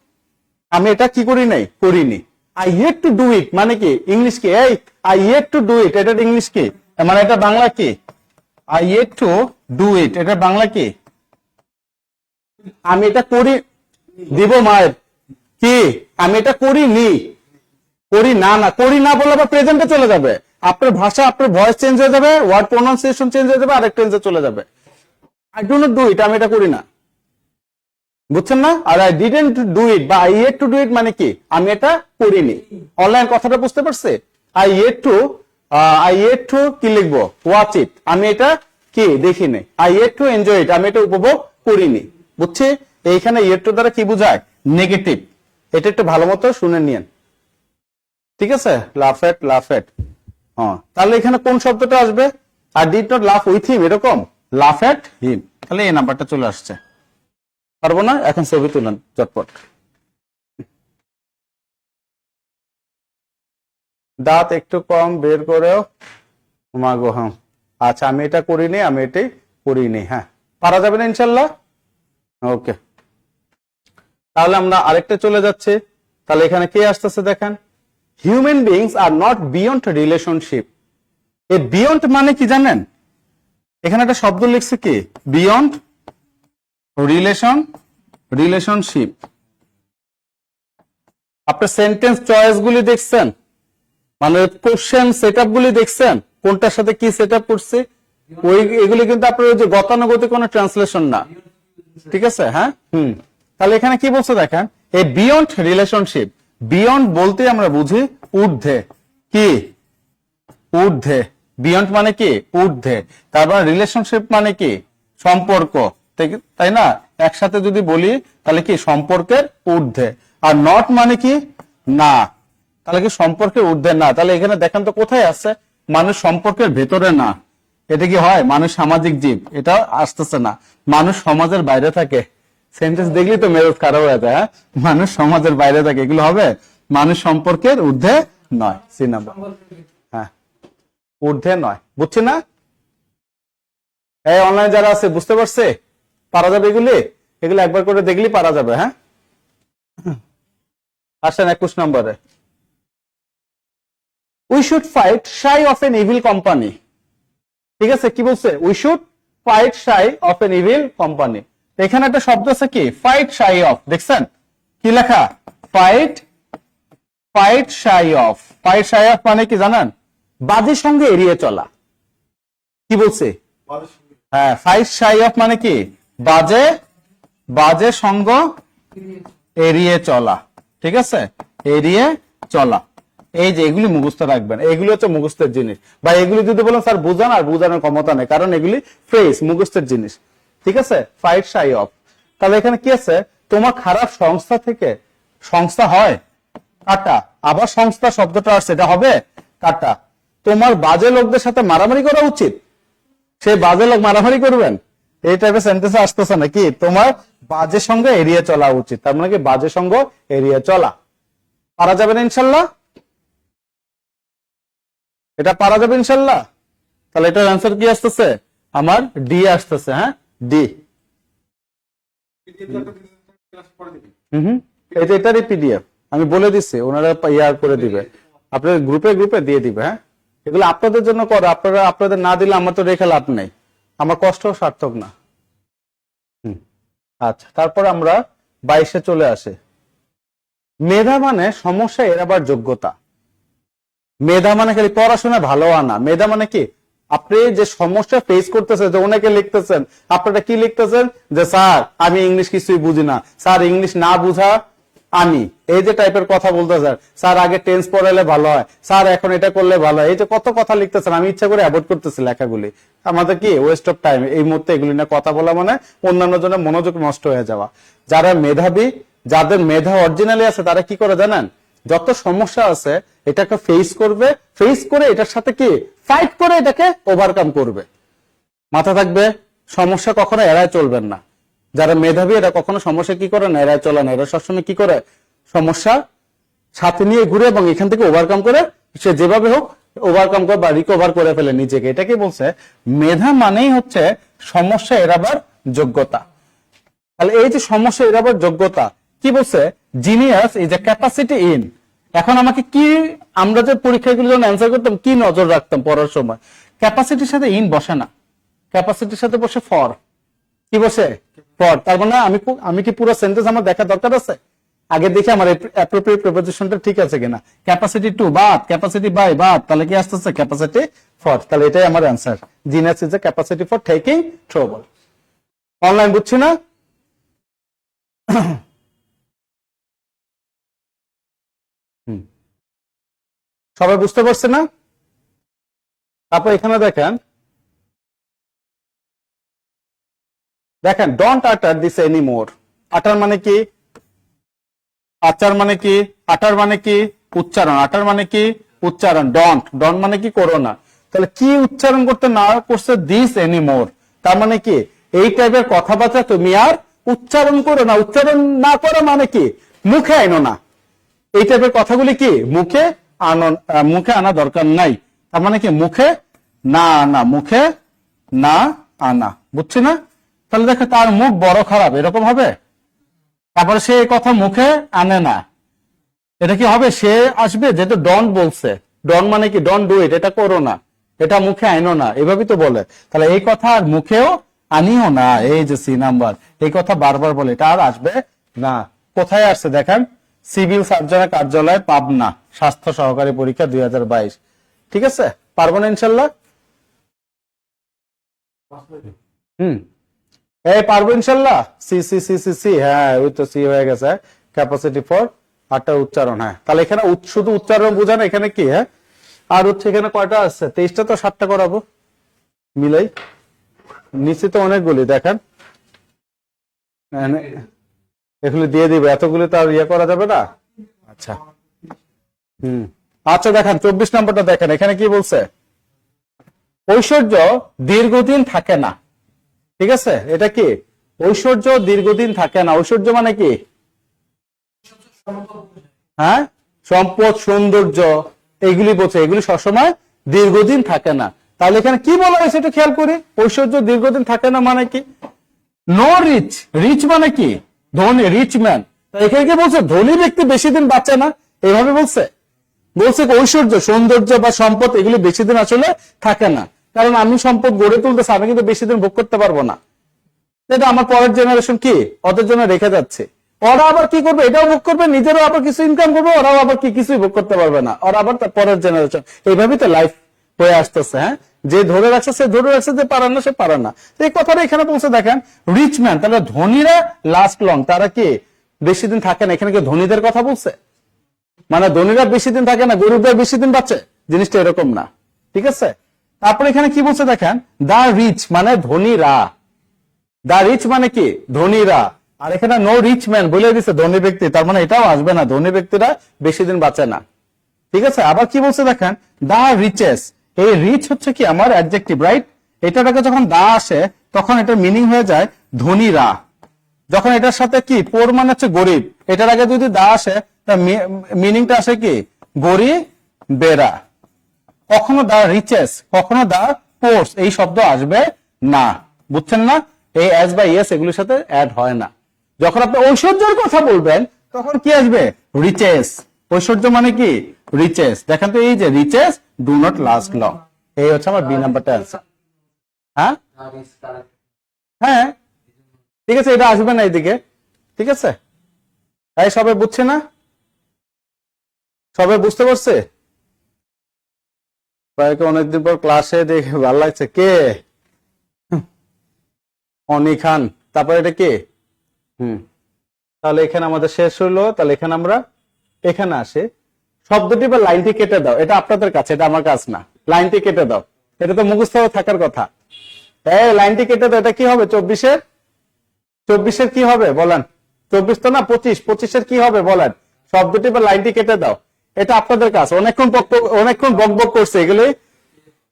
আমি এটা কি করি নাই? করিনি। I yet to do it মানে কি? ইংলিশ কি? এই I yet to do it, এটা ইংলিশ কি? মানে এটা বাংলা কি? I yet to do it, এটা বাংলা কি? আমি এটা করি দিব মায়ের কি? আমি এটা করিনি, করি না। না, করি না বলে আবার প্রেজেন্টে চলে যাবে। আপনার ভাষা, আপনার ভয়েস চেঞ্জ হয়ে যাবে, ওয়ার্ড প্রোনাউন্সিয়েশন চেঞ্জ হয়ে যাবে, আরেক টেন্সে চলে যাবে। I do not do it, আমি এটা করি না। বুঝছেন না? আর আই ডিডন্ট ডু ইট বা I yet to do it মানে কি? আমি এটা করিনি। অনলাইন কথাটা বুঝতে পারছে? আই ইয়েট টু কি লিখবো? ওয়াচ ইট, আমি এটা কি? দেখিনি। I yet to enjoy it, আমি এটা উপভোগ করিনি। বুঝছি? এইখানে ইয়েট টু দ্বারা কি বোঝায়? নেগেটিভ। এটা একটু ভালো মতো শুনে নিয়েন, ঠিক আছে? লাফ এট। হ্যাঁ, তাহলে এখানে কোন শব্দটা আসবে? আই ডিড নট লাফ উইথ হিম, এরকম লাফ এট হিম। তাহলে এই নাম্বারটা চলে আসছে। পারবো না? এখন ছবি তুলেন চটপট। দাঁত একটু কম বের করেও মাগো। হ্যাঁ, আচ্ছা, আমি এটা করিনি, আমি এটাই করিনি। হ্যাঁ, পারা যাবে না ইনশাল্লাহ? ওকে, তাহলে আমরা আরেকটা চলে যাচ্ছি। তাহলে এখানে কে আসতেছে দেখেন? Human beings are not beyond relationship. এই বিয়ন্ড মানে কি জানেন? এখানে একটা শব্দ লিখছে কি? Beyond relationship. আপনার সেন্টেন্স চয়েস গুলি দেখছেন? মানে কোশ্চেন সেটআপ গুলি দেখছেন? কোনটার সাথে কি সেটআপ করছে? এগুলি কিন্তু আপনার ওই যে গতানুগতিক কোনো ট্রান্সলেশন না, ঠিক আছে? হ্যাঁ, তাহলে এখানে কি বলছে দেখেন? এই বিয়ন্ড রিলেশনশিপ, বিয়ন্ড বলতে আমরা বুঝি ঊর্ধ্বে। কি? ঊর্ধ্বে। বিয়ন্ড মানে কি? ঊর্ধ্বে। তারপর রিলেশনশিপ মানে কি? সম্পর্ক, তাই না? একসাথে যদি বলি তাহলে কি? সম্পর্কের ঊর্ধ্বে। আর নট মানে কি? না। তাহলে কি সম্পর্কের ঊর্ধ্বে না? তাহলে এখানে দেখেন তো কোথায় আছে? মানুষ সম্পর্কের ভেতরে না। এটা কি হয়? মানুষ সামাজিক জীব, এটা আসতেছে না। মানুষ সমাজের বাইরে থাকে। সেন্টেন্স দেখলি তো মেজাজ খারাপ হয়ে যায়। হ্যাঁ, মানুষ সমাজের বাইরে থাকে, এগুলো হবে? মানুষ সম্পর্কের ঊর্ধ্বে নয়। C number. হ্যাঁ, ঊর্ধ্বে নয়। বুঝছি না? এই অনলাইন যারা আছে বুঝতে পারছে? পারা যাবে এগুলি? এগুলো একবার করে দেখলেই পারা যাবে। হ্যাঁ, আসেন 21 নম্বরে। We should fight shy of an evil company. ঠিক আছে, কি বলছে? We should fight shy of an evil company. এখানে একটা শব্দ আছে কি, ফাইট শাই অফ। দেখছেন কি লেখা? Fight, fight shy of. Fight shy of মানে কি জানেন? বাজে সঙ্গে এড়িয়ে চলা। কি বলছে? হ্যাঁ, ফাইট শাই অফ মানে কি? বাজে, বাজে সঙ্গ এড়িয়ে চলা। ঠিক আছে, এড়িয়ে চলা। এই যে এগুলি মুখস্থ রাখবেন, এগুলি হচ্ছে মুখস্থের জিনিস। বা এগুলি যদি বলেন স্যার বুঝান, আর বুঝানোর ক্ষমতা নেই, কারণ এগুলি ফ্রেজ, মুখস্থের জিনিস। ঠিক আছে, ফাইট শাই অফ। তাহলে এখানে কি আছে? তোমার খারাপ সংস্থা থেকে সংস্থা হয় কাটা, আবার সংস্থা শব্দটা আসছে, এটা হবে কাটা। তোমার বাজে লোকদের সাথে মারামারি করা উচিত, সেই বাজে লোক মারামারি করবেন, এই টাইপের সেন্টেন্স আসতেছে নাকি? তোমার বাজে সঙ্গে এড়িয়ে চলা উচিত, তার মানে কি বাজে সঙ্গ এড়িয়ে চলা। পারা যাবে না ইনশাল্লাহ? এটা পারা যাবে ইনশাল্লাহ? তাহলে এটার অ্যান্সার কি আসতেছে? আমার ডি আসতেছে। হ্যাঁ, ডি। এটারই পিডিএফ আমি বলে দিচ্ছি, ওনারা ইয়ার করে দিবে, আপনাদের গ্রুপে গ্রুপে দিয়ে দিবে। হ্যাঁ, এগুলো আপনাদের জন্য করো, আপনারা আপনাদের না দিলে আমার তো রেখে লাভ নেই, আমার কষ্ট সার্থক না। আচ্ছা, তারপর আমরা 22-এ চলে আসে। মেধা মানে সমস্যা এড়াবার যোগ্যতা। মেধা মানে খালি পড়াশোনা ভালো আনা। মেধা মানে কি? আপনি যে সমস্যা ফেস করতেছেন, যে ওনাকে লিখতেছেন, আপনারা কি লিখতেছেন? যে স্যার আমি ইংলিশ কিছুই বুঝি না, স্যার ইংলিশ না বুঝা আমি, এই যে টাইপের কথা বলতেছেন। স্যার আগে টেন্স পড়ালে ভালো হয়, স্যার এখন এটা করলে ভালো হয়, এই যে কত কথা লিখতেছেন। আমি ইচ্ছা করে অ্যাভয়েড করতেছি লেখাগুলি, আমাদের কি ওয়েস্ট অফ টাইম। এই মুহূর্তে এগুলি না কথা বলা মানে অন্যান্য জনের মনোযোগ নষ্ট হয়ে যাওয়া। যারা মেধাবী, যাদের মেধা অরিজিনালি আছে, তারা কি করে জানেন? যত সমস্যা আছে এটাকে ফেস করবে, ফেস করে এটার সাথে কি ফাইট করে এটাকে ওভারকাম করবে। মাথা থাকবে, সমস্যা কখনো এড়ায় চলবেন না। যারা মেধাবী এরা কখনো সমস্যা কি করে না, এড়ায় চলে না। এরা সবসময় কি করে? সমস্যা সাথে নিয়ে ঘুরে এবং এখান থেকে ওভারকাম করে, সে যেভাবে হোক ওভারকাম করে বা রিকভার করে ফেলে নিজেকে। এটাকে বলছে মেধা মানেই হচ্ছে সমস্যা এড়াবার যোগ্যতা। তাহলে এই যে সমস্যা এড়াবার যোগ্যতা, কি বলছে? Genius is a capacity in. এখন আমাকে কি, আমরা যে পরীক্ষাগুলো যখন অ্যান্সার করতাম কি নজর রাখতাম পড়ার সময়? ক্যাপাসিটির সাথে ইন বসে না, ক্যাপাসিটির সাথে বসে ফর। কি বসে? ফর। তার মানে আমি কি পুরো সেন্টেন্স আমার দেখা দরকার আছে? আগে দেখি আমার অ্যাপ্রোপ্রিয়েট প্রিপোজিশনটা ঠিক আছে কিনা। ক্যাপাসিটি টু বাদ, ক্যাপাসিটি বাই বাদ, তাহলে কি আসতেছে? Capacity for. তাহলে এটাই আমার answer. Genius is a capacity for taking trouble. Online বুঝছি না? সবাই বুঝতে পারছে না? তারপর এখানে দেখেন, ডোন্ট আটার দিস এনি মোর। আটার মানে কি? আচার মানে কি? আটার মানে কি? উচ্চারণ। আটার মানে কি? উচ্চারণ। ডন্ট, ডন্ট মানে কি? করো না। তাহলে কি উচ্চারণ করতে না করছে? This any more. তার মানে কি? এই টাইপের কথাবার্তা তুমি আর উচ্চারণ করো না। উচ্চারণ না করা মানে কি? মুখে আনো না। এই টাইপের কথাগুলি কি মুখে আনা দরকার নাই। তার মানে কি? মুখে না আনা, মুখে না আনা। বুঝছি না? তাহলে দেখো, তার মুখ বড় খারাপ, এরকম হবে? তারপরে সে এই কথা মুখে আনে না, এটা কি হবে? সে আসবে, যেহেতু ডন্ট বলছে। ডন্ট মানে কি? ডন্ট ডু ইট, এটা করো না, এটা মুখে আনো না, এভাবেই তো বলে। তাহলে এই কথা আর মুখেও আনিও না। এই যে সি নাম্বার, এই কথা বারবার বলে, এটা আর আসবে না। কোথায় আসছে দেখেন? সিভিল সার্জনের কার্যালয়, পাবনা, স্বাস্থ্য সহকারী পরীক্ষা 2022। ঠিক আছে, পারবো না ইনশাল্লাহ? এই পারবো ইনশাল্লাহ? C C C C C, হ্যাঁ ওই তো সি হয়ে গেছে। ক্যাপাসিটি ফর, আটটা উচ্চারণ। হ্যাঁ, তাহলে এখানে শুধু উচ্চারণ বুঝানো, এখানে কি? হ্যাঁ, আর হচ্ছে এখানে কয়টা আসছে? 23টা, তো 7টা করাবো মিলাই। নিচে তো অনেকগুলি দেখেন, এগুলো দিয়ে দিবে, এতগুলি তো আর ইয়ে করা যাবে না। আচ্ছা, আচ্ছা দেখেন 24 নম্বরটা দেখেন, এখানে কি বলছে? ঐশ্বর্য দীর্ঘদিন থাকে না। ঠিক আছে, এটা কি? ঐশ্বর্য দীর্ঘদিন থাকে না। ঐশ্বর্য মানে কি? হ্যাঁ, সম্পদ, সৌন্দর্য, এগুলি বলছে, এগুলি সবসময় দীর্ঘদিন থাকে না। তাহলে এখানে কি বলা হয়েছে একটু খেয়াল করি, ঐশ্বর্য দীর্ঘদিন থাকে না মানে কি, নো রিচ, রিচ মানে কি ধনী, রিচ ম্যান। এখানে কি বলছে ধনী ব্যক্তি বেশি দিন বাঁচে না, এইভাবে বলছে, বলছে ঐশ্বর্য সৌন্দর্য বা সম্পদ এগুলি বেশি দিন আসলে থাকে না, কারণ আমি সম্পদ গড়ে তুলতেছি, আমি কিন্তু বেশি দিন ভোগ করতে পারবো না, এটা আমার পরের জেনারেশন কি ওদের জন্য রেখে যাচ্ছে, ওরা আবার কি করবে এটাও ভোগ করবে, নিজেরও আবার কিছু ইনকাম করবে, ওরাও আবার কি কিছুই ভোগ করতে পারবে না, ওরা আবার তার পরের জেনারেশন, এইভাবেই তো লাইফ হয়ে আসতেছে। হ্যাঁ, যে ধরে রাখছে সে ধরে রাখছে, যে পারে না সে পারে না। এই কথাটা এখানে পৌঁছে দেখেন, রিচ ম্যান, তাহলে ধনীরা লাস্ট লং, তারা কি বেশি দিন থাকে না, এখানে কি ধনীদের কথা বলছে, মানে ধনীরা বেশি দিন থাকে না, গরিবরা বেশি দিন বাঁচে, জিনিসটা এরকম না, ঠিক আছে। তারপরে এখানে কি বলছে দেখেন, দা রিচ মানে ধনীরা, দা রিচ মানে কি ধনীরা, আর এখানে নো রিচ ম্যান বলে দিচ্ছে ধনী ব্যক্তি, তার মানে এটাও আসবে না, ধনী ব্যক্তিরা বেশি দিন বাঁচে না, ঠিক আছে। আবার কি বলছে দেখেন, দা রিচেস, এই রিচ হচ্ছে কি আমার অ্যাডজেক্টিভ, রাইট, এটার আগে যখন দা আসে তখন এটার মিনিং হয়ে যায় ধনীরা, যখন এটার সাথে কি পোর মানে হচ্ছে গরিব, এটার আগে যদি দা আসে তার মিনিংটা আসে কি গরিব বেরা, কখনো দা রিচেস কখনো দা পোর্স এই শব্দ আসবে না, বুঝছেন না, এই এস বা ইয়েস এগুলোর সাথে অ্যাড হয় না। যখন আপনি ঐশ্বর্যের কথা বলবেন তখন কি আসবে রিচেস, ঐশ্বর্য মানে কি রিচেস, দেখেন তো এই যে riches do not last long, এই হচ্ছে আমার বি নাম্বারটা অ্যান্সার। হ্যাঁ হ্যাঁ ঠিক আছে, এটা আসবে না এইদিকে, ঠিক আছে। তাই সবাই বুঝছে না, সবাই বুঝতে পারছে, অনেকদিন পর ক্লাসে দেখে ভালো লাগছে, কে অনি খান, তারপর এটা কে তাহলে এখানে আমাদের শেষ হলো, তাহলে এখানে আমরা এখানে আসে শব্দটি বা লাইনটি কেটে দাও, এটা আপনাদের কাছে, এটা আমার কাছে না, লাইনটি কেটে দাও, এটা তো মুখস্থ থাকার কথা, এই লাইনটি কেটে দাও, এটা কি হবে 24-এর কি হবে বলেন, 24 তো না 25-এর কি হবে বলেন, শব্দটি বা লাইনটি কেটে দাও, এটা আপনাদের কাছে, অনেকক্ষণ বক করছে এগুলি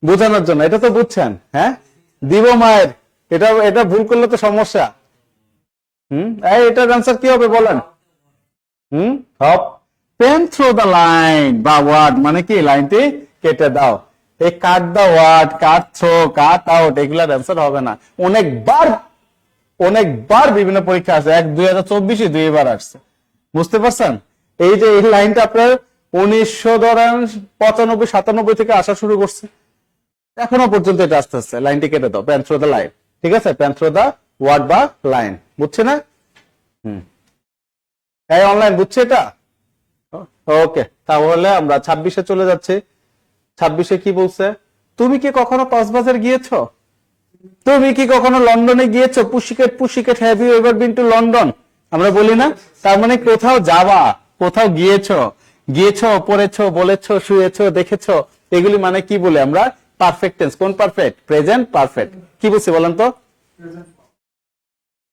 বোঝানোর জন্য, এটা তো বুঝছেন, হ্যাঁ দিব মায়ের, এটা ভুল করলে তো সমস্যা। এটার অ্যান্সার কি হবে বলেন, হপ পেন থ্রু দ্য লাইন বা ওয়ার্ড মানে কি লাইনটি কেটে দাও, এই cut the word, cut through, cut out এগুলার অ্যান্সার হবে না, অনেকবার বিভিন্ন পরীক্ষা আছে, 2024 দুইবার আসছে, বুঝতে পারছেন। এই যে এই লাইনটা আপনার 1995-97 থেকে আসা শুরু করছে, এখনো পর্যন্ত এটা আসতে আসছে, লাইনটি কেটে দাও, পেন থ্রু দ্য লাইন, ঠিক আছে, পেন থ্রু দ্য ওয়ার্ড বা লাইন, বুঝছে না, এই অনলাইন বুঝছে এটা, ওকে। তাহলে আমরা 26-এ চলে যাচ্ছি। 26-এ কি বলছে, তুমি কি কখনো কক্সবাজার গিয়েছো, তুমি কি কখনো লন্ডনে গিয়েছো, pussycat have you ever been to London, আমরা বলি না, তার মানে কোথাও যাওয়া, কোথাও গিয়েছো পড়েছো, বলেছো, শুয়েছো, দেখেছো, এগুলি মানে কি বলে আমরা পারফেক্ট টেন্স, কোন পারফেক্ট, প্রেজেন্ট পারফেক্ট, কি বলছি বলেন তো,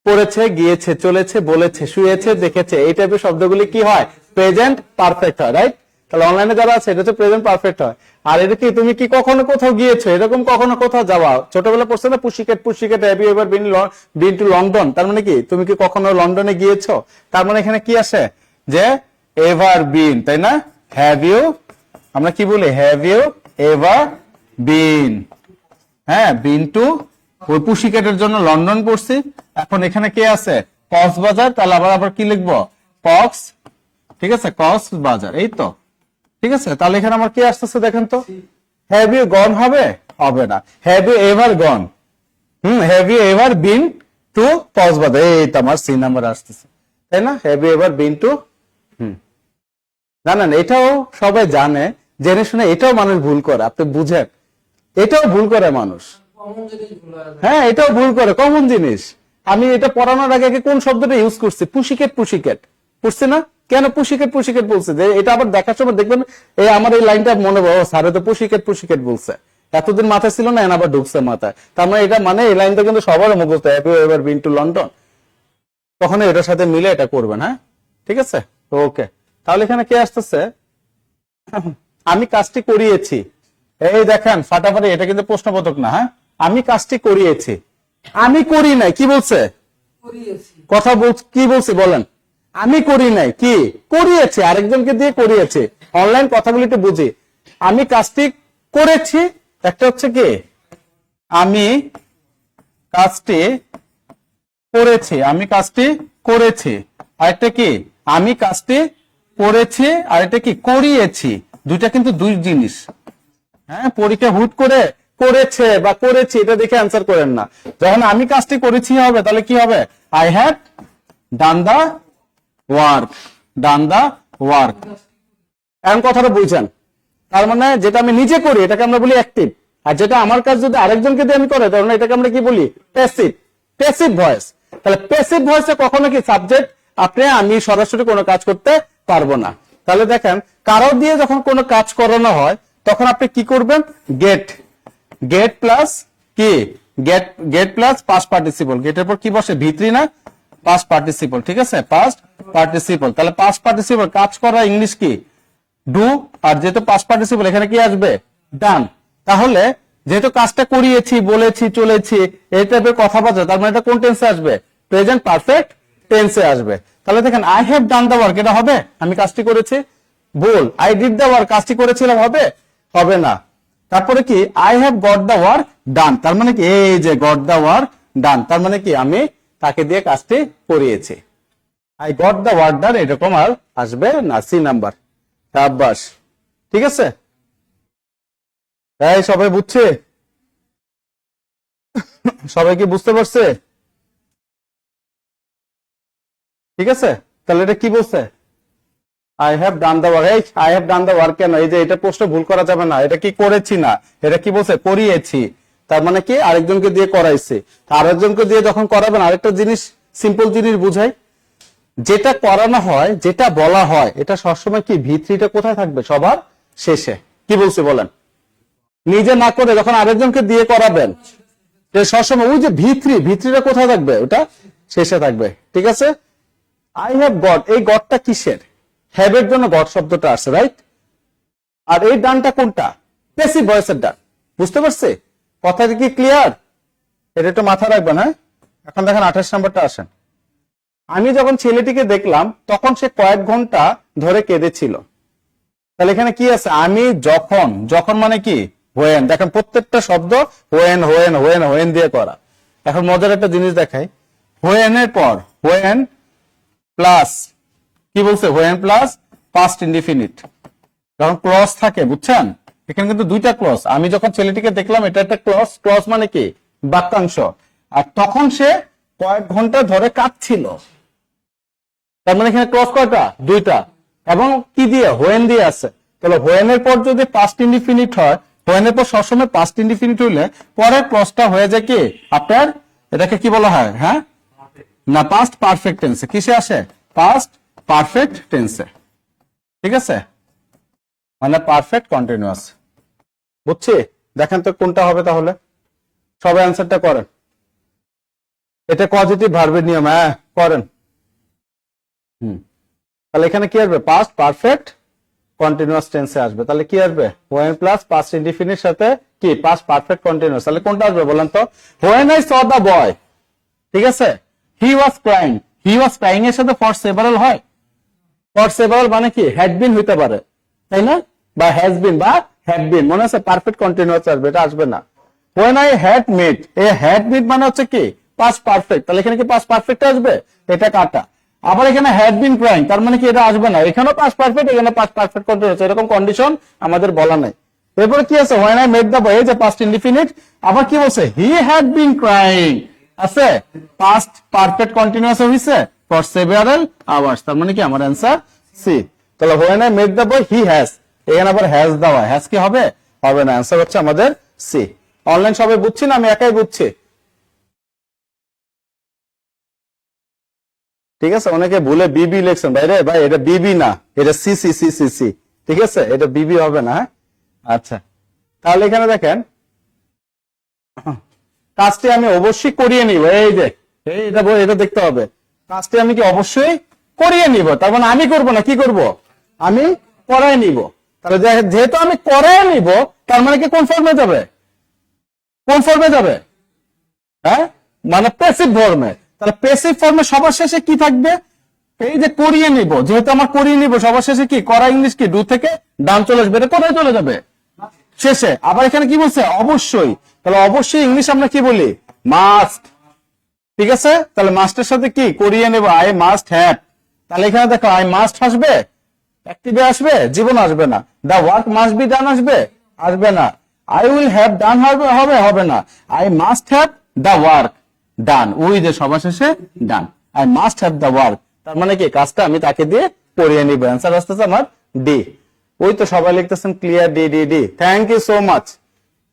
পড়েছে, গিয়েছে, চলেছে, বলেছে, শুয়েছে, দেখেছে, এই টাইপের শব্দগুলি কি হয় প্রেজেন্ট পারফেক্ট হয়, রাইট। তাহলে অনলাইনে যারা আছে এটা হচ্ছে প্রেজেন্ট পারফেক্ট হয়। আর এটা কি তুমি কি কখনো কোথাও গিয়েছো, এরকম কখনো কোথাও যাওয়া, ছোটবেলা পড়ছে না pussycat have you ever been to London, তার মানে কি তুমি কি কখনো লন্ডনে গিয়েছো, তার মানে এখানে কি আসে যে এভার বিন, তাই না, হ্যাভ ইউ, আমরা কি বলি হ্যাভ ইউ এভার বিন, হ্যাঁ বিন টু, ওই পুশিকেটের জন্য লন্ডন পড়ছি, এখন এখানে কে আছে কক্সবাজার, তাহলে আবার কি লিখবো কক্স, ঠিক আছে, কক্সবাজার, এই তো, ঠিক আছে। তাহলে এখানে আমার কি আসতেছে দেখেন তো, হ্যাভ ইউ গন হবে না, have you ever gone, have you ever been to Cox's Bazar, এই তো আমার সি নাম্বার আসতেছে, তাই না, have you ever been to, জানেন এটাও সবাই জানে, জেনে শুনে এটাও মানুষ ভুল করে, আপনি বুঝেন, এটাও ভুল করে মানুষ, হ্যাঁ এটাও ভুল করে, কমন জিনিস। আমি এটা পড়ানোর আগে কোন শব্দটা ইউজ করছি, পুশিকেট পড়ছে না, কেন পুশিকেট বলছে, যে এটা আবার দেখার সময় দেখবেন এই আমার এই লাইনটা মনে পড়ে, স্যারে তো পুশিকেট বলছে, এতদিন মাথায় ছিল না, আবার ঢুকছে মাথায়, তার মানে এটা মানে এই লাইনটা কিন্তু সবার মুখস্থ, have you ever been to London, তখন এটার সাথে মিলে এটা করবেন, হ্যাঁ ঠিক আছে, ওকে। তাহলে এখানে কে আসতেছে, আমি কাজটি করিয়েছি, এই দেখেন ফাটাফাটি, এটা কিন্তু প্রশ্নবোধক না, হ্যাঁ আমি কাজটি করিয়েছি, আমি করি নাই, কি বলছে কথা কি বলছে বলেন, আমি করি নাই, কি করিয়েছে, আরেকজনকে দিয়ে করিয়েছে, অনলাইন কথাগুলি একটু বুঝি, আমি কাজটি করেছি, একটা হচ্ছে কি আমি কাজটি করেছি, আমি কাজটি করেছি, আরেকটা কি আমি কাজটি করেছি, আর এটা কি করিয়েছি। দুইটা কিন্তু দুই জিনিস। হ্যাঁ, পরীক্ষা হুট করে করেছে বা করেছি এটা দেখে অ্যান্সার করেন না। যখন আমি কাজটি করেছি হবে তাহলে কি হবে, I have done the work, done the work. এখন কথাটা বুঝছেন? তার মানে যেটা আমি নিজে করি এটাকে আমরা বলি অ্যাক্টিভ, আর যেটা আমার কাজ যদি আরেকজনকে দিয়ে আমি করে তাহলে এটাকে আমরা কি বলি, প্যাসিভ। Passive voice. তাহলে প্যাসিভ ভয়েসে কখনো কি সাবজেক্ট আপনি আমি সরাসরি কোনো কাজ করতে পারবো না। তাহলে দেখেন কারো দিয়ে যখন কোনো কাজ করানো হয় তখন আপনি কি করবেন, গেট, গেট প্লাস কি, get, get plus past participle. গেটের পর কি বসে, ভিত্রি না, পাস্ট পার্টিসিপল। ঠিক আছে, পাস্ট পার্টিসিপল। তাহলে পাস্ট পার্টিসিপল কাজ করা ইংলিশ কি, ডু, আর যেহেতু পাস্ট পার্টিসিপল এখানে কি আসবে, ডান। তাহলে যেহেতু কাজটা করিয়েছি, বলেছি, চলেছি, এই টাইপের কথাবার্তা, তার মানে এটা কোন টেন্সে আসবে, প্রেজেন্ট পারফেক্ট টেন্সে আসবে। তাহলে দেখেন I have done the work, এটা হবে আমি কাজটি করেছি। বল আই ডিড দ্য ওয়ার্ক, কাজটি করেছিলাম, হবে, হবে না। তারপরে কি I have got the work done, তার মানে কি এই যে গট দ্য ওয়ার্ক ডান, তার মানে কি আমি তাকে দিয়ে কাজটি করিয়েছি। I got the work done এরকম আর আসবে না, সি নাম্বার। সাবাস, ঠিক আছে। এই সবাই বুঝছে, সবাই কি বুঝতে পারছে? ঠিক আছে, তাহলে এটা কি বলছে, I have done the work. এই I have done the work কেন, এই যে এটা প্রশ্ন ভুল করা যাবে না, এটা কি করেছি না, এটা কি বলছে, করিয়েছি। তার মানে কি আরেকজনকে দিয়ে করাইছে। আরেকজনকে দিয়ে যখন করাবেন আরেকটা জিনিস, সিম্পল জিনিস বুঝাই, যেটা করানো হয়, যেটা বলা হয়, এটা সবসময় কি ভিত্তিটা কোথায় থাকবে, সবার শেষে। কি বলছে বলেন, নিজে না করে যখন আরেকজনকে দিয়ে করাবেন সবসময় ওই যে ভিত্তিটা কোথায় থাকবে, ওটা শেষে থাকবে। ঠিক আছে, আই হ্যাভ গট, এই গটটা কিসের, হ্যাভ এর জন্য গট শব্দটা আসছে, রাইট। আর এই ডানটা কোনটা, প্যাসিভ ভয়েসের ডান। বুঝতে পারছি কথাটা কি ক্লিয়ার? এটা একটু মাথায় রাখবেন। হ্যাঁ, এখন দেখেন 28 নাম্বারটা আসেন। আমি যখন ছেলেটিকে দেখলাম তখন সে কয়েক ঘন্টা ধরে কেঁদেছিল। তাহলে এখানে কি আছে, আমি যখন, যখন মানে কি হোয়েন। দেখেন প্রত্যেকটা শব্দ হোয়েন হোয়েন হোয়েন হোয়েন দিয়ে করা। এখন মজার একটা জিনিস দেখাই, হোয়েন এর পর হোয়েন প্লাস কি বলছে, হোয়েন প্লাস পাস্ট ইনডিফিনিট। যখন ক্লজ থাকে, বুঝছেন, এখানে কিন্তু দুইটা ক্লজ। আমি যখন ছেলেটিকে দেখলাম এটা একটা ক্লজ, ক্লজ মানে কি বাক্যাংশ। আর তখন সে কয়েক ঘন্টা ধরে কাঁদছিল, তার মানে এখানে ক্লজ কয়টা, দুইটা, এবং কি দিয়ে, হোয়েন দিয়ে আছে। তাহলে হোয়েনের পর যদি পাস্ট ইনডিফিনিট হয়, হোয়েনের পর সবসময় পাস্ট ইনডিফিনিট হইলে পরের ক্লজটা হয়ে যায় কি আপনার, এটাকে কি বলা হয়, হ্যাঁ না, পাস্ট পারফেক্ট টেন্সে। কিসে আসে, পাস্ট পারফেক্ট টেন্সে। ঠিক আছে, মানে পারফেক্ট কন্টিনিউয়াস। বুঝছি, দেখেন তো কোনটা হবে তাহলে, সবাই অ্যান্সারটা করেন। এটা পজিটিভ ভার্বের নিয়ম, হ্যাঁ করেন। তাহলে এখানে কি আসবে, পাস্ট পারফেক্ট কন্টিনিউয়াস টেন্সে আসবে। তাহলে কি আসবে, হোয়েন প্লাস পাস্ট ইনডিফিনিট সাথে কি পাস্ট পারফেক্ট কন্টিনিউয়াস। তাহলে কোনটা আসবে বলেন তো, হোয়েন আই স দা বয়। ঠিক আছে, হি was crying, he was crying এর সাথে ফর সেভারাল হয়। ফর সেভারাল মানে কি হ্যাড বিন হইতে পারে, তাই না, বা হ্যাজ বিন বা হ্যাড বিন। মনে আছে পারফেক্ট কন্টিনিউয়াস আসবে, এটা আসবে না। হোয়েন আই হ্যাড মেড, এই হ্যাড মেড মানে হচ্ছে কি পাস্ট পারফেক্ট। তাহলে এখানে কি পাস্ট পারফেক্ট আসবে, এটা কাটা। আবার এখানে হ্যাড বিন ক্রাইং, তার মানে কি এটা আসবে না, এখানেও পাস্ট পারফেক্ট, এখানে পাস্ট পারফেক্ট কন্টিনিউয়াস, এরকম কন্ডিশন আমাদের বলা নাই। এরপরে কি আছে, when I made the boy, এই যে পাস্ট ইনডিফিনিট। আবার কি বলছে, হি হ্যাড বিন ক্রাইং, আছে পাস্ট পারফেক্ট কন্টিনিউয়াস হইছে ফর সেভারাল আওয়ার্স। তার মানে কি আমার অ্যান্সার সি। তাহলে when I made the boy he has, এখানে আবার হ্যাজ দেওয়া, হ্যাজ কি হবে, হবে না। অ্যান্সার হচ্ছে আমাদের সি। অনলাইন সবাই বুঝছি না, আমি একাই বুঝছি? ঠিক আছে, অনেকে ভুলে বিবি লিখছেন, ভাই রে ভাই এটা বিবি না, এটা C C C C C. ঠিক আছে, এটা বিবি হবে না। আচ্ছা, তাহলে এখানে দেখেন কাজটি আমি অবশ্যই করিয়ে নিব। এই যে এটা দেখতে হবে, কাজটি আমি কি অবশ্যই করিয়ে নিব, তার মানে আমি করব না, কি করব, আমি করাই নিব। তাহলে যেহেতু আমি করাই নিব, তার মানে কি কোন ফর্মে যাবে, কোন ফর্মে যাবে, হ্যাঁ মানে প্যাসিভ ফর্মে। তাহলে প্যাসিভ ফর্মে সবার শেষে কি থাকবে, এই যে করিয়ে নিব, যেহেতু আমার করিয়ে নিব সবার শেষে কি করা, ইংলিশ কি ডু থেকে ডান চলে আসবে, এটা কোথায় চলে যাবে, শেষে। আবার এখানে কি বলছে? অবশ্যই। তাহলে অবশ্যই ইংলিশ আমরা কি বলি? মাস্ট। ঠিক আছে, তাহলে মাস্টের সাথে কি করিয়ে নেব? I must have. তাহলে এখানে দেখো আই মাস্ট আসবে, অ্যাক্টিভে আসবে, জীবন আসবে না। The work must be done আসবে, আসবে না। আই উইল হ্যাভ ডান হবে, হবে, হবে না। I must have the work done, with এ সবার শেষে done. I must have the work, তার মানে কি কাজটা আমি তাকে দিয়ে করিয়ে নিব। অ্যান্সার আসতেছে আমার ডি। ওই তো সবাই লিখতেছেন clear, D D D. Thank you so much.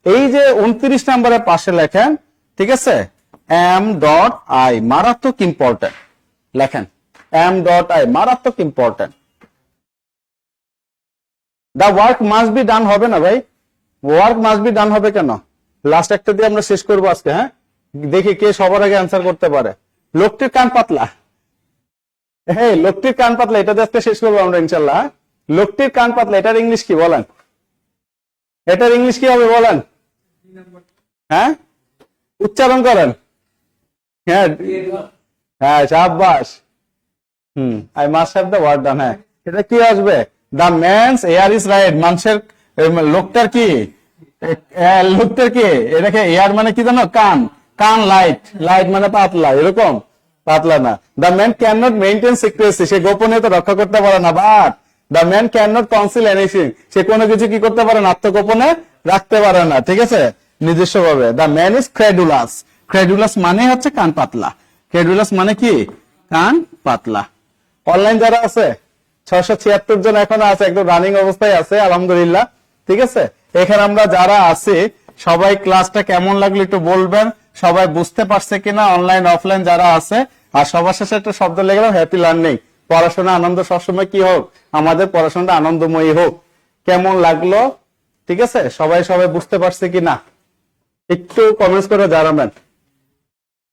এই যে 29 নম্বরের পাশে লেখেন, ঠিক আছে, এম ডট আই মারাত্মক ইম্পর্টেন্ট লেখেন। এম ডট আই মারাত্মক important. The work must be done হবে না ভাই, ওয়ার্ক মাস্ট বি ডান হবে কেন? লাস্ট একটা দিয়ে আমরা শেষ করবো আজকে। হ্যাঁ, দেখি কে সবার আগে অ্যান্সার করতে পারে। লোকটির কান পাতলা, হ্যাঁ লোকটির কান পাতলা, এটা দিয়ে আজকে শেষ করবো আমরা ইনশাল্লাহ। হ্যাঁ? লোকটির কান পাতলা, এটার ইংলিশ কি বলেন? এটার ইংলিশ কি হবে বলেন? হ্যাঁ, উচ্চারণ করেন। হ্যাঁ হ্যাঁ, সাবাস। I must have the word done. হ্যাঁ, এটা কি আসবে? The man's air is right. মানুষের লোকটার কি, লোকটার কি, এটাকে এয়ার মানে কি জানো? কান। কান লাইট, লাইট মানে পাতলা, এরকম পাতলা না। The man can not maintain secrecy, সে গোপনীয়তা রক্ষা করতে পারে না। But the man can not conceal anything, সে কোনো কিছু কি করতে পারে না? আত্মগোপনে রাখতে পারে না। ঠিক আছে, নিজস্ব ভাবে। দ্য ম্যান ইজ ক্রেডুলাস, ক্রেডুলাস মানে হচ্ছে কান পাতলা। ক্রেডুলাস মানে কি? কান পাতলা। অনলাইন যারা আছে 676 জন এখনো আছে, একদম রানিং অবস্থায় আছে আলহামদুলিল্লাহ। ঠিক আছে, এখানে আমরা যারা আছি সবাই ক্লাসটা কেমন লাগলো একটু বলবেন, সবাই বুঝতে পারছে কিনা অনলাইন অফলাইন যারা আছে। আর সবার শেষে একটা শব্দ লিখলাম, হ্যাপি লার্নিং। পড়াশোনা আনন্দ সবসময় কি হোক, আমাদের পড়াশোনাটা আনন্দময়ী হোক। কেমন লাগলো? ঠিক আছে, সবাই সবাই বুঝতে পারছে কিনা একটু কমেন্টস করে জানাবেন।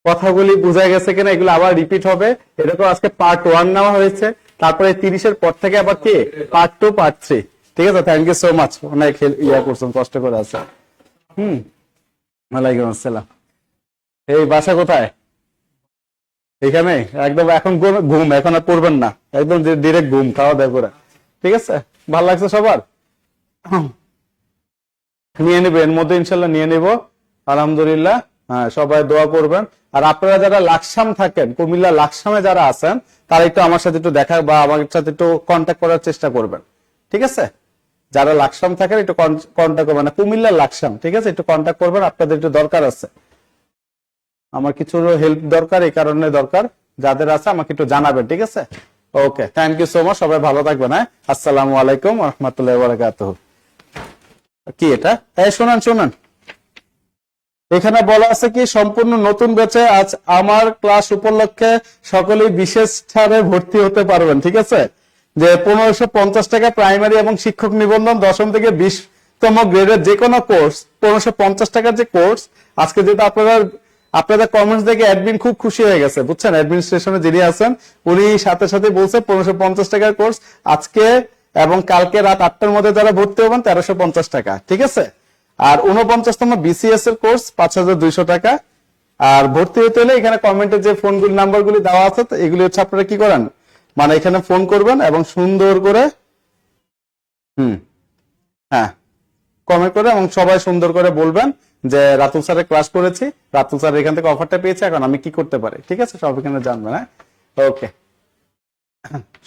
কথাগুলি বোঝা গেছে কিনা, এগুলো আবার রিপিট হবে। এরকম আজকে পার্ট 1 নেওয়া হয়েছে, তারপরে 30-এর পর থেকে আবার কি পার্ট 2, পার্ট 3। ঠিক আছে, থ্যাংক ইউ সো মাচ। অনেক ইয়া করছেন, কষ্ট করে আছে। ওয়ালাইকুম আসসালাম। এই বাসা কোথায়? এখানে একদম। এখন ঘুম, এখন আর পড়বেন না, একদম ডিরেক্ট ঘুম, খাওয়া দাওয়া করে। ঠিক আছে, ভালো লাগছে সবার? নিয়ে নেবে এর মধ্যে ইনশাল্লাহ, নিয়ে নেব আলহামদুলিল্লাহ। হ্যাঁ, সবাই দোয়া করবেন। আর আপনারা যারা লাকসাম থাকেন, কুমিল্লা লাকসামে যারা আছেন, তারা একটু আমার সাথে একটু দেখা বা আমার সাথে একটু কন্ট্যাক্ট করার চেষ্টা করবেন। ঠিক আছে, যারা লাকসাম থাকেন একটু কন্ট্যাক্ট করবেন, কুমিল্লা লাকসাম। ঠিক আছে, একটু কন্ট্যাক্ট করবেন, আপনাদের একটু দরকার আছে। আমার কিছু হেল্প দরকার, এই কারণে দরকার। যাদের আছে আমাকে একটু জানাবেন। ঠিক আছে, ওকে, থ্যাংক ইউ সো মাচ। সবাই ভালো থাকবেন। হ্যাঁ, আসসালামু আলাইকুম ওয়া রাহমাতুল্লাহি ওয়া বারাকাতুহু। কি এটা? এই শোনান শোনান, এখানে বলা আছে কি সম্পূর্ণ নতুন ব্যাচে আজ আমার ক্লাস উপলক্ষে সকলেই বিশেষ ছাড়ে ভর্তি হতে পারবেন। ঠিক আছে, যে 1550 টাকা প্রাইমারি এবং শিক্ষক নিবন্ধন 10ম থেকে 20তম গ্রেডের যে কোনো কোর্স, 1550 টাকার যে কোর্স, আজকে যেটা আপনাদের কমেন্টস দেখে অ্যাডমিন খুব খুশি হয়ে গেছে, বুঝছেন? অ্যাডমিনিস্ট্রেশনে যিনি আছেন উনি সাথে সাথে বলছে 1550 টাকার কোর্স আজকে এবং কালকে রাত 8টার মধ্যে যারা ভর্তি হবেন 1350 টাকা। ঠিক আছে, আর 49তম বিসিএস এর কোর্স 5200 টাকা। আর ভর্তি হতে হলে এখানে কমেন্টে যে ফোনগুলি নাম্বারগুলি দেওয়া আছে, এগুলি হচ্ছে আপনারা কি করেন, মানে এখানে ফোন করবেন এবং সুন্দর করে হ্যাঁ কমেন্ট করে এবং সবাই সুন্দর করে বলবেন যে রাতুল স্যারের ক্লাস করেছি, রাতুল স্যার এখান থেকে অফারটা পেয়েছে, এখন আমি কি করতে পারি। ঠিক আছে, সব এখানে জানবেন। হ্যাঁ, ওকে,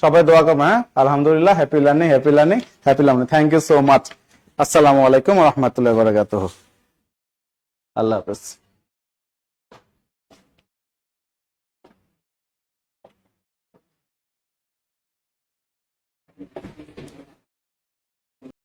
সবাই দোয়া করবেন। হ্যাঁ, আলহামদুলিল্লাহ, happy learning, happy learning, happy learning. Thank you so much. আসসালামু আলাইকুম ওয়া রাহমাতুল্লাহি ওয়া বারাকাতুহু। আল্লাহ হাফেজ।